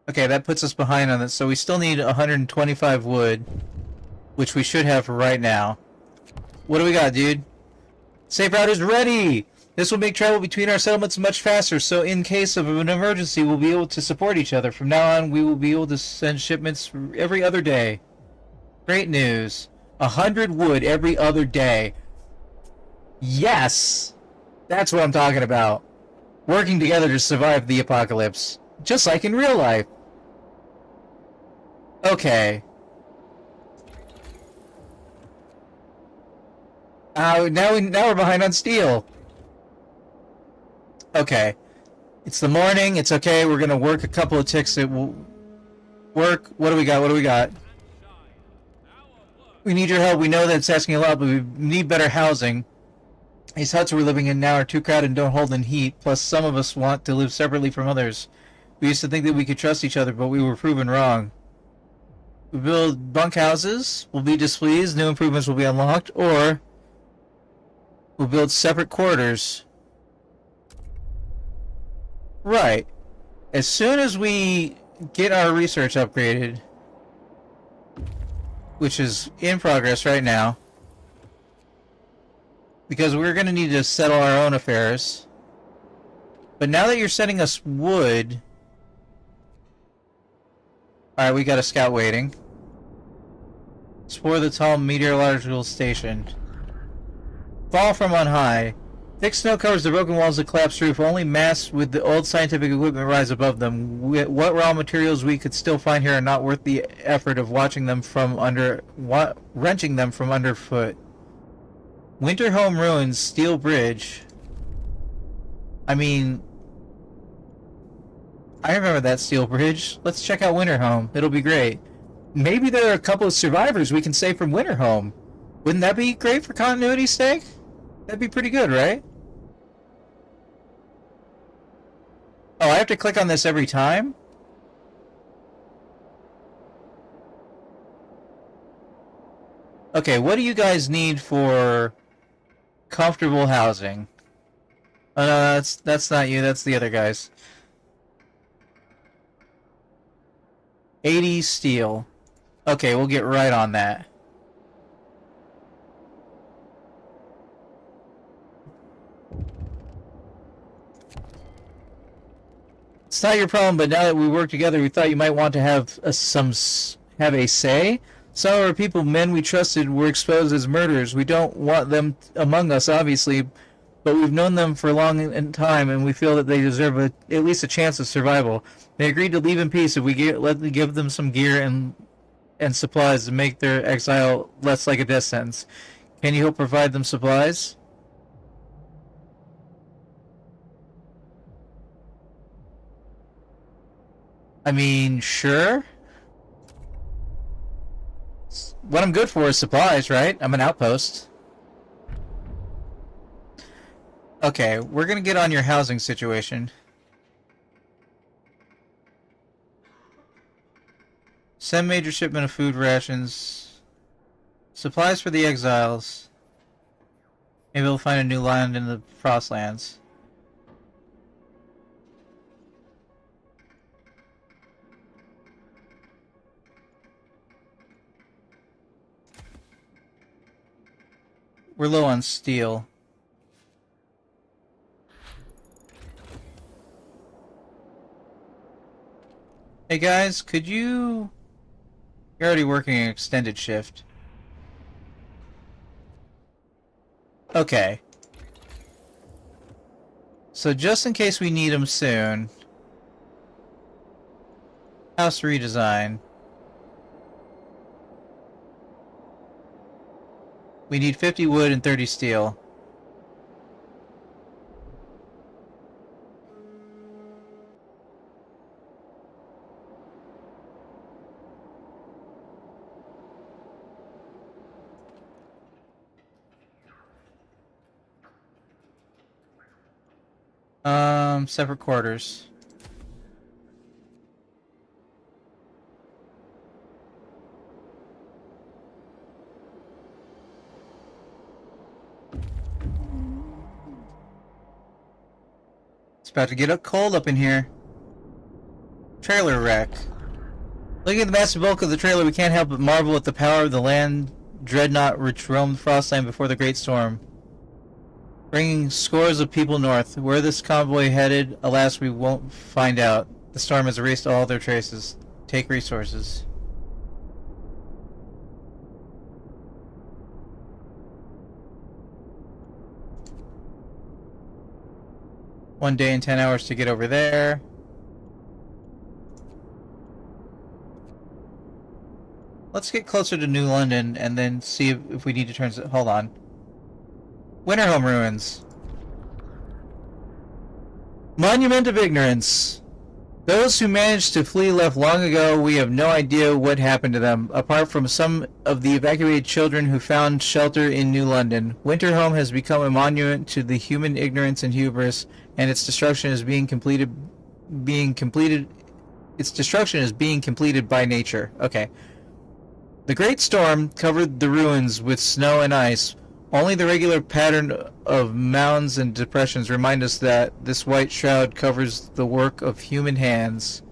Okay, that puts us behind on this, so we still need 125 wood, which we should have for right now. What do we got, dude? Safe route is ready! This will make travel between our settlements much faster, so in case of an emergency, we'll be able to support each other. From now on, we will be able to send shipments every other day. Great news. 100 wood every other day. Yes! That's what I'm talking about. Working together to survive the apocalypse. Just like in real life. Okay. Now we're behind on steel. Okay. It's the morning. It's okay. We're gonna work a couple of ticks. It will work. What do we got? What do we got? We need your help. We know that it's asking a lot, but we need better housing. These huts we're living in now are too crowded and don't hold in heat. Plus, some of us want to live separately from others. We used to think that we could trust each other, but we were proven wrong. We build bunk houses, we'll be displeased, new improvements will be unlocked, or we'll build separate quarters. Right. As soon as we get our research upgraded, which is in progress right now, because we're going to need to settle our own affairs. But now that you're sending us wood... Alright, we got a scout waiting. Explore the tall meteorological station. Fall from on high. Thick snow covers the broken walls of the collapsed roof. Only masts with the old scientific equipment rise above them. What raw materials we could still find here are not worth the effort of watching them from wrenching them from underfoot. Winter home ruins, steel bridge. I mean, I remember that steel bridge. Let's check out Winterhome. It'll be great. Maybe there are a couple of survivors we can save from Winterhome. Wouldn't that be great for continuity's sake? That'd be pretty good, right? Oh, I have to click on this every time? Okay, what do you guys need for comfortable housing? Oh no, that's not you, that's the other guys. 80 steel. Okay, we'll get right on that. It's not your problem, but now that we work together, we thought you might want to have a say. Some of our people, men we trusted, were exposed as murderers. We don't want them among us, obviously, but we've known them for a long time, and we feel that they deserve at least a chance of survival. They agreed to leave in peace if we give them some gear and supplies to make their exile less like a death sentence. Can you help provide them supplies? I mean, sure. What I'm good for is supplies, right? I'm an outpost. Okay, we're gonna get on your housing situation. Send major shipment of food rations. Supplies for the exiles. Maybe we'll find a new land in the Frostlands. We're low on steel. Hey guys, could you... You're already working an extended shift. Okay. So just in case we need them soon... House redesign. We need 50 wood and 30 steel. Separate quarters. It's about to get up cold up in here. Trailer wreck. Looking at the massive bulk of the trailer, we can't help but marvel at the power of the land dreadnought which roamed Frostland before the Great Storm, bringing scores of people north. Where this convoy headed, alas, we won't find out. The storm has erased all their traces. Take resources. One day and 10 hours to get over there. Let's get closer to New London and then see if we need to turn... Hold on. Winterhome Ruins. Monument of Ignorance. Those who managed to flee left long ago. We have no idea what happened to them, apart from some of the evacuated children who found shelter in New London. Winterhome has become a monument to the human ignorance and hubris, and its destruction is being completed. Its destruction is being completed by nature. Okay. The Great Storm covered the ruins with snow and ice. Only the regular pattern of mounds and depressions remind us that this white shroud covers the work of human hands.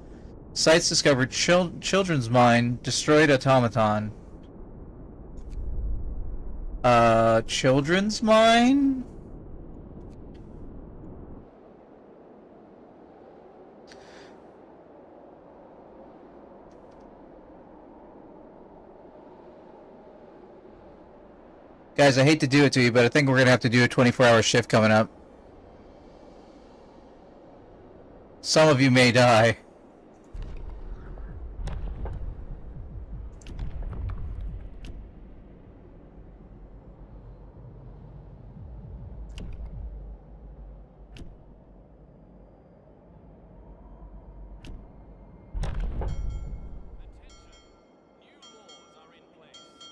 Sites discovered children's mine, destroyed automaton. Children's mine? Guys, I hate to do it to you, but I think we're going to have to do a 24-hour shift coming up. Some of you may die.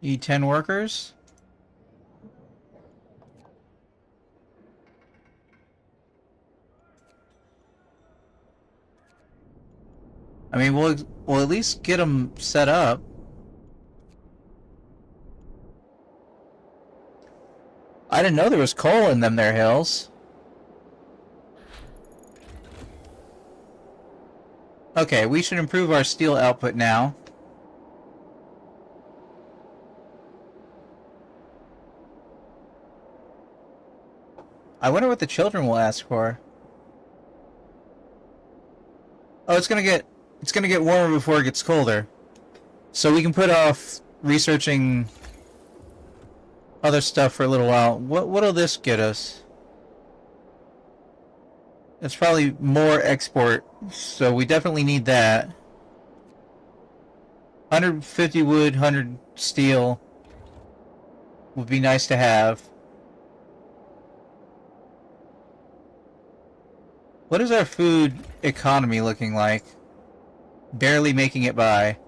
Need 10 workers? I mean, we'll at least get them set up. I didn't know there was coal in them there hills. Okay, we should improve our steel output now. I wonder what the children will ask for. Oh, it's gonna get warmer before it gets colder. So we can put off researching other stuff for a little while. What'll this get us? It's probably more export, so we definitely need that. 150 wood, 100 steel would be nice to have. What is our food economy looking like? Barely making it by.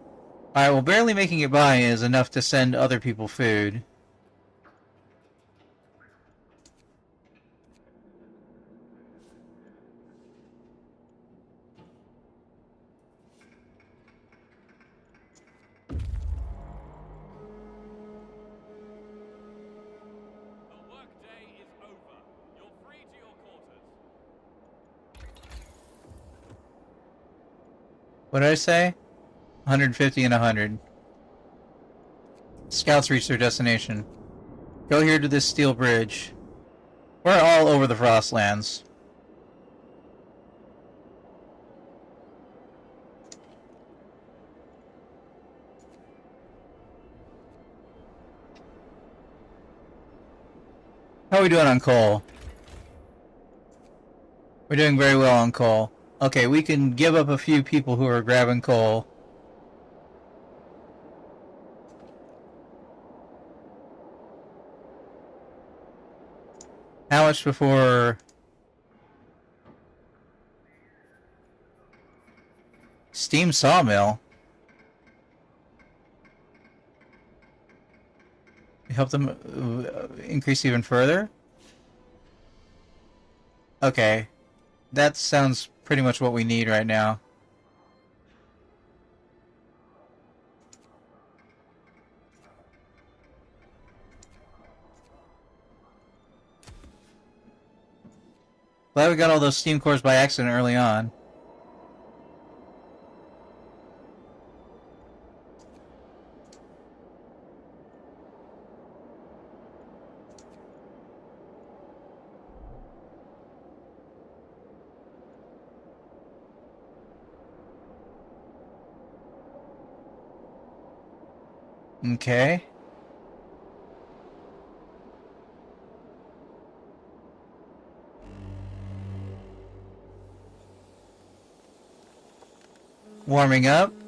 Alright, well, barely making it by is enough to send other people food. The workday is over. You're free to your quarters. What did I say? 150 and 100. Scouts reach their destination. Go here to this steel bridge. We're all over the Frostlands. How are we doing on coal? We're doing very well on coal. Okay, we can give up a few people who are grabbing coal. How much before... Steam sawmill? Help them increase even further? Okay. That sounds pretty much what we need right now. Glad we got all those steam cores by accident early on. Okay. Warming up. Good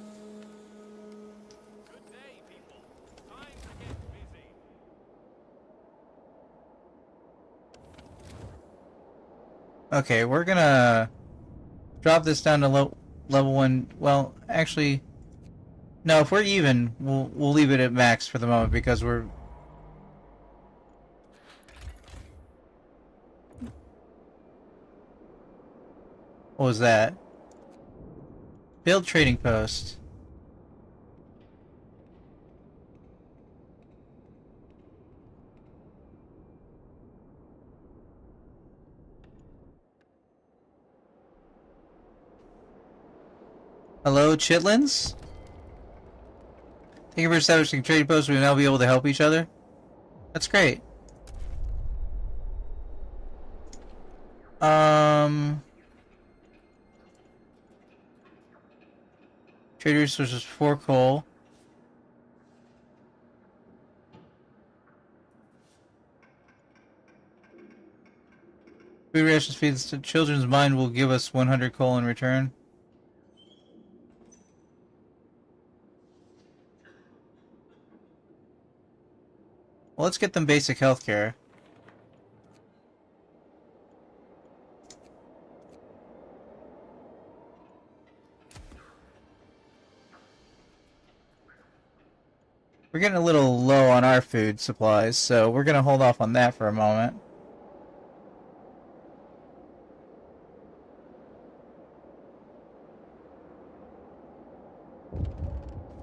day, people. Time to get busy. Okay, we're gonna drop this down to level 1. Well, actually, no, if we're even, we'll leave it at max for the moment because we're... What was that? Build trading post. Hello, chitlins? Thank you for establishing trading posts. We will now be able to help each other. That's great. Trade resources 4 coal. Food rations feeds to children's mind will give us 100 coal in return. Well, let's get them basic healthcare. We're getting a little low on our food supplies, so we're going to hold off on that for a moment.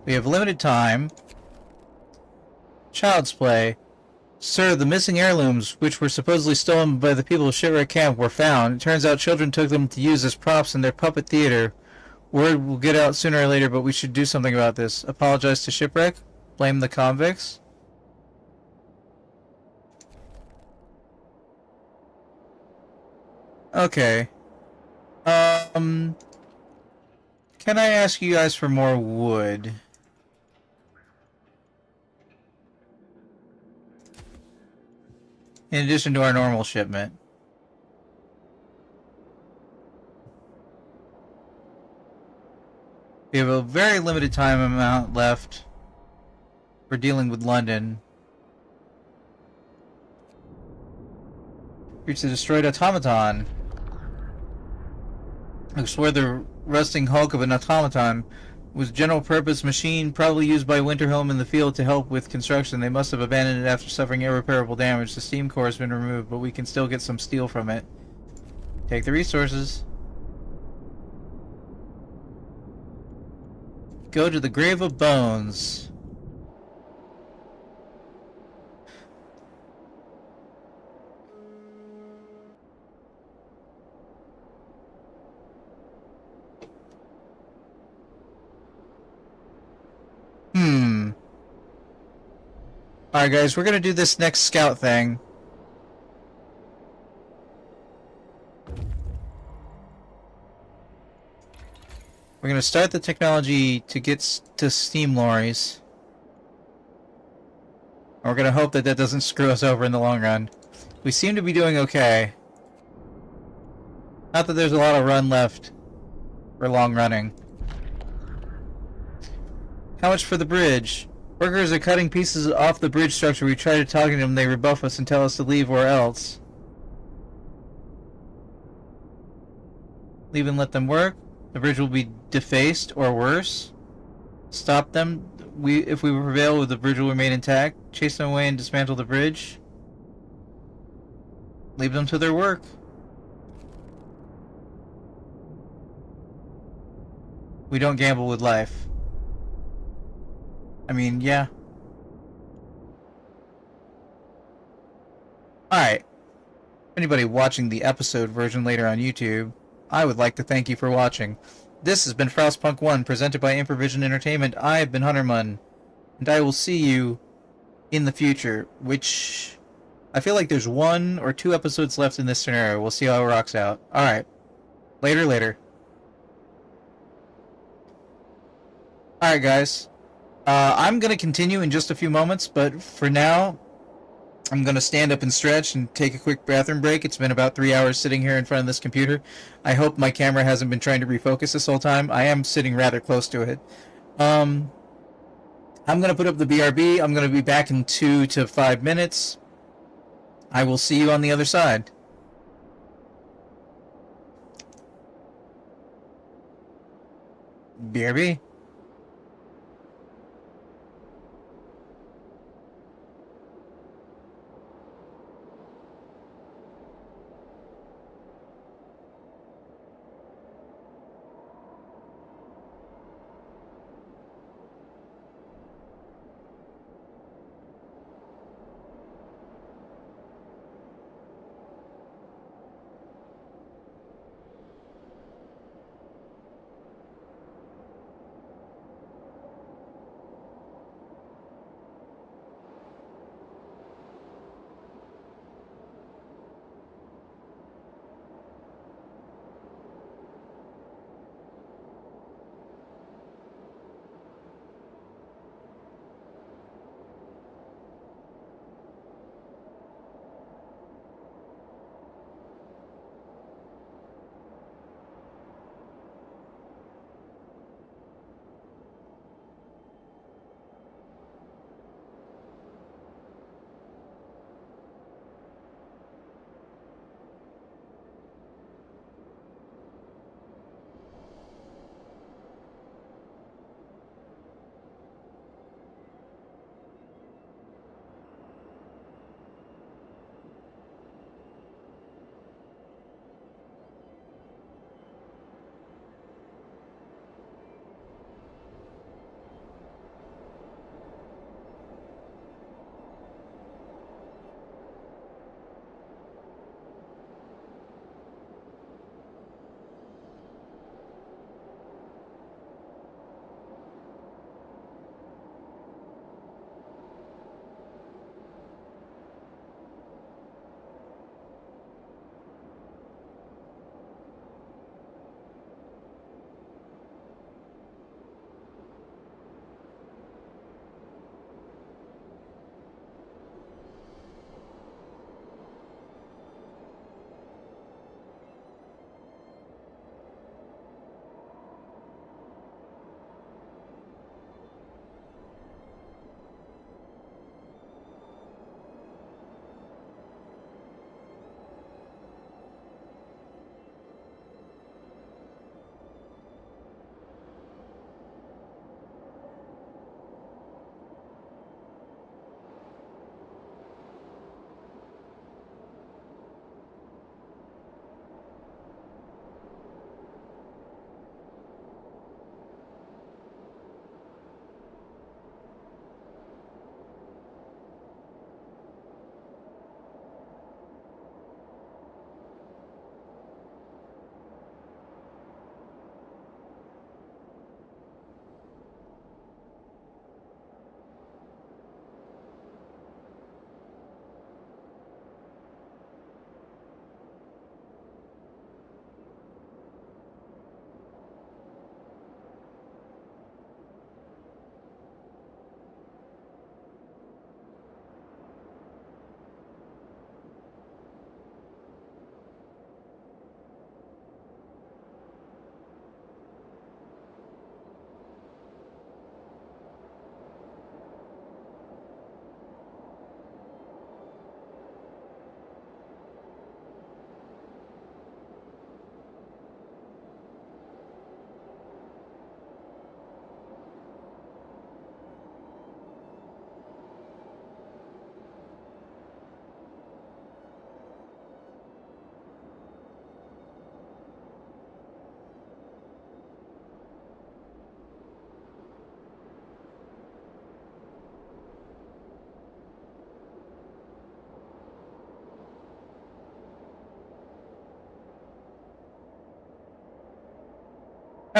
We have limited time. Child's play. Sir, the missing heirlooms, which were supposedly stolen by the people of Shipwreck Camp, were found. It turns out children took them to use as props in their puppet theater. Word will get out sooner or later, but we should do something about this. Apologize to Shipwreck? Blame the convicts? Okay. Can I ask you guys for more wood? In addition to our normal shipment. We have a very limited time amount left for dealing with London. Reach the destroyed automaton. Explore the rusting hulk of an automaton. Was general purpose machine probably used by Winterhelm in the field to help with construction. They must have abandoned it after suffering irreparable damage. The steam core has been removed, but we can still get some steel from it. Take the resources. Go to the Grave of Bones. Alright guys, we're gonna do this next scout thing. We're gonna start the technology to get to steam lorries. We're gonna hope that that doesn't screw us over in the long run. We seem to be doing okay. Not that there's a lot of run left for long running. How much for the bridge? Workers are cutting pieces off the bridge structure. We try to talk to them, they rebuff us and tell us to leave or else. Leave and let them work. The bridge will be defaced or worse. Stop them. If we prevail, the bridge will remain intact. Chase them away and dismantle the bridge. Leave them to their work. We don't gamble with life. I mean, yeah. Alright. Anybody watching the episode version later on YouTube, I would like to thank you for watching. This has been Frostpunk 1, presented by Improvision Entertainment. I have been Hunterman, and I will see you in the future, which I feel like there's 1 or 2 episodes left in this scenario. We'll see how it rocks out. Alright. Later. Alright, guys. I'm going to continue in just a few moments, but for now, I'm going to stand up and stretch and take a quick bathroom break. It's been about 3 hours sitting here in front of this computer. I hope my camera hasn't been trying to refocus this whole time. I am sitting rather close to it. I'm going to put up the BRB. I'm going to be back in 2 to 5 minutes. I will see you on the other side. BRB.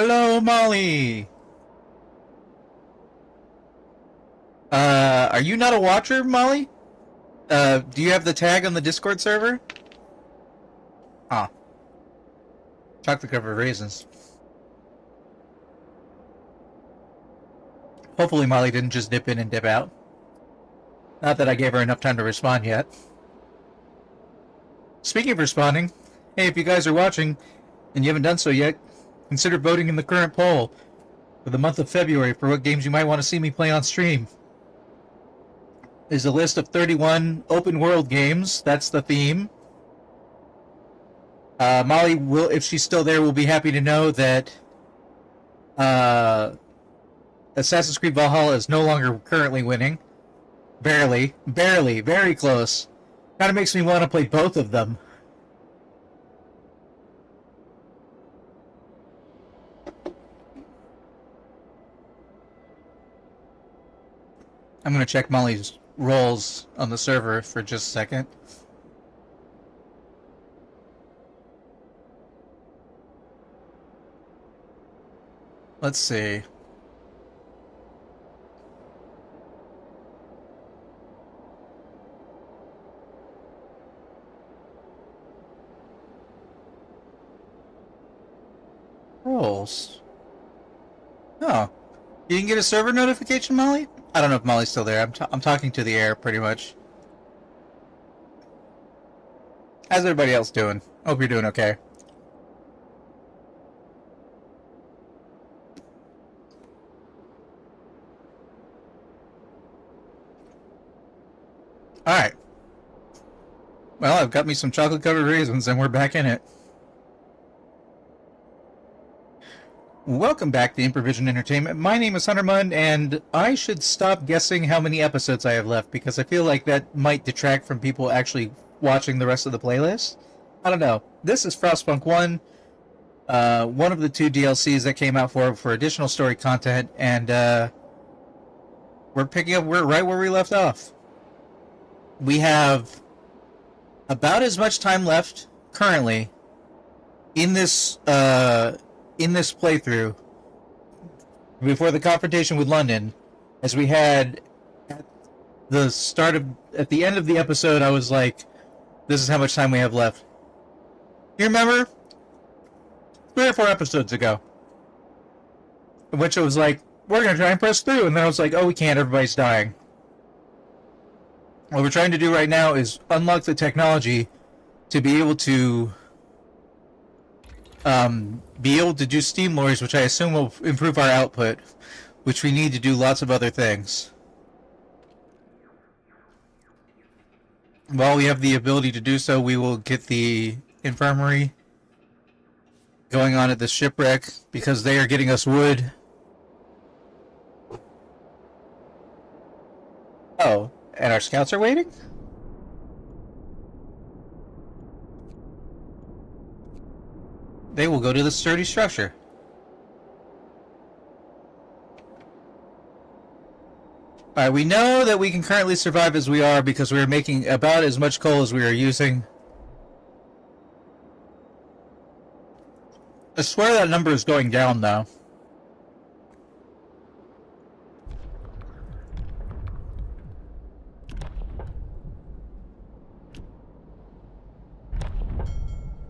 Hello, Molly. Are you not a watcher, Molly? Do you have the tag on the Discord server? Ah. Chocolate covered raisins. Hopefully Molly didn't just dip in and dip out. Not that I gave her enough time to respond yet. Speaking of responding, hey, if you guys are watching and you haven't done so yet, consider voting in the current poll for the month of February for what games you might want to see me play on stream. There's a list of 31 open world games. That's the theme. Molly will, if she's still there, will be happy to know that Assassin's Creed Valhalla is no longer currently winning. Barely, very close. Kind of makes me want to play both of them. I'm going to check Molly's roles on the server for just a second. Let's see. Roles. Oh. You didn't get a server notification, Molly? I don't know if Molly's still there. I'm talking to the air, pretty much. How's everybody else doing? Hope you're doing okay. Alright. Well, I've got me some chocolate-covered raisins, and we're back in it. Welcome back to Improvision Entertainment. My name is Huntermun, and I should stop guessing how many episodes I have left, because I feel like that might detract from people actually watching the rest of the playlist. I don't know. This is Frostpunk 1, one of the 2 DLCs that came out for additional story content, and we're picking up right where we left off. We have about as much time left currently in this playthrough before the confrontation with London as we had at the end of the episode. I was like, this is how much time we have left. You remember 3 or 4 episodes ago, in which it was like, we're gonna try and press through, and then I was like, oh, we can't, everybody's dying. What we're trying to do right now is unlock the technology to be able to do steam lorries, which I assume will improve our output, which we need to do lots of other things. While we have the ability to do so, we will get the infirmary going on at the shipwreck, because they are getting us wood. Oh, and our scouts are waiting? They will go to the sturdy structure. Alright, we know that we can currently survive as we are because we are making about as much coal as we are using. I swear that number is going down, though.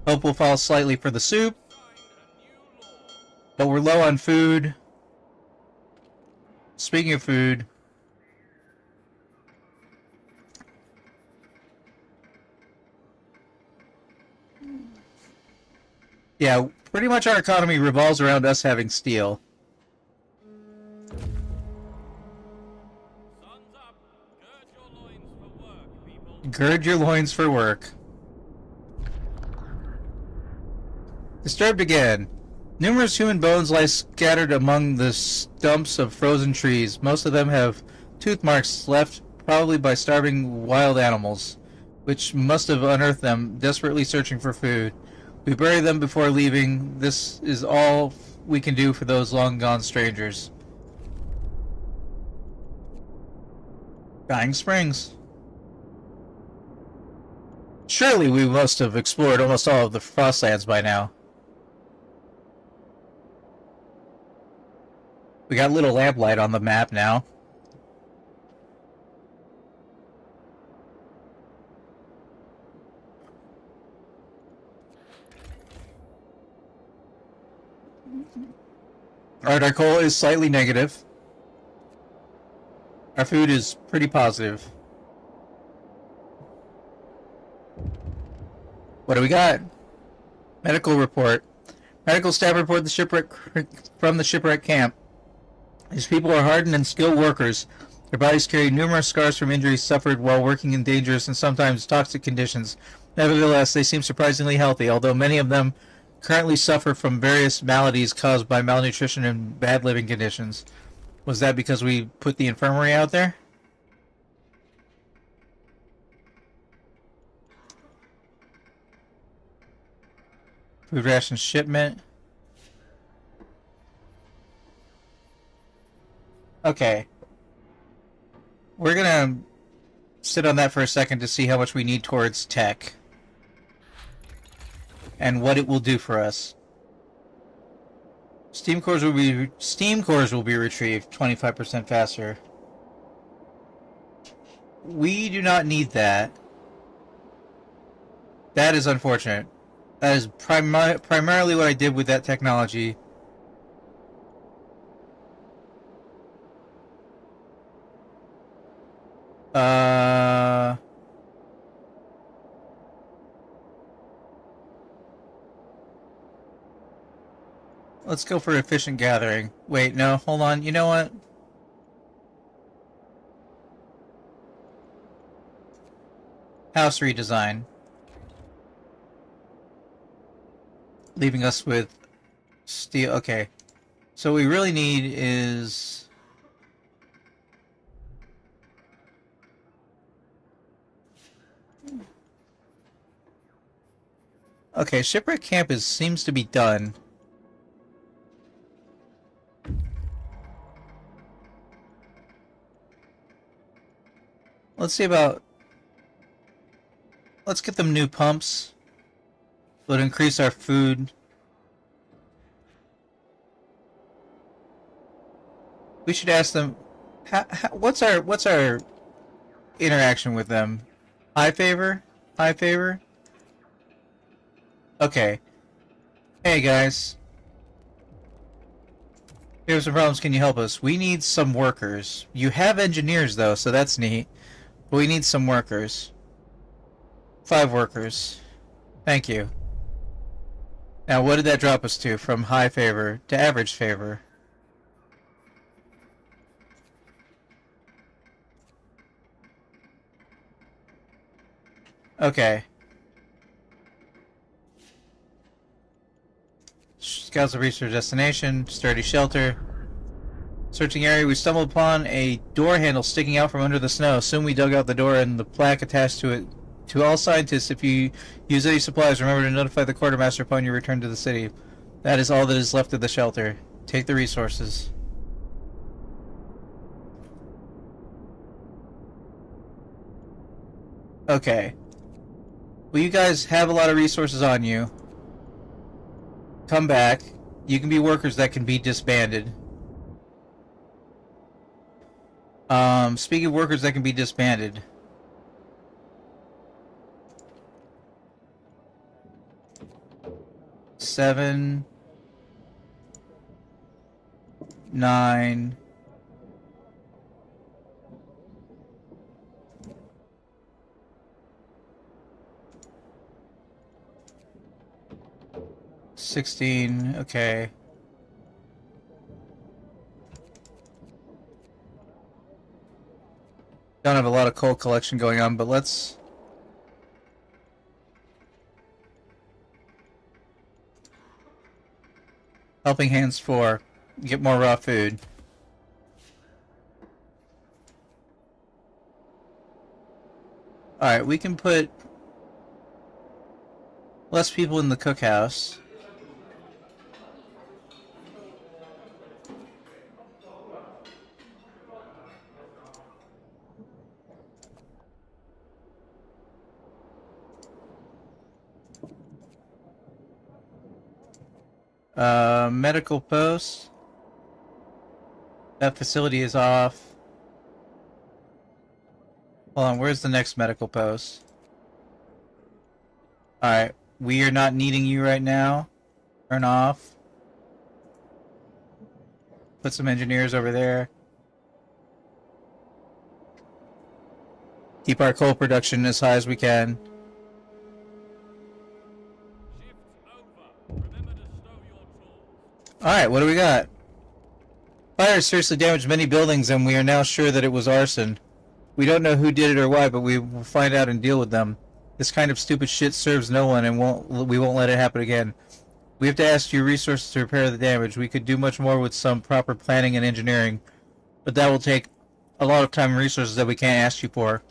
Hope will fall slightly for the soup. But we're low on food. Speaking of food, yeah, pretty much our economy revolves around us having steel. Sun's up. Gird your loins for work, people. Gird your loins for work. Disturbed again. Numerous human bones lie scattered among the stumps of frozen trees. Most of them have tooth marks left probably by starving wild animals, which must have unearthed them, desperately searching for food. We bury them before leaving. This is all we can do for those long-gone strangers. Dying Springs. Surely we must have explored almost all of the Frostlands by now. We got little lamplight on the map now. Alright, our coal is slightly negative. Our food is pretty positive. What do we got? Medical report. Medical staff report the shipwreck from the shipwreck camp. These people are hardened and skilled workers. Their bodies carry numerous scars from injuries suffered while working in dangerous and sometimes toxic conditions. Nevertheless, they seem surprisingly healthy, although many of them currently suffer from various maladies caused by malnutrition and bad living conditions. Was that because we put the infirmary out there? Food ration shipment. Okay. We're gonna sit on that for a second to see how much we need towards tech. And what it will do for us. Steam cores will be retrieved 25% faster. We do not need that. That is unfortunate. That is primarily what I did with that technology. Let's go for efficient gathering. Wait, no, hold on. You know what? House redesign. Leaving us with steel. Okay. So what we really need is... Okay, shipwreck camp seems to be done. Let's see about... Let's get them new pumps. Would increase our food. We should ask them... what's our interaction with them? High favor? High favor? Okay. Hey guys. We have some problems. Can you help us? We need some workers. You have engineers though, so that's neat. But we need some workers. 5 workers. Thank you. Now what did that drop us to? From high favor to average favor. Okay. Scouts have reached their destination. Sturdy shelter. Searching area, we stumbled upon a door handle sticking out from under the snow. Soon we dug out the door and the plaque attached to it. To all scientists, if you use any supplies, remember to notify the quartermaster upon your return to the city. That is all that is left of the shelter. Take the resources. Okay. Well, you guys have a lot of resources on you. Come back. You can be workers that can be disbanded. Speaking of workers that can be disbanded. Seven, 9, 16, okay. Don't have a lot of coal collection going on, but let's... Helping Hands 4. Get more raw food. Alright, we can put less people in the cookhouse. Medical post. That facility is off. Hold on, where's the next medical post? Alright, we are not needing you right now. Turn off. Put some engineers over there. Keep our coal production as high as we can. Shift over. Remember to stow your tools. Alright, what do we got? Fire seriously damaged many buildings and we are now sure that it was arson. We don't know who did it or why, but we will find out and deal with them. This kind of stupid shit serves no one and we won't let it happen again. We have to ask your resources to repair the damage. We could do much more with some proper planning and engineering, but that will take a lot of time and resources that we can't ask you for.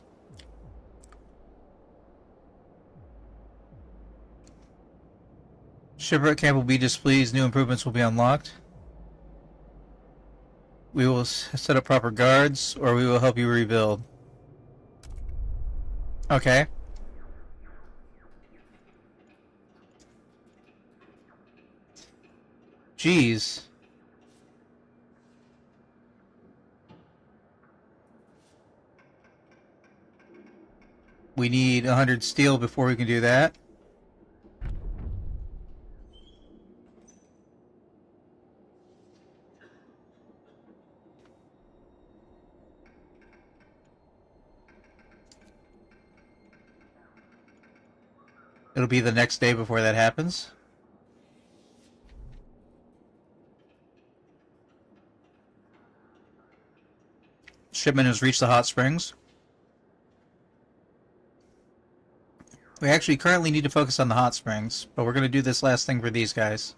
Shipwreck camp will be displeased. New improvements will be unlocked. We will set up proper guards, or we will help you rebuild. Okay. Jeez. We need 100 steel before we can do that. It'll be the next day before that happens. Shipment has reached the hot springs. We actually currently need to focus on the hot springs, but we're going to do this last thing for these guys.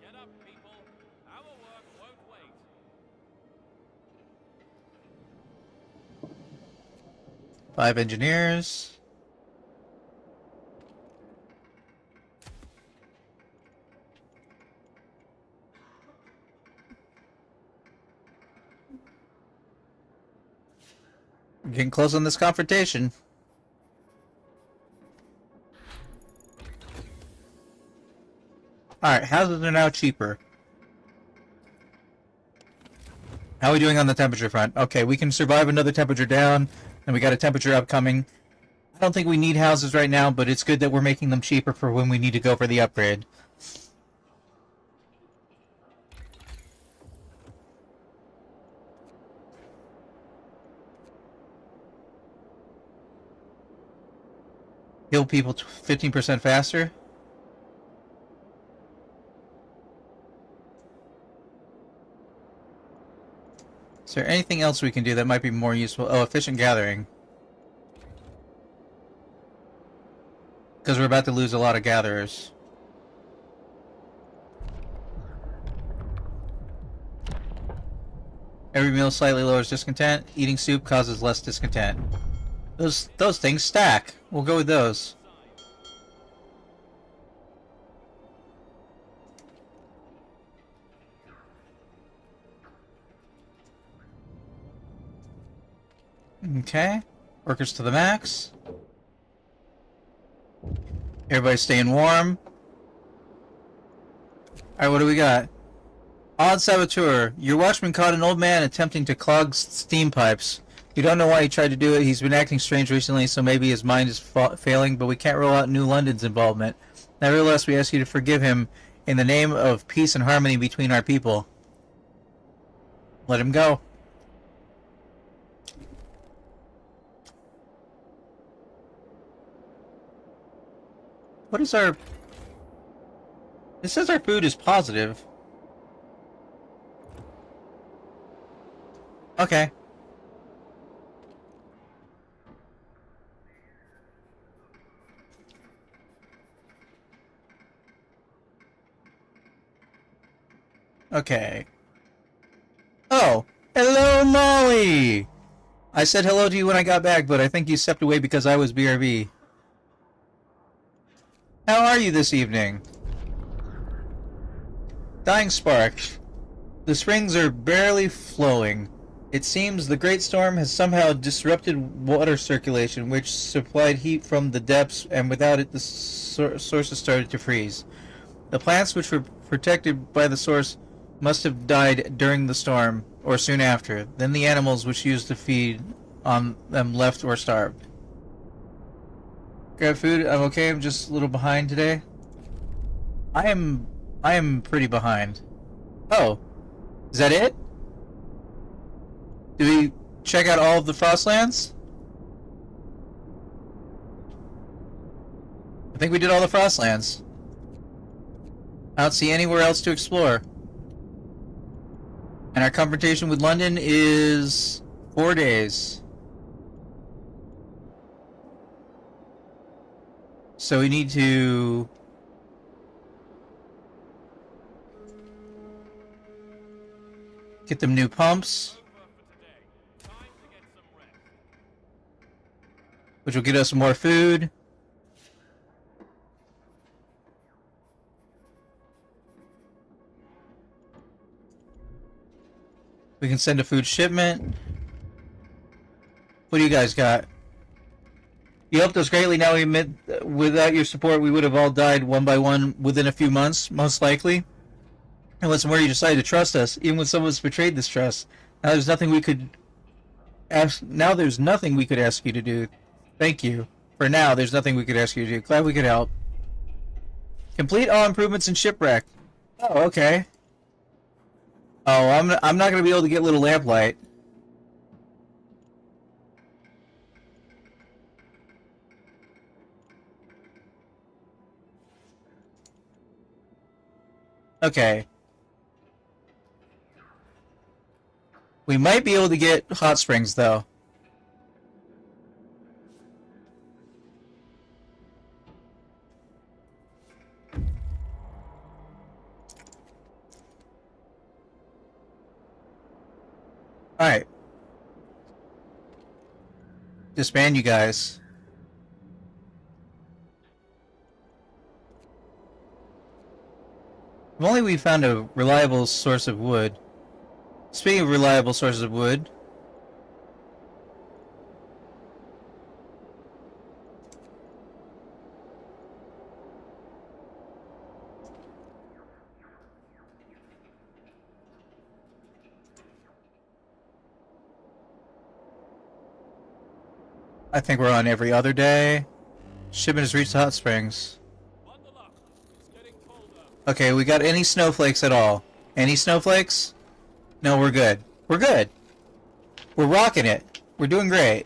Get up, people. Our work won't wait. 5 engineers. We're getting close on this confrontation. Alright, houses are now cheaper. How are we doing on the temperature front? Okay, we can survive another temperature down, and we got a temperature upcoming. I don't think we need houses right now, but it's good that we're making them cheaper for when we need to go for the upgrade. Heal people 15% faster. Is there anything else we can do that might be more useful? Oh, efficient gathering. Because we're about to lose a lot of gatherers. Every meal slightly lowers discontent. Eating soup causes less discontent. Those things stack. We'll go with those. Okay. Workers to the max. Everybody's staying warm. Alright, what do we got? Odd saboteur. Your watchman caught an old man attempting to clog steam pipes. You don't know why he tried to do it. He's been acting strange recently, so maybe his mind is failing, but we can't rule out New London's involvement. Nevertheless, we ask you to forgive him in the name of peace and harmony between our people. Let him go. What is our... It says our food is positive. Okay. Okay. Oh! Hello, Molly! I said hello to you when I got back, but I think you stepped away because I was BRB. How are you this evening? Dying spark. The springs are barely flowing. It seems the Great Storm has somehow disrupted water circulation, which supplied heat from the depths, and without it the sources started to freeze. The plants which were protected by the source must have died during the storm, or soon after. Then the animals which used to feed on them left or starved. Grab food. I'm okay. I'm just a little behind today. I am pretty behind. Oh, is that it? Did we check out all of the Frostlands? I think we did all the Frostlands. I don't see anywhere else to explore. And our confrontation with London is 4 days. So we need to get them new pumps, which will get us more food. We can send a food shipment. What do you guys got? You helped us greatly. Now we admit, without your support, we would have all died one by one within a few months, most likely. Unless and where you decided to trust us, even when some of us betrayed this trust. Now there's nothing we could ask. Now there's nothing we could ask you to do. Thank you. For now, there's nothing we could ask you to do. Glad we could help. Complete all improvements in shipwreck. Oh, okay. Oh, I'm not gonna be able to get little lamplight. Okay. We might be able to get hot springs, though. Alright. Disband you guys. If only we found a reliable source of wood. Speaking of reliable sources of wood, I think we're on every other day. Shipment has reached the hot springs. Okay, we got any snowflakes at all? Any snowflakes? No, we're good. We're good. We're rocking it. We're doing great.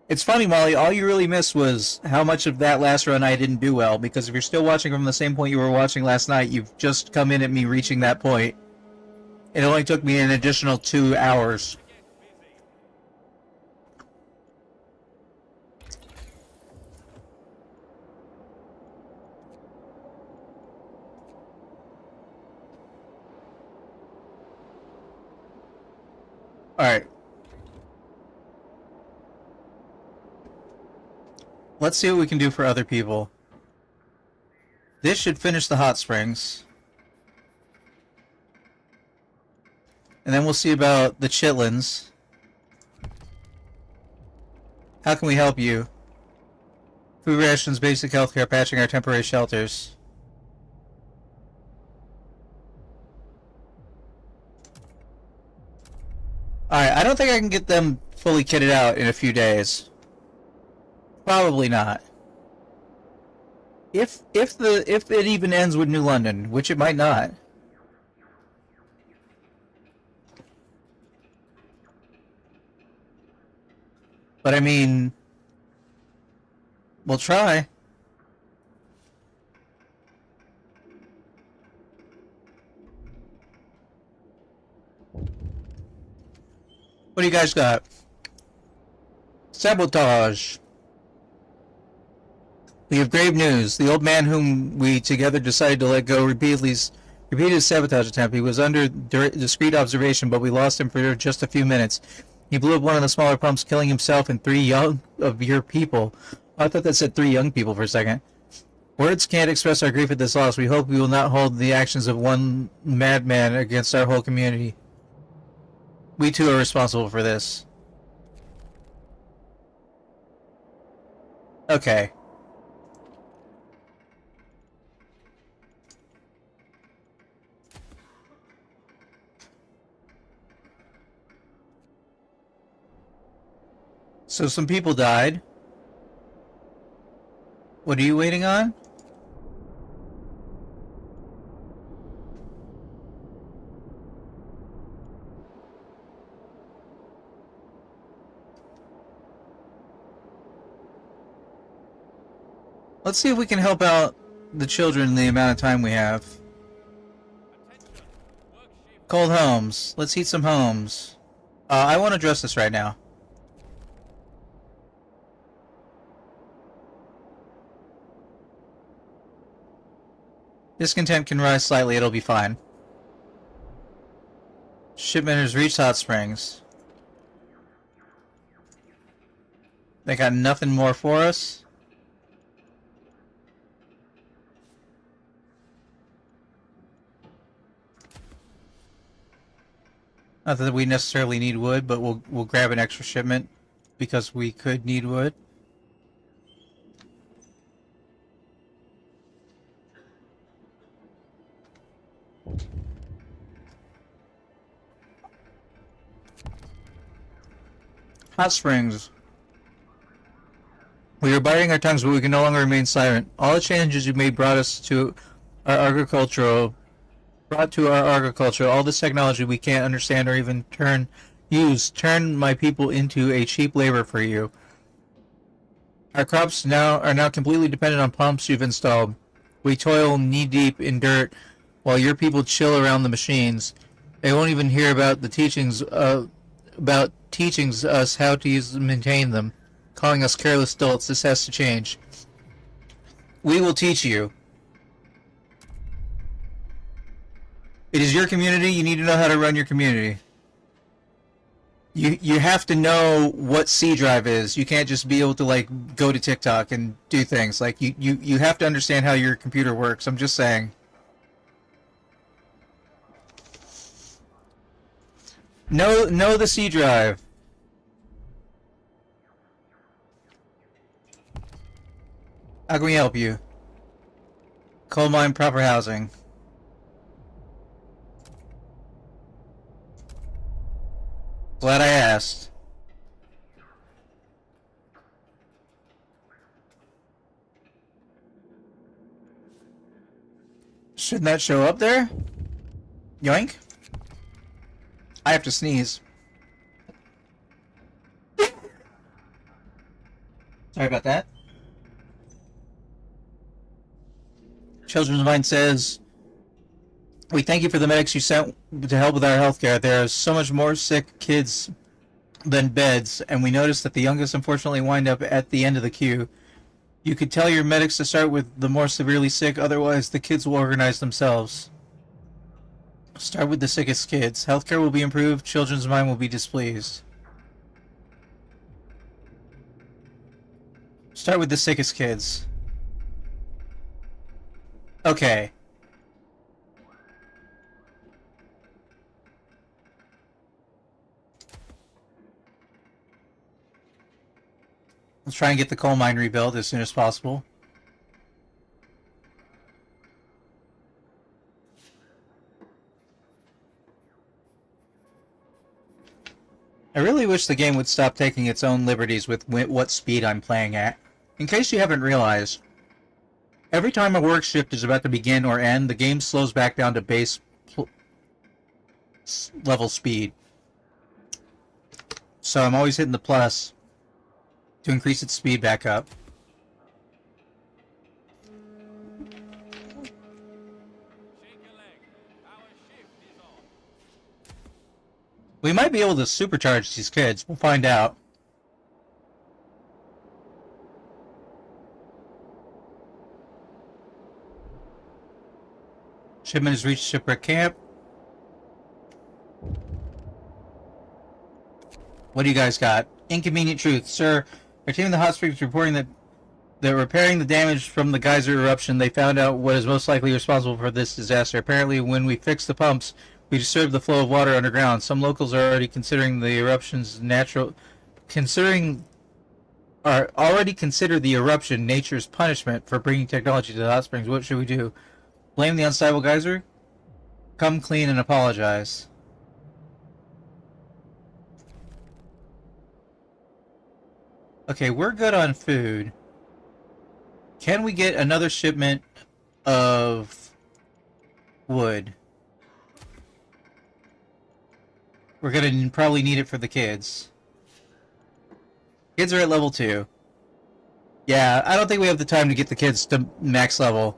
It's funny, Molly, all you really missed was how much of that last run I didn't do well, because if you're still watching from the same point you were watching last night, you've just come in at me reaching that point. It only took me an additional 2 hours. Alright. Let's see what we can do for other people. This should finish the hot springs. And then we'll see about the chitlins. How can we help you? Food rations, basic healthcare, patching our temporary shelters. Alright, I don't think I can get them fully kitted out in a few days. Probably not. If it even ends with New London, which it might not. But I mean, we'll try. What do you guys got? Sabotage. We have grave news. The old man whom we together decided to let go repeated his sabotage attempt. He was under discreet observation, but we lost him for just a few minutes. He blew up one of the smaller pumps, killing himself and 3 young of your people. I thought that said 3 young people for a second. Words can't express our grief at this loss. We hope we will not hold the actions of one madman against our whole community. We too are responsible for this. Okay. So some people died. What are you waiting on? Let's see if we can help out the children in the amount of time we have. Attention. Work shift. Cold homes. Let's heat some homes. I want to address this right now. Discontent can rise slightly, it'll be fine. Shipment has reached Hot Springs. They got nothing more for us? Not that we necessarily need wood, but we'll grab an extra shipment because we could need wood. Hot Springs. We are biting our tongues, but we can no longer remain silent. All the changes you made brought to our agriculture. All this technology we can't understand or even turn my people into a cheap labor for you. Our crops are now completely dependent on pumps you've installed. We toil knee deep in dirt while your people chill around the machines. They won't even hear about the teachings us how to use and maintain them, calling us careless adults. This has to change. We will teach you. It is your community. You need to know how to run your community. You have to know what C drive is. You can't just be able to like go to TikTok and do things. Like you have to understand how your computer works. I'm just saying. Know the C drive. How can we help you? Coal mine proper housing. Glad I asked. Shouldn't that show up there? Yoink. I have to sneeze. Sorry about that. Children's Mind says, we thank you for the medics you sent to help with our healthcare. There are so much more sick kids than beds, and we noticed that the youngest unfortunately wind up at the end of the queue. You could tell your medics to start with the more severely sick, otherwise the kids will organize themselves. Start with the sickest kids. Healthcare will be improved, Children's Mind will be displeased. Start with the sickest kids. Okay. Let's try and get the coal mine rebuilt as soon as possible. I really wish the game would stop taking its own liberties with what speed I'm playing at. In case you haven't realized, every time a work shift is about to begin or end, the game slows back down to base level speed. So I'm always hitting the plus to increase its speed back up. Shake a leg. Our shift is on. We might be able to supercharge these kids. We'll find out. Shipment has reached shipwreck camp. What do you guys got? Inconvenient truth, sir. Our team in the hot springs is reporting that they're repairing the damage from the geyser eruption. They found out what is most likely responsible for this disaster. Apparently, when we fixed the pumps, We disturb the flow of water underground. Some locals are already considering the eruptions natural, considering are already consider the eruption nature's punishment for bringing technology to the hot springs. What should we do? Blame the unstable geyser? Come clean and apologize. Okay, we're good on food. Can we get another shipment of wood? We're gonna probably need it for the kids. Kids are at level 2. Yeah, I don't think we have the time to get the kids to max level.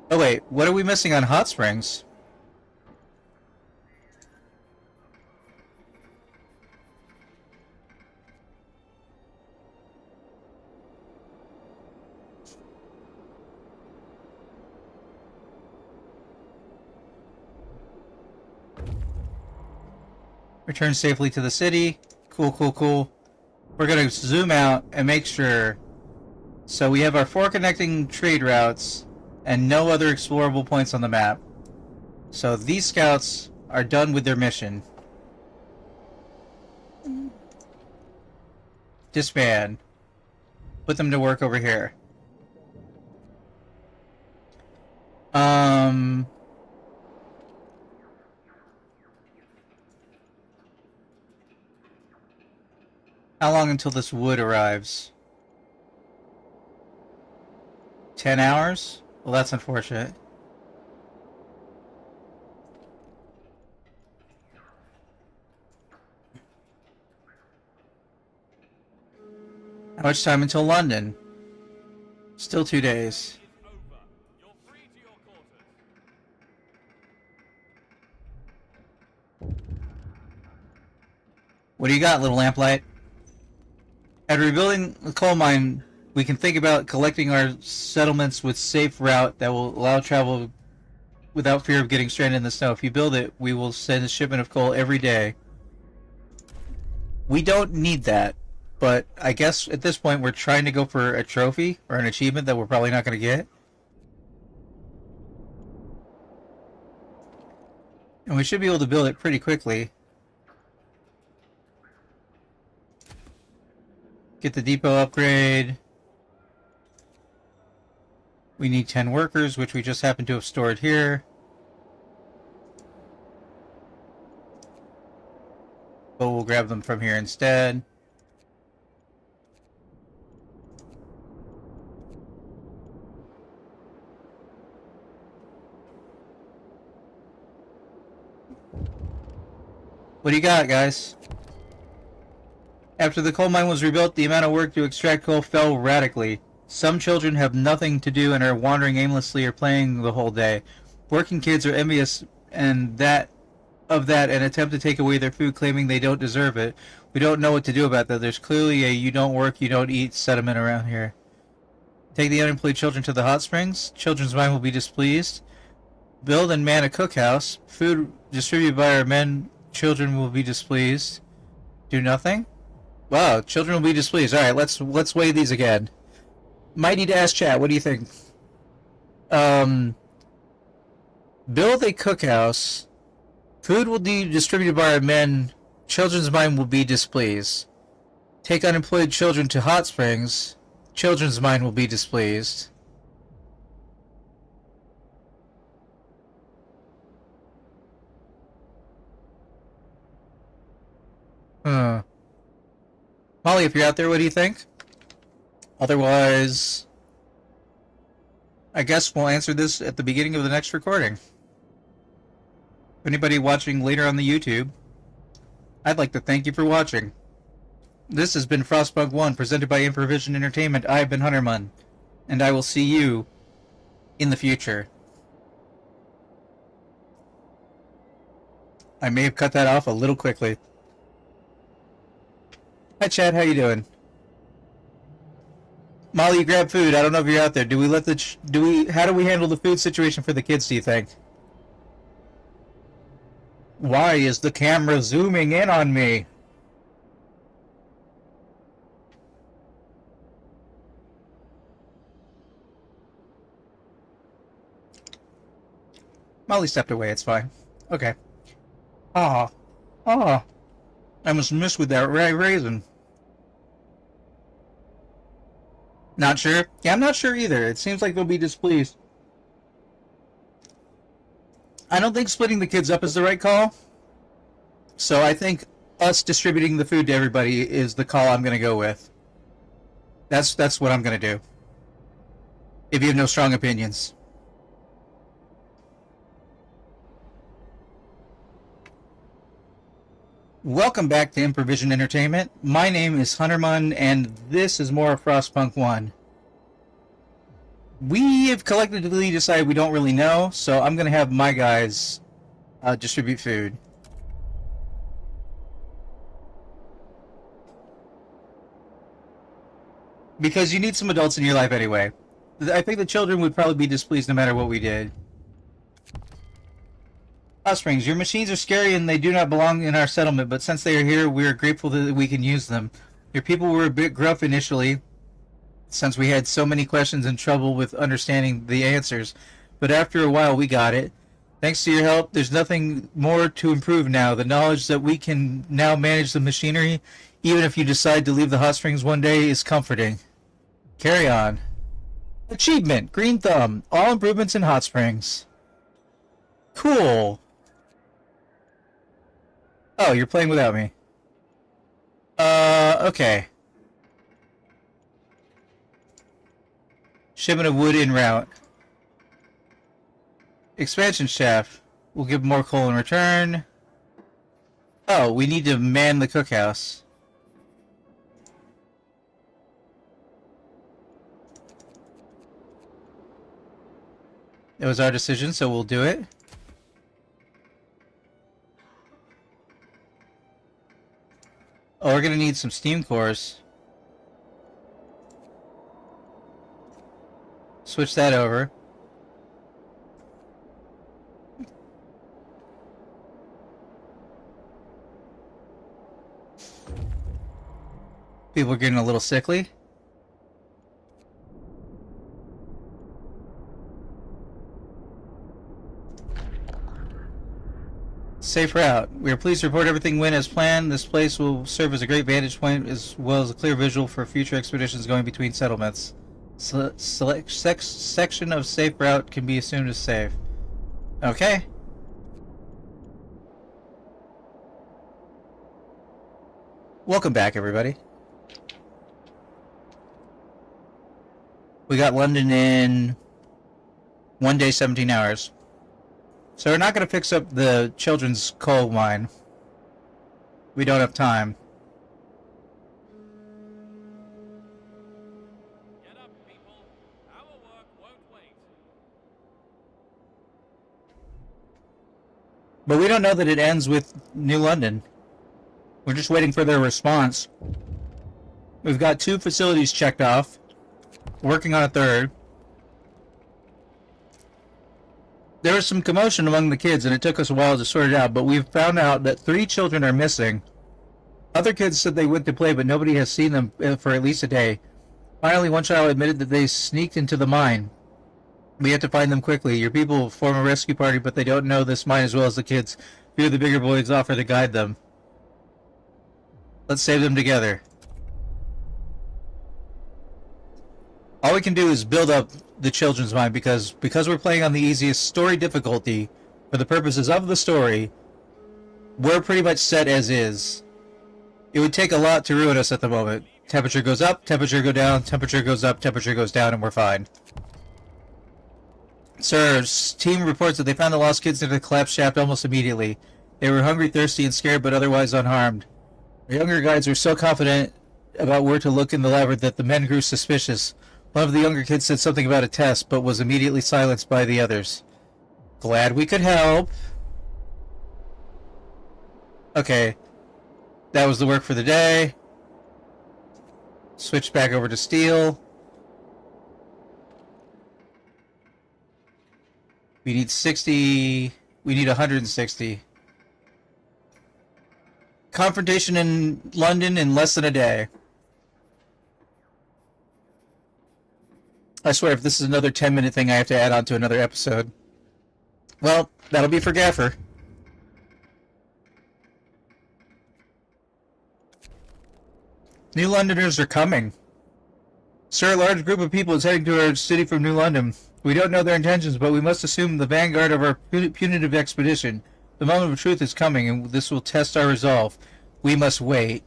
Oh wait, what are we missing on hot springs? Return safely to the city. Cool, cool, cool. We're gonna zoom out and make sure. So we have our 4 connecting trade routes and no other explorable points on the map. So these scouts are done with their mission. Disband. Put them to work over here. How long until this wood arrives? 10 hours? Well, that's unfortunate. How much time until London? Still 2 days. Over. You're free to your quarters. What do you got, little lamplight? After rebuilding the coal mine, we can think about collecting our settlements with safe route that will allow travel without fear of getting stranded in the snow. If you build it, we will send a shipment of coal every day. We don't need that, but I guess at this point we're trying to go for a trophy or an achievement that we're probably not going to get. And we should be able to build it pretty quickly. Get the depot upgrade. We need 10 workers, which we just happen to have stored here. But we'll grab them from here instead. What do you got, guys? After the coal mine was rebuilt, the amount of work to extract coal fell radically. Some children have nothing to do and are wandering aimlessly or playing the whole day. Working kids are envious and and attempt to take away their food, claiming they don't deserve it. We don't know what to do about that. There's clearly a you don't work, you don't eat sentiment around here. Take the unemployed children to the hot springs. Children's mind will be displeased. Build and man a cookhouse. Food distributed by our men. Children will be displeased. Do nothing? Wow, children will be displeased. Alright, let's weigh these again. Might need to ask chat, what do you think? Build a cookhouse. Food will be distributed by our men. Children's mind will be displeased. Take unemployed children to hot springs. Children's mind will be displeased. Molly, if you're out there, what do you think? Otherwise, I guess we'll answer this at the beginning of the next recording. If anybody watching later on the YouTube, I'd like to thank you for watching. This has been Frostpunk 1, presented by Improvision Entertainment. I've been Hunterman, and I will see you in the future. I may have cut that off a little quickly. Hi, Chad. How you doing? Molly, you grab food. I don't know if you're out there. Do we let the how do we handle the food situation for the kids, do you think? Why is the camera zooming in on me? Molly stepped away, it's fine. Okay. Ah. Ah. I must miss with that raisin. Not sure? Yeah, I'm not sure either. It seems like they'll be displeased. I don't think splitting the kids up is the right call. So I think us distributing the food to everybody is the call I'm going to go with. That's what I'm going to do. If you have no strong opinions. Welcome back to Improvision Entertainment. My name is Hunterman, and this is more of Frostpunk 1. We have collectively decided we don't really know, so I'm going to have my guys distribute food. Because you need some adults in your life anyway. I think the children would probably be displeased no matter what we did. Hot Springs, your machines are scary and they do not belong in our settlement, but since they are here, we are grateful that we can use them. Your people were a bit gruff initially, since we had so many questions and trouble with understanding the answers, but after a while we got it. Thanks to your help, there's nothing more to improve now. The knowledge that we can now manage the machinery, even if you decide to leave the Hot Springs one day, is comforting. Carry on. Achievement, Green Thumb, all improvements in Hot Springs. Cool. Oh, you're playing without me. Okay. Shipment of wood en route. Expansion shaft. We'll give more coal in return. Oh, we need to man the cookhouse. It was our decision, so we'll do it. Oh, we're gonna need some steam cores. Switch that over. People are getting a little sickly. Safe route. We are pleased to report everything went as planned. This place will serve as a great vantage point as well as a clear visual for future expeditions going between settlements. Select section of safe route can be assumed as safe. Okay. Welcome back, everybody. We got London in 1 day, 17 hours. So we're not going to fix up the children's coal mine. We don't have time. Get up, people. Our work won't wait. But we don't know that it ends with New London. We're just waiting for their response. We've got 2 facilities checked off. Working on a 3rd. There was some commotion among the kids, and it took us a while to sort it out, but we've found out that 3 children are missing. Other kids said they went to play, but nobody has seen them for at least a day. Finally, one child admitted that they sneaked into the mine. We have to find them quickly. Your people form a rescue party, but they don't know this mine as well as the kids. Few of the bigger boys offer to guide them. Let's save them together. All we can do is build up the children's mind because we're playing on the easiest story difficulty for the purposes of the story. We're pretty much set as is. It would take a lot to ruin us at the moment. Temperature goes up, temperature goes down, temperature goes up, temperature goes down, and we're fine. Sir, team reports that they found the lost kids near the collapsed shaft almost immediately. They were hungry, thirsty, and scared, but otherwise unharmed. The younger guides were so confident about where to look in the labyrinth that the men grew suspicious. One of the younger kids said something about a test, but was immediately silenced by the others. Glad we could help. Okay. That was the work for the day. Switch back over to steel. We need 60... We need 160. Confrontation in London in less than a day. I swear, if this is another 10-minute thing, I have to add on to another episode. Well, that'll be for Gaffer. New Londoners are coming. Sir, a large group of people is heading to our city from New London. We don't know their intentions, but we must assume the vanguard of our punitive expedition. The moment of truth is coming, and this will test our resolve. We must wait.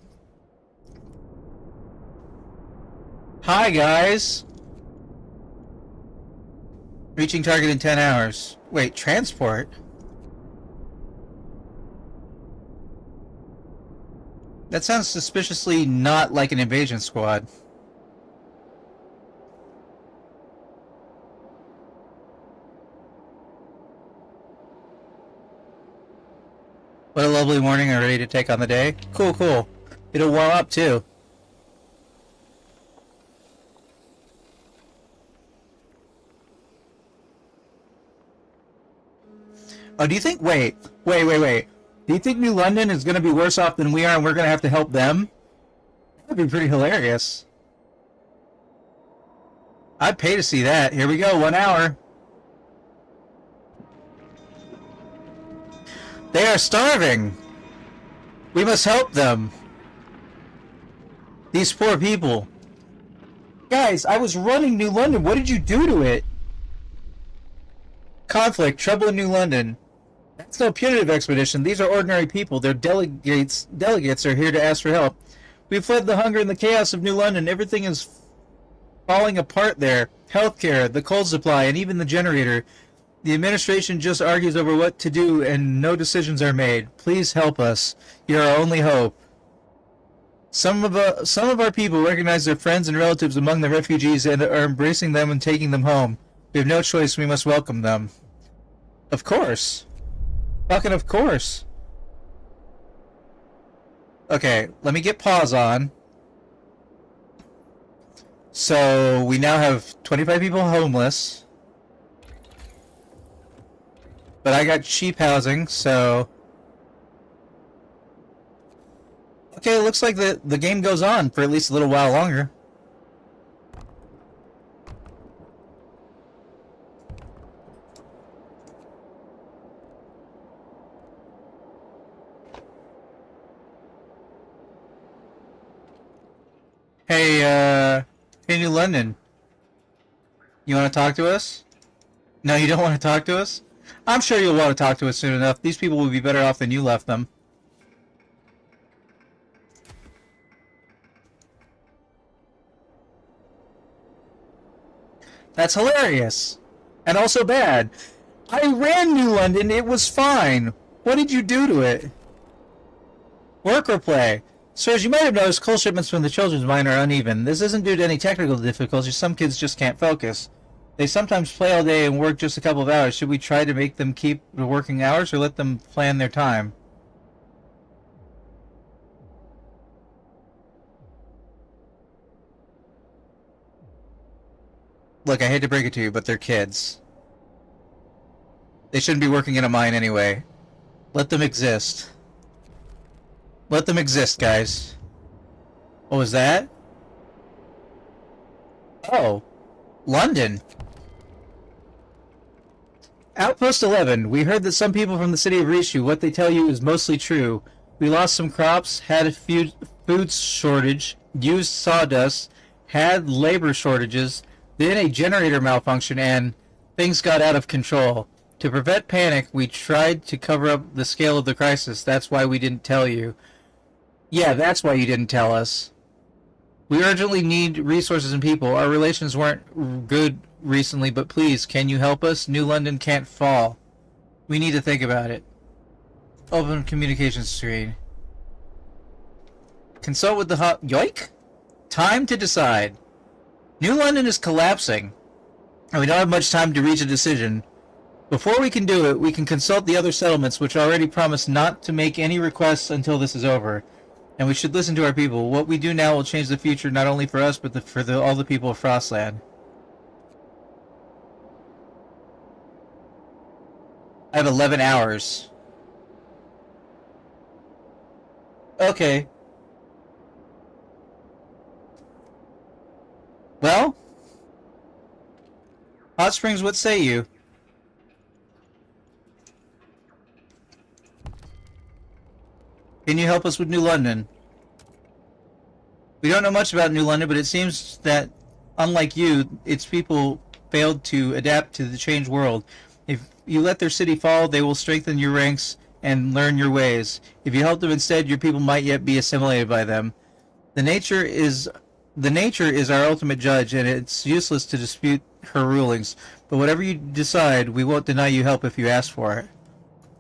Hi, guys! Reaching target in 10 hours. Wait, transport? That sounds suspiciously not like an invasion squad. What a lovely morning. Are ready to take on the day? Cool, cool. It'll warm up, too. Oh, do you think... Wait. Do you think New London is going to be worse off than we are and we're going to have to help them? That'd be pretty hilarious. I'd pay to see that. Here we go, 1 hour. They are starving! We must help them. These poor people. Guys, I was running New London. What did you do to it? Conflict, trouble in New London. That's no punitive expedition. These are ordinary people. Their delegates are here to ask for help. We fled the hunger and the chaos of New London. Everything is falling apart there. Healthcare, the coal supply, and even the generator. The administration just argues over what to do and no decisions are made. Please help us. You're our only hope. Some of our people recognize their friends and relatives among the refugees and are embracing them and taking them home. We have no choice. We must welcome them. Of course. Fucking of course. Okay, let me get pause on. So, we now have 25 people homeless. But I got cheap housing, so... Okay, it looks like the game goes on for at least a little while longer. Hey, New London. You want to talk to us? No, you don't want to talk to us? I'm sure you'll want to talk to us soon enough. These people will be better off than you left them. That's hilarious. And also bad. I ran New London. It was fine. What did you do to it? Work or play? So as you might have noticed, coal shipments from the children's mine are uneven. This isn't due to any technical difficulties. Some kids just can't focus. They sometimes play all day and work just a couple of hours. Should we try to make them keep the working hours or let them plan their time? Look, I hate to break it to you, but they're kids. They shouldn't be working in a mine anyway. Let them exist. Let them exist, guys. What was that? Oh. London. Outpost 11. We heard that some people from the city have reached you. What they tell you is mostly true. We lost some crops, had a food shortage, used sawdust, had labor shortages, then a generator malfunction, and things got out of control. To prevent panic, we tried to cover up the scale of the crisis. That's why we didn't tell you. Yeah, that's why you didn't tell us. We urgently need resources and people. Our relations weren't good recently, but please, can you help us? New London can't fall. We need to think about it. Open communications screen. Consult with the Yoink? Time to decide. New London is collapsing, and we don't have much time to reach a decision. Before we can do it, we can consult the other settlements, which already promised not to make any requests until this is over. And we should listen to our people. What we do now will change the future not only for us, but for all the people of Frostland. I have 11 hours. Okay. Well? Hot Springs, what say you? Can you help us with New London? We don't know much about New London, but it seems that, unlike you, its people failed to adapt to the changed world. If you let their city fall, they will strengthen your ranks and learn your ways. If you help them instead, your people might yet be assimilated by them. The nature is our ultimate judge, and it's useless to dispute her rulings. But whatever you decide, we won't deny you help if you ask for it.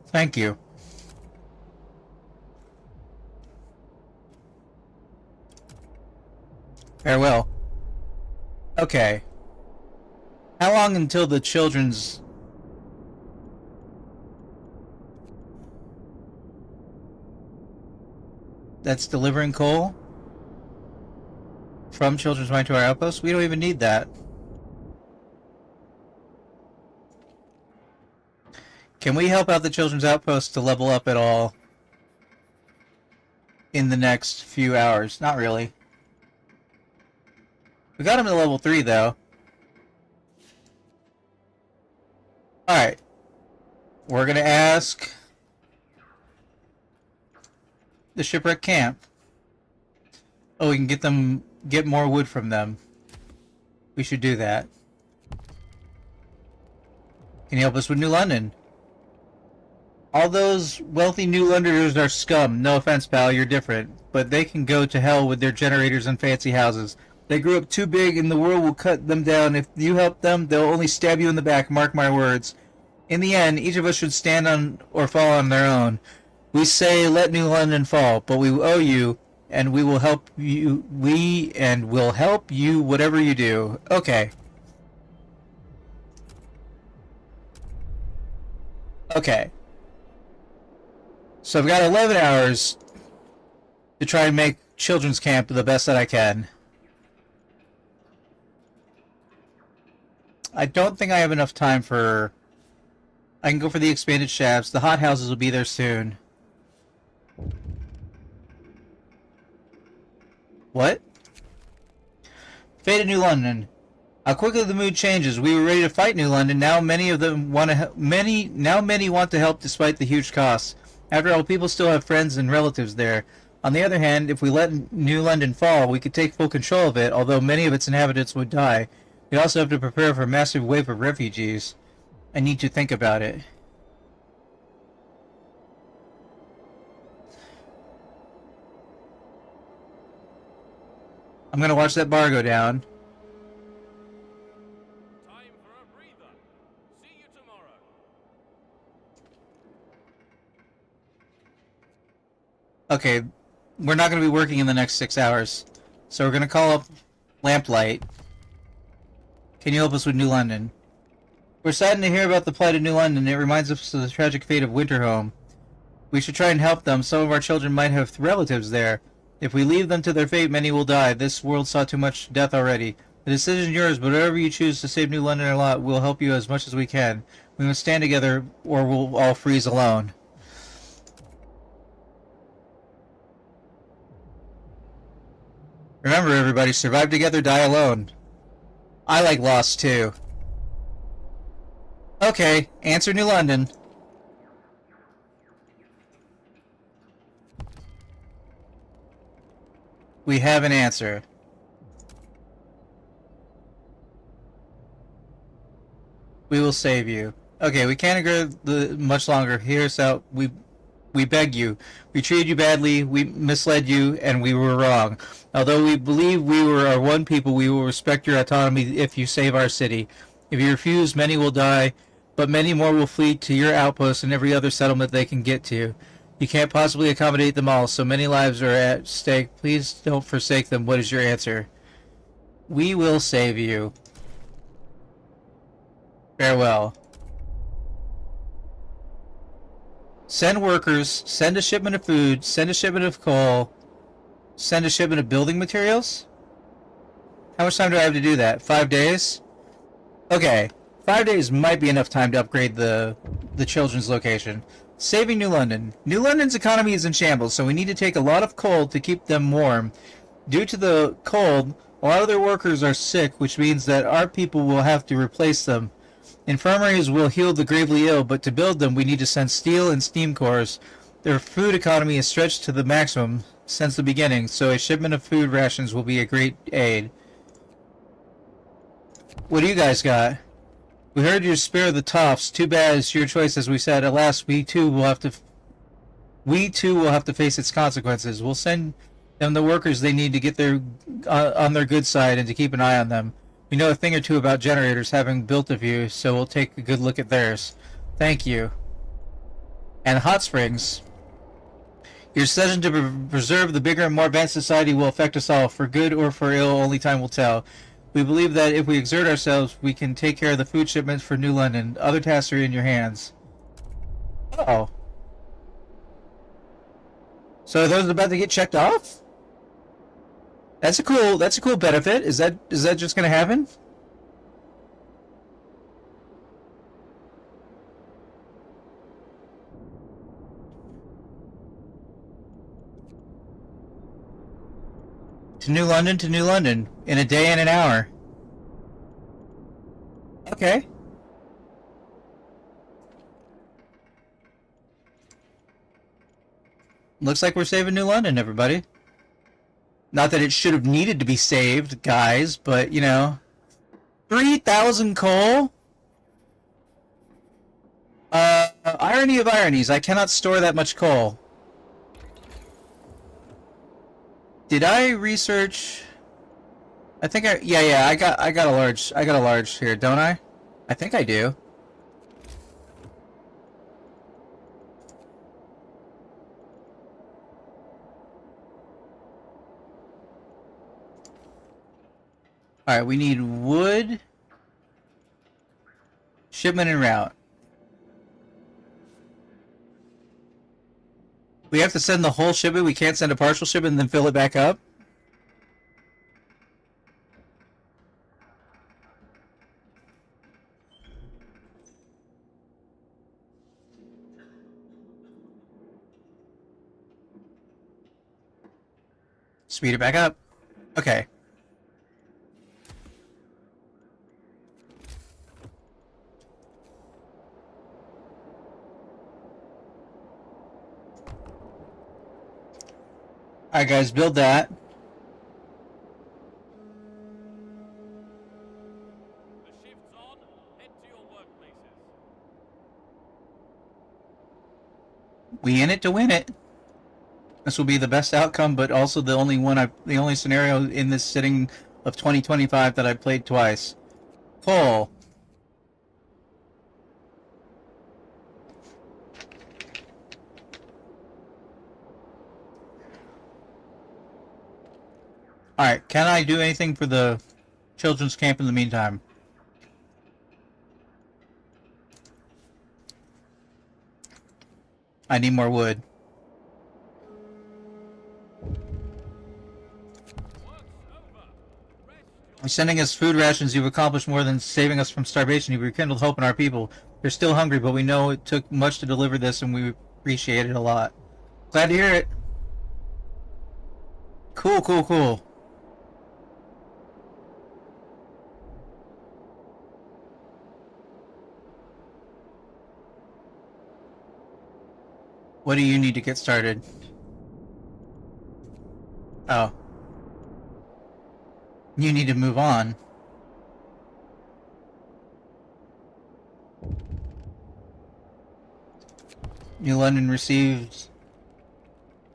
Thank you. Farewell. Okay. How long until the children's... That's delivering coal? From Children's Mine to our outpost? We don't even need that. Can we help out the Children's Outpost to level up at all in the next few hours? Not really. We got him to level 3, though. Alright. We're gonna ask the shipwreck camp. Oh, we can get more wood from them. We should do that. Can you help us with New London? All those wealthy New Londoners are scum. No offense, pal, you're different. But they can go to hell with their generators and fancy houses. They grew up too big and the world will cut them down. If you help them, they'll only stab you in the back, mark my words. In the end, each of us should stand on or fall on their own. We say, let New London fall, but we owe you, and we will help you. Will help you whatever you do. Okay. Okay. So I've got 11 hours to try and make children's camp the best that I can. I don't think I have enough time for... I can go for the expanded shafts. The hot houses will be there soon. What? Fate of New London. How quickly the mood changes. We were ready to fight New London. Now many want to help despite the huge costs. After all, people still have friends and relatives there. On the other hand, if we let New London fall, we could take full control of it, although many of its inhabitants would die. We'd also have to prepare for a massive wave of refugees. I need to think about it. I'm gonna watch that bar go down. Time for a breather. See you tomorrow. Okay, we're not gonna be working in the next 6 hours. So we're gonna call up Lamplight. Can you help us with New London? We're saddened to hear about the plight of New London. It reminds us of the tragic fate of Winterhome. We should try and help them. Some of our children might have relatives there. If we leave them to their fate, many will die. This world saw too much death already. The decision is yours, but whatever you choose to save New London or not, we'll help you as much as we can. We must stand together, or we'll all freeze alone. Remember, everybody, survive together, die alone. I like Lost, too. Okay, answer New London. We have an answer. We will save you. Okay, we can't agree much longer. Hear us out. We beg you. We treated you badly, we misled you, and we were wrong. Although we believe we were our one people, we will respect your autonomy if you save our city. If you refuse, many will die, but many more will flee to your outpost and every other settlement they can get to. You can't possibly accommodate them all, so many lives are at stake. Please don't forsake them. What is your answer? We will save you. Farewell. Send workers, send a shipment of food, send a shipment of coal, send a shipment of building materials? How much time do I have to do that? 5 days? Okay, 5 days might be enough time to upgrade the children's location. Saving New London. New London's economy is in shambles, so we need to take a lot of coal to keep them warm. Due to the cold, a lot of their workers are sick, which means that our people will have to replace them. Infirmaries will heal the gravely ill, but to build them we need to send steel and steam cores. Their food economy is stretched to the maximum since the beginning, so a shipment of food rations will be a great aid. What do you guys got? We heard you spare the toffs. Too bad it's your choice, as we said. At last, we too will have to face its consequences. We'll send them the workers they need to get their on their good side and to keep an eye on them. We know a thing or two about generators, having built a few, so we'll take a good look at theirs. Thank you. And hot springs. Your decision to preserve the bigger and more advanced society will affect us all, for good or for ill, only time will tell. We believe that if we exert ourselves, we can take care of the food shipments for New London. Other tasks are in your hands. Oh. So are those about to get checked off? That's a cool benefit. Is that just gonna happen? To New London, in a day and an hour. Okay. Looks like we're saving New London, everybody. Not that it should have needed to be saved, guys, but, you know. 3,000 coal? Irony of ironies, I cannot store that much coal. Did I research? I think yeah, I got a large here, don't I? I think I do. Alright, we need wood. Shipment en route. We have to send the whole shipment, we can't send a partial shipment and then fill it back up? Speed it back up. Okay. Alright guys, build that. The shift's on. Head to your workplaces. We in it to win it. This will be the best outcome, but also the only scenario in this sitting of 2025 that I played twice. Coal. Alright, can I do anything for the children's camp in the meantime? I need more wood. By sending us food rations, you've accomplished more than saving us from starvation. You've rekindled hope in our people. They're still hungry, but we know it took much to deliver this, and we appreciate it a lot. Glad to hear it. Cool, cool, cool. What do you need to get started? Oh. You need to move on. New London received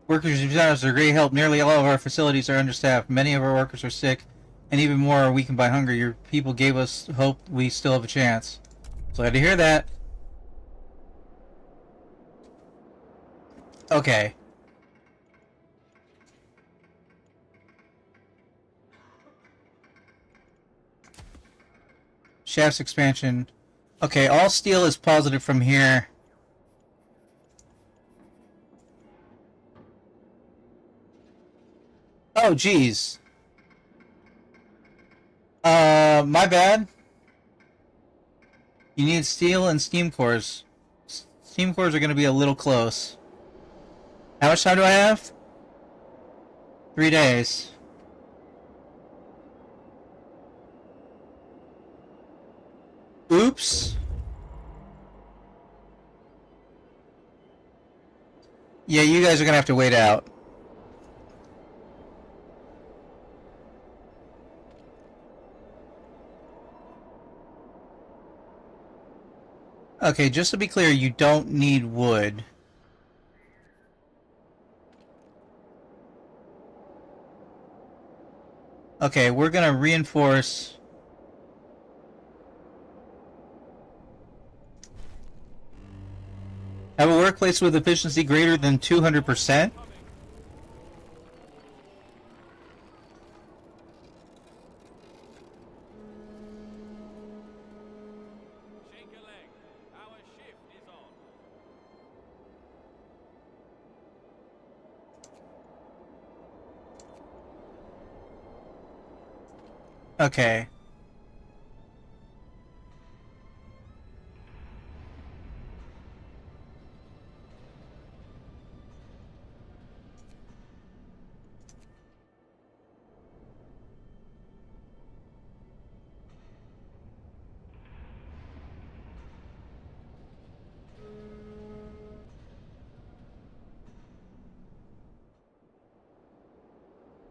workers who've done us a great help. Nearly all of our facilities are understaffed. Many of our workers are sick, and even more are weakened by hunger. Your people gave us hope we still have a chance. Glad to hear that. Okay. Shafts expansion. Okay, all steel is positive from here. Oh, geez. My bad. You need steel and steam cores. Steam cores are going to be a little close. How much time do I have? 3 days. Oops. Yeah, you guys are gonna have to wait out. Okay, just to be clear, you don't need wood. Okay, we're gonna reinforce. Have a workplace with efficiency greater than 200%? Coming. Shake a leg. Our shift is on. Okay.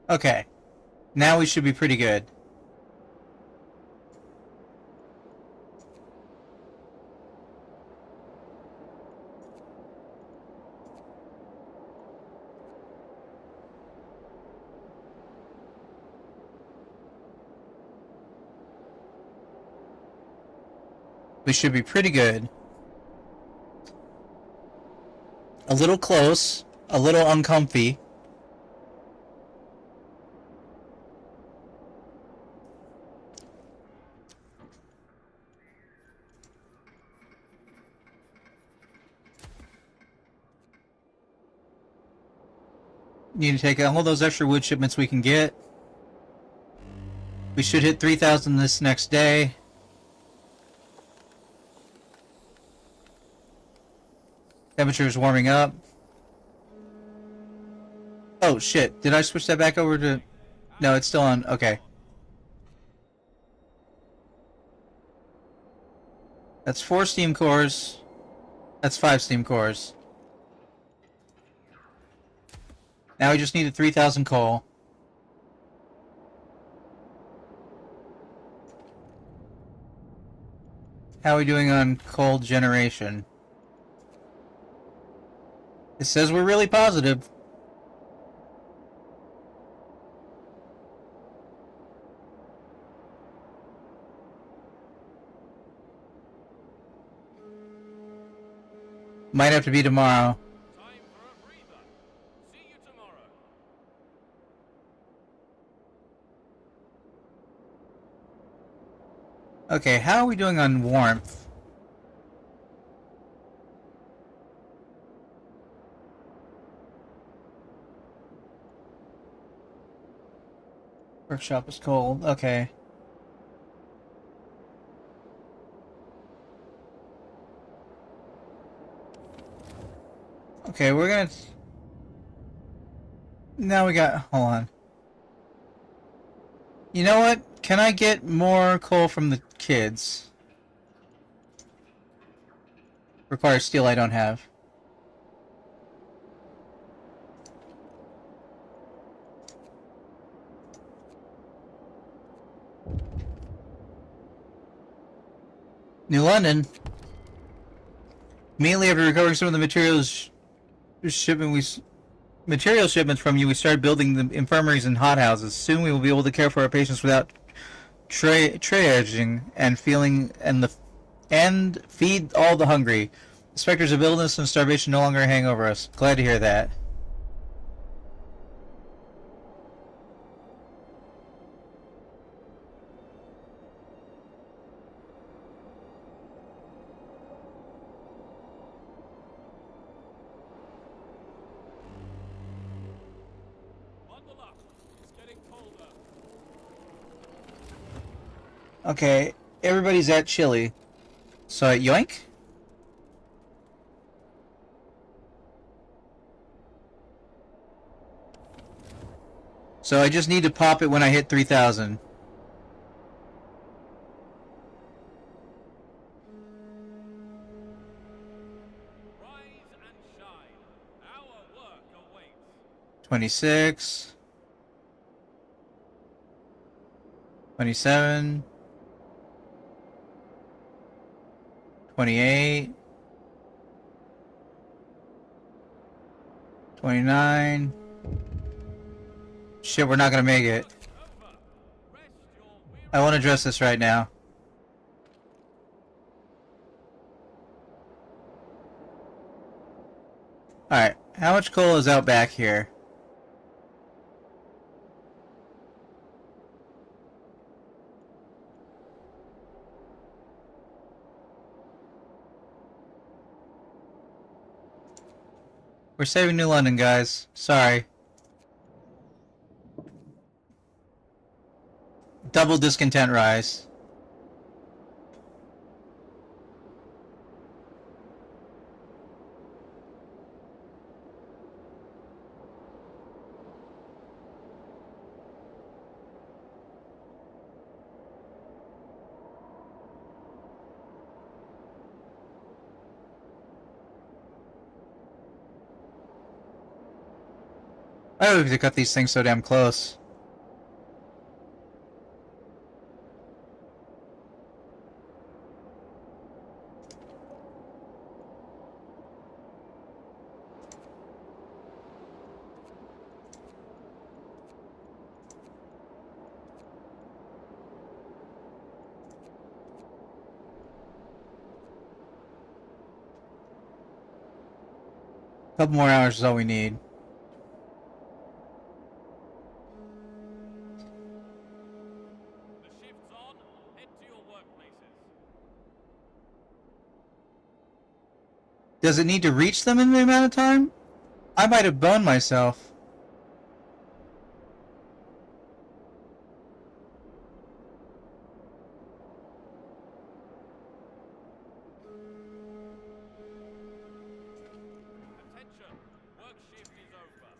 Okay. Now we should be pretty good. We should be pretty good. A little close, a little uncomfy. Need to take all those extra wood shipments we can get. We should hit 3,000 this next day. Temperature is warming up. Oh shit, did I switch that back over to... No, it's still on. Okay. That's 4 steam cores. That's 5 steam cores. Now we just need a 3,000 coal. How are we doing on coal generation? It says we're really positive. Might have to be tomorrow. Time for a breather. See you tomorrow. Okay, how are we doing on warmth? Workshop is cold. Okay. Okay, we're gonna... Now we got... Hold on. You know what? Can I get more coal from the kids? Requires steel I don't have. New London. Immediately after recovering some of the material shipments from you, we started building the infirmaries and hothouses. Soon we will be able to care for our patients without triaging and feed all the hungry. The specters of illness and starvation no longer hang over us. Glad to hear that. Bundle up. It's getting colder. Okay, everybody's at Chile. So, yoink? So I just need to pop it when I hit 3,000. Rise and shine. Our 26, 27, 28, 29. Shit, we're not gonna make it. I want to address this right now. Alright, how much coal is out back here? We're saving New London, guys. Sorry. Double discontent rise. Why do we have to cut these things so damn close? A couple more hours is all we need. The shift's on. Head to your workplaces. Does it need to reach them in the amount of time? I might have boned myself. Attention. Work shift is over.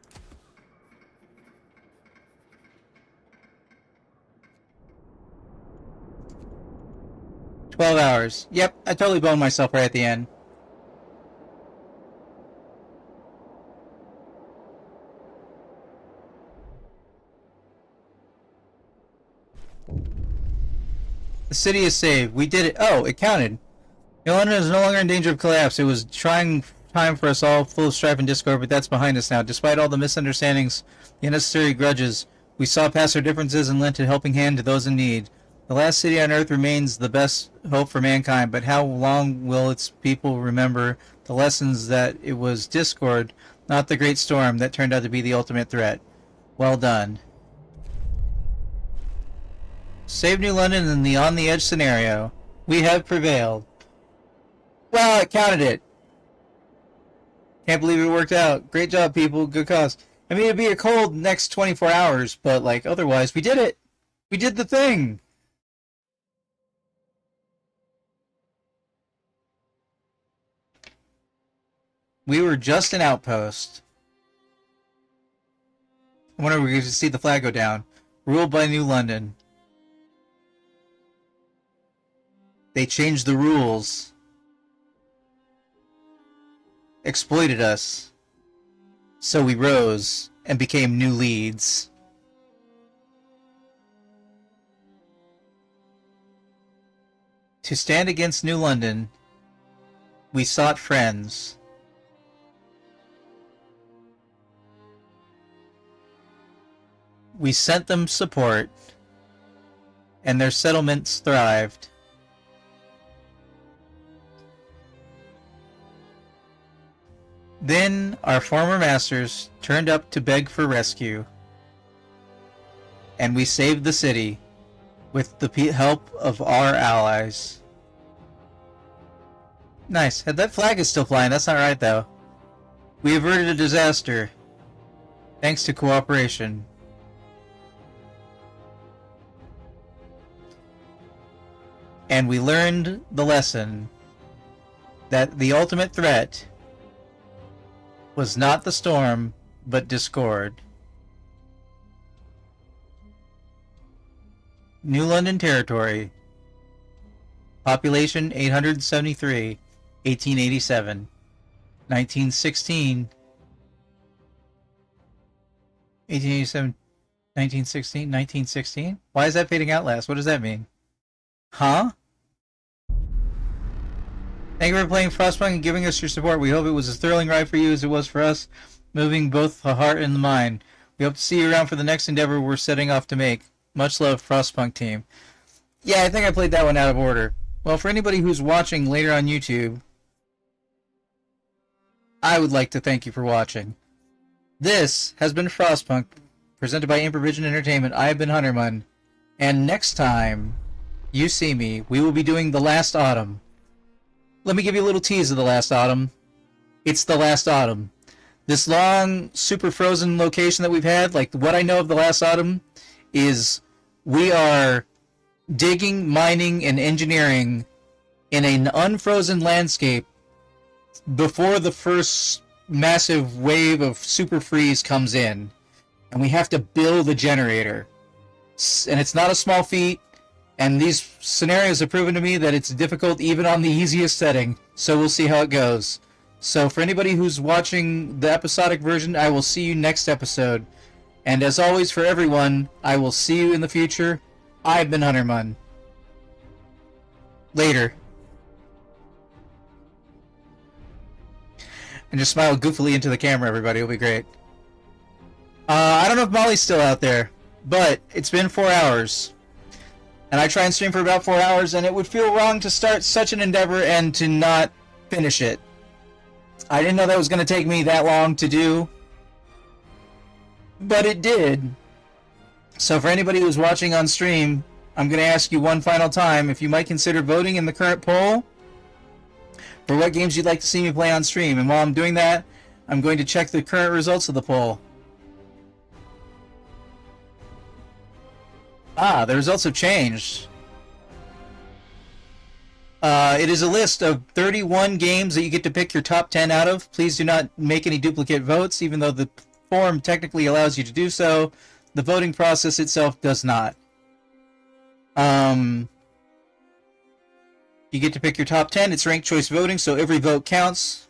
12 hours. Yep, I totally boned myself right at the end. The city is saved. We did it. Oh, it counted. New London is no longer in danger of collapse. It was trying time for us all, full of strife and discord, but that's behind us now. Despite all the misunderstandings, the unnecessary grudges, we saw past our differences and lent a helping hand to those in need. The last city on Earth remains the best hope for mankind, but how long will its people remember the lessons that it was discord, not the great storm, that turned out to be the ultimate threat? Well done. Save New London in the on-the-edge scenario. We have prevailed. Wow, it counted it. Can't believe it worked out. Great job, people. Good cause. I mean, it'd be a cold next 24 hours, but, like, otherwise, we did it. We did the thing. We were just an outpost. I wonder if we could see the flag go down. Ruled by New London. They changed the rules. Exploited us. So we rose and became new leads. To stand against New London, we sought friends. We sent them support, and their settlements thrived. Then our former masters turned up to beg for rescue, and we saved the city with the help of our allies. Nice. That flag is still flying. That's not right, though. We averted a disaster, thanks to cooperation. And we learned the lesson that the ultimate threat was not the storm, but discord. New London Territory. Population 873, 1887. 1916. 1887, 1916, 1916? Why is that fading out last? What does that mean? Huh? Thank you for playing Frostpunk and giving us your support. We hope it was as thrilling ride for you as it was for us, moving both the heart and the mind. We hope to see you around for the next endeavor we're setting off to make. Much love, Frostpunk team. Yeah, I think I played that one out of order. Well, for anybody who's watching later on YouTube, I would like to thank you for watching. This has been Frostpunk, presented by Improvision Entertainment. I have been Hunterman, and next time you see me, we will be doing The Last Autumn. Let me give you a little tease of The Last Autumn. It's The Last Autumn. This long, super frozen location that we've had, like what I know of The Last Autumn, is we are digging, mining, and engineering in an unfrozen landscape before the first massive wave of super freeze comes in, and we have to build a generator. And it's not a small feat, and these scenarios have proven to me that it's difficult even on the easiest setting, so we'll see how it goes. So for anybody who's watching the episodic version, I will see you next episode. And as always for everyone, I will see you in the future. I've been Hunterman. Later. And just smile goofily into the camera, everybody. It'll be great. I don't know if Molly's still out there, but it's been 4 hours. And I try and stream for about 4 hours, and it would feel wrong to start such an endeavor and to not finish it. I didn't know that was going to take me that long to do, but it did. So for anybody who's watching on stream, I'm going to ask you one final time if you might consider voting in the current poll for what games you'd like to see me play on stream. And while I'm doing that, I'm going to check the current results of the poll. Ah, the results have changed. It is a list of 31 games that you get to pick your top 10 out of. Please do not make any duplicate votes, even though the forum technically allows you to do so. The voting process itself does not. You get to pick your top 10. It's ranked choice voting, so every vote counts.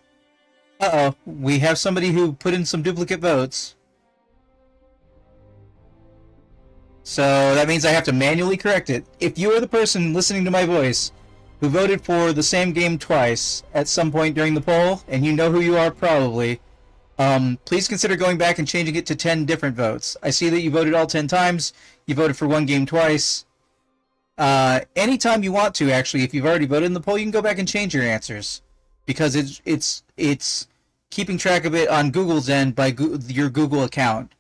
Uh-oh, we have somebody who put in some duplicate votes. So that means I have to manually correct it. If you are the person listening to my voice who voted for the same game twice at some point during the poll, and you know who you are probably, please consider going back and changing it to 10 different votes. I see that you voted all 10 times. You voted for one game twice. Anytime you want to, actually, if you've already voted in the poll, you can go back and change your answers, because it's keeping track of it on Google's end by your Google account.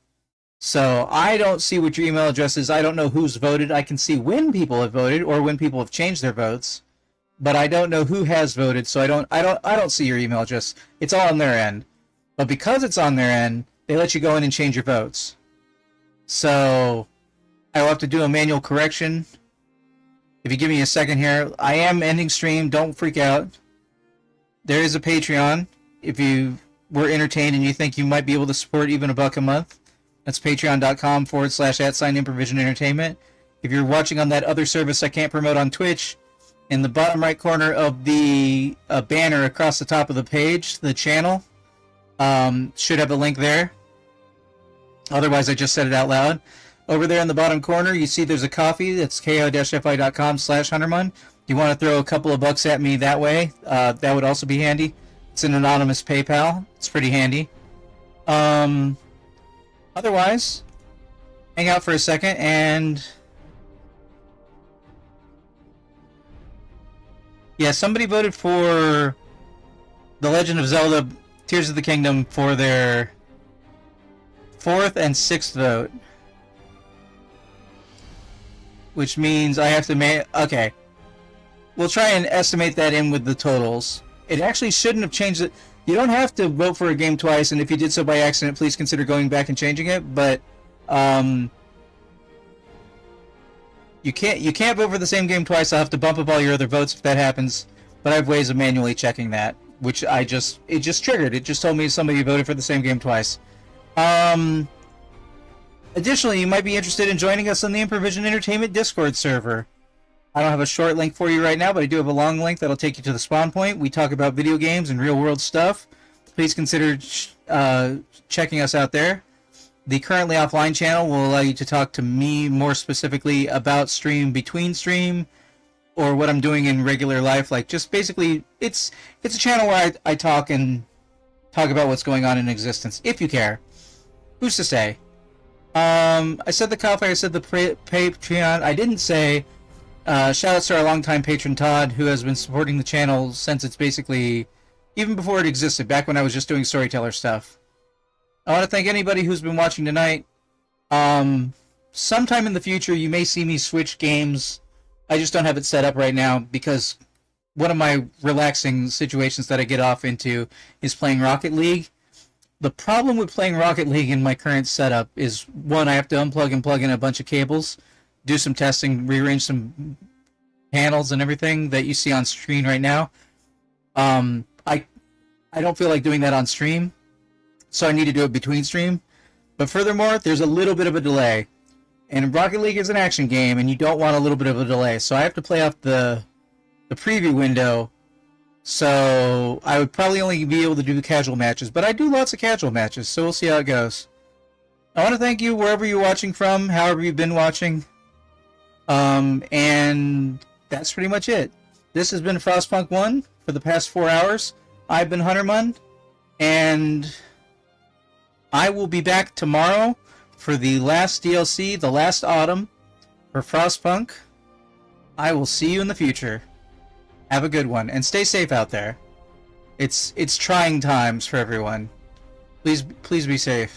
So I don't see what your email address is. I don't know who's voted. I can see when people have voted or when people have changed their votes, but I don't know who has voted. So I don't see your email address. It's all on their end. But because it's on their end, they let you go in and change your votes. So I will have to do a manual correction. If you give me a second here, I am ending stream. Don't freak out. There is a Patreon. If you were entertained and you think you might be able to support even $1 a month, that's patreon.com/@Improvision Entertainment. If you're watching on that other service I can't promote on Twitch, in the bottom right corner of the banner across the top of the page, the channel, should have a link there. Otherwise, I just said it out loud. Over there in the bottom corner, you see there's a coffee. That's ko-fi.com/Hunterman. You want to throw a couple of bucks at me that way, that would also be handy. It's an anonymous PayPal. It's pretty handy. Otherwise, hang out for a second and... yeah, somebody voted for The Legend of Zelda Tears of the Kingdom for their 4th and 6th vote. Which means I have to okay. We'll try and estimate that in with the totals. It actually shouldn't have changed it. You don't have to vote for a game twice, and if you did so by accident, please consider going back and changing it. But you can't vote for the same game twice. I'll have to bump up all your other votes if that happens. But I have ways of manually checking that, which it just triggered. It just told me somebody voted for the same game twice. Additionally, you might be interested in joining us on the Improvision Entertainment Discord server. I don't have a short link for you right now, but I do have a long link that'll take you to the spawn point. We talk about video games and real-world stuff. Please consider checking us out there. The currently offline channel will allow you to talk to me more specifically about stream, between stream, or what I'm doing in regular life. Like, just basically, it's a channel where I talk about what's going on in existence, if you care. Who's to say? I said the Ko-Fi, I said the Patreon. I didn't say, shoutouts to our longtime patron Todd, who has been supporting the channel since it's basically, even before it existed, back when I was just doing storyteller stuff. I want to thank anybody who's been watching tonight. Sometime in the future, you may see me switch games. I just don't have it set up right now because one of my relaxing situations that I get off into is playing Rocket League. The problem with playing Rocket League in my current setup is, one, I have to unplug and plug in a bunch of cables, do some testing, rearrange some panels and everything that you see on screen right now. I don't feel like doing that on stream, so I need to do it between stream. But furthermore, there's a little bit of a delay. And Rocket League is an action game, and you don't want a little bit of a delay. So I have to play off the preview window. So I would probably only be able to do casual matches. But I do lots of casual matches, so we'll see how it goes. I want to thank you wherever you're watching from, however you've been watching. And that's pretty much it. This has been Frostpunk 1 for the past 4 hours. I've been Hunterman, and I will be back tomorrow for the last DLC, the last autumn, for Frostpunk. I will see you in the future. Have a good one, and stay safe out there. It's trying times for everyone. Please be safe.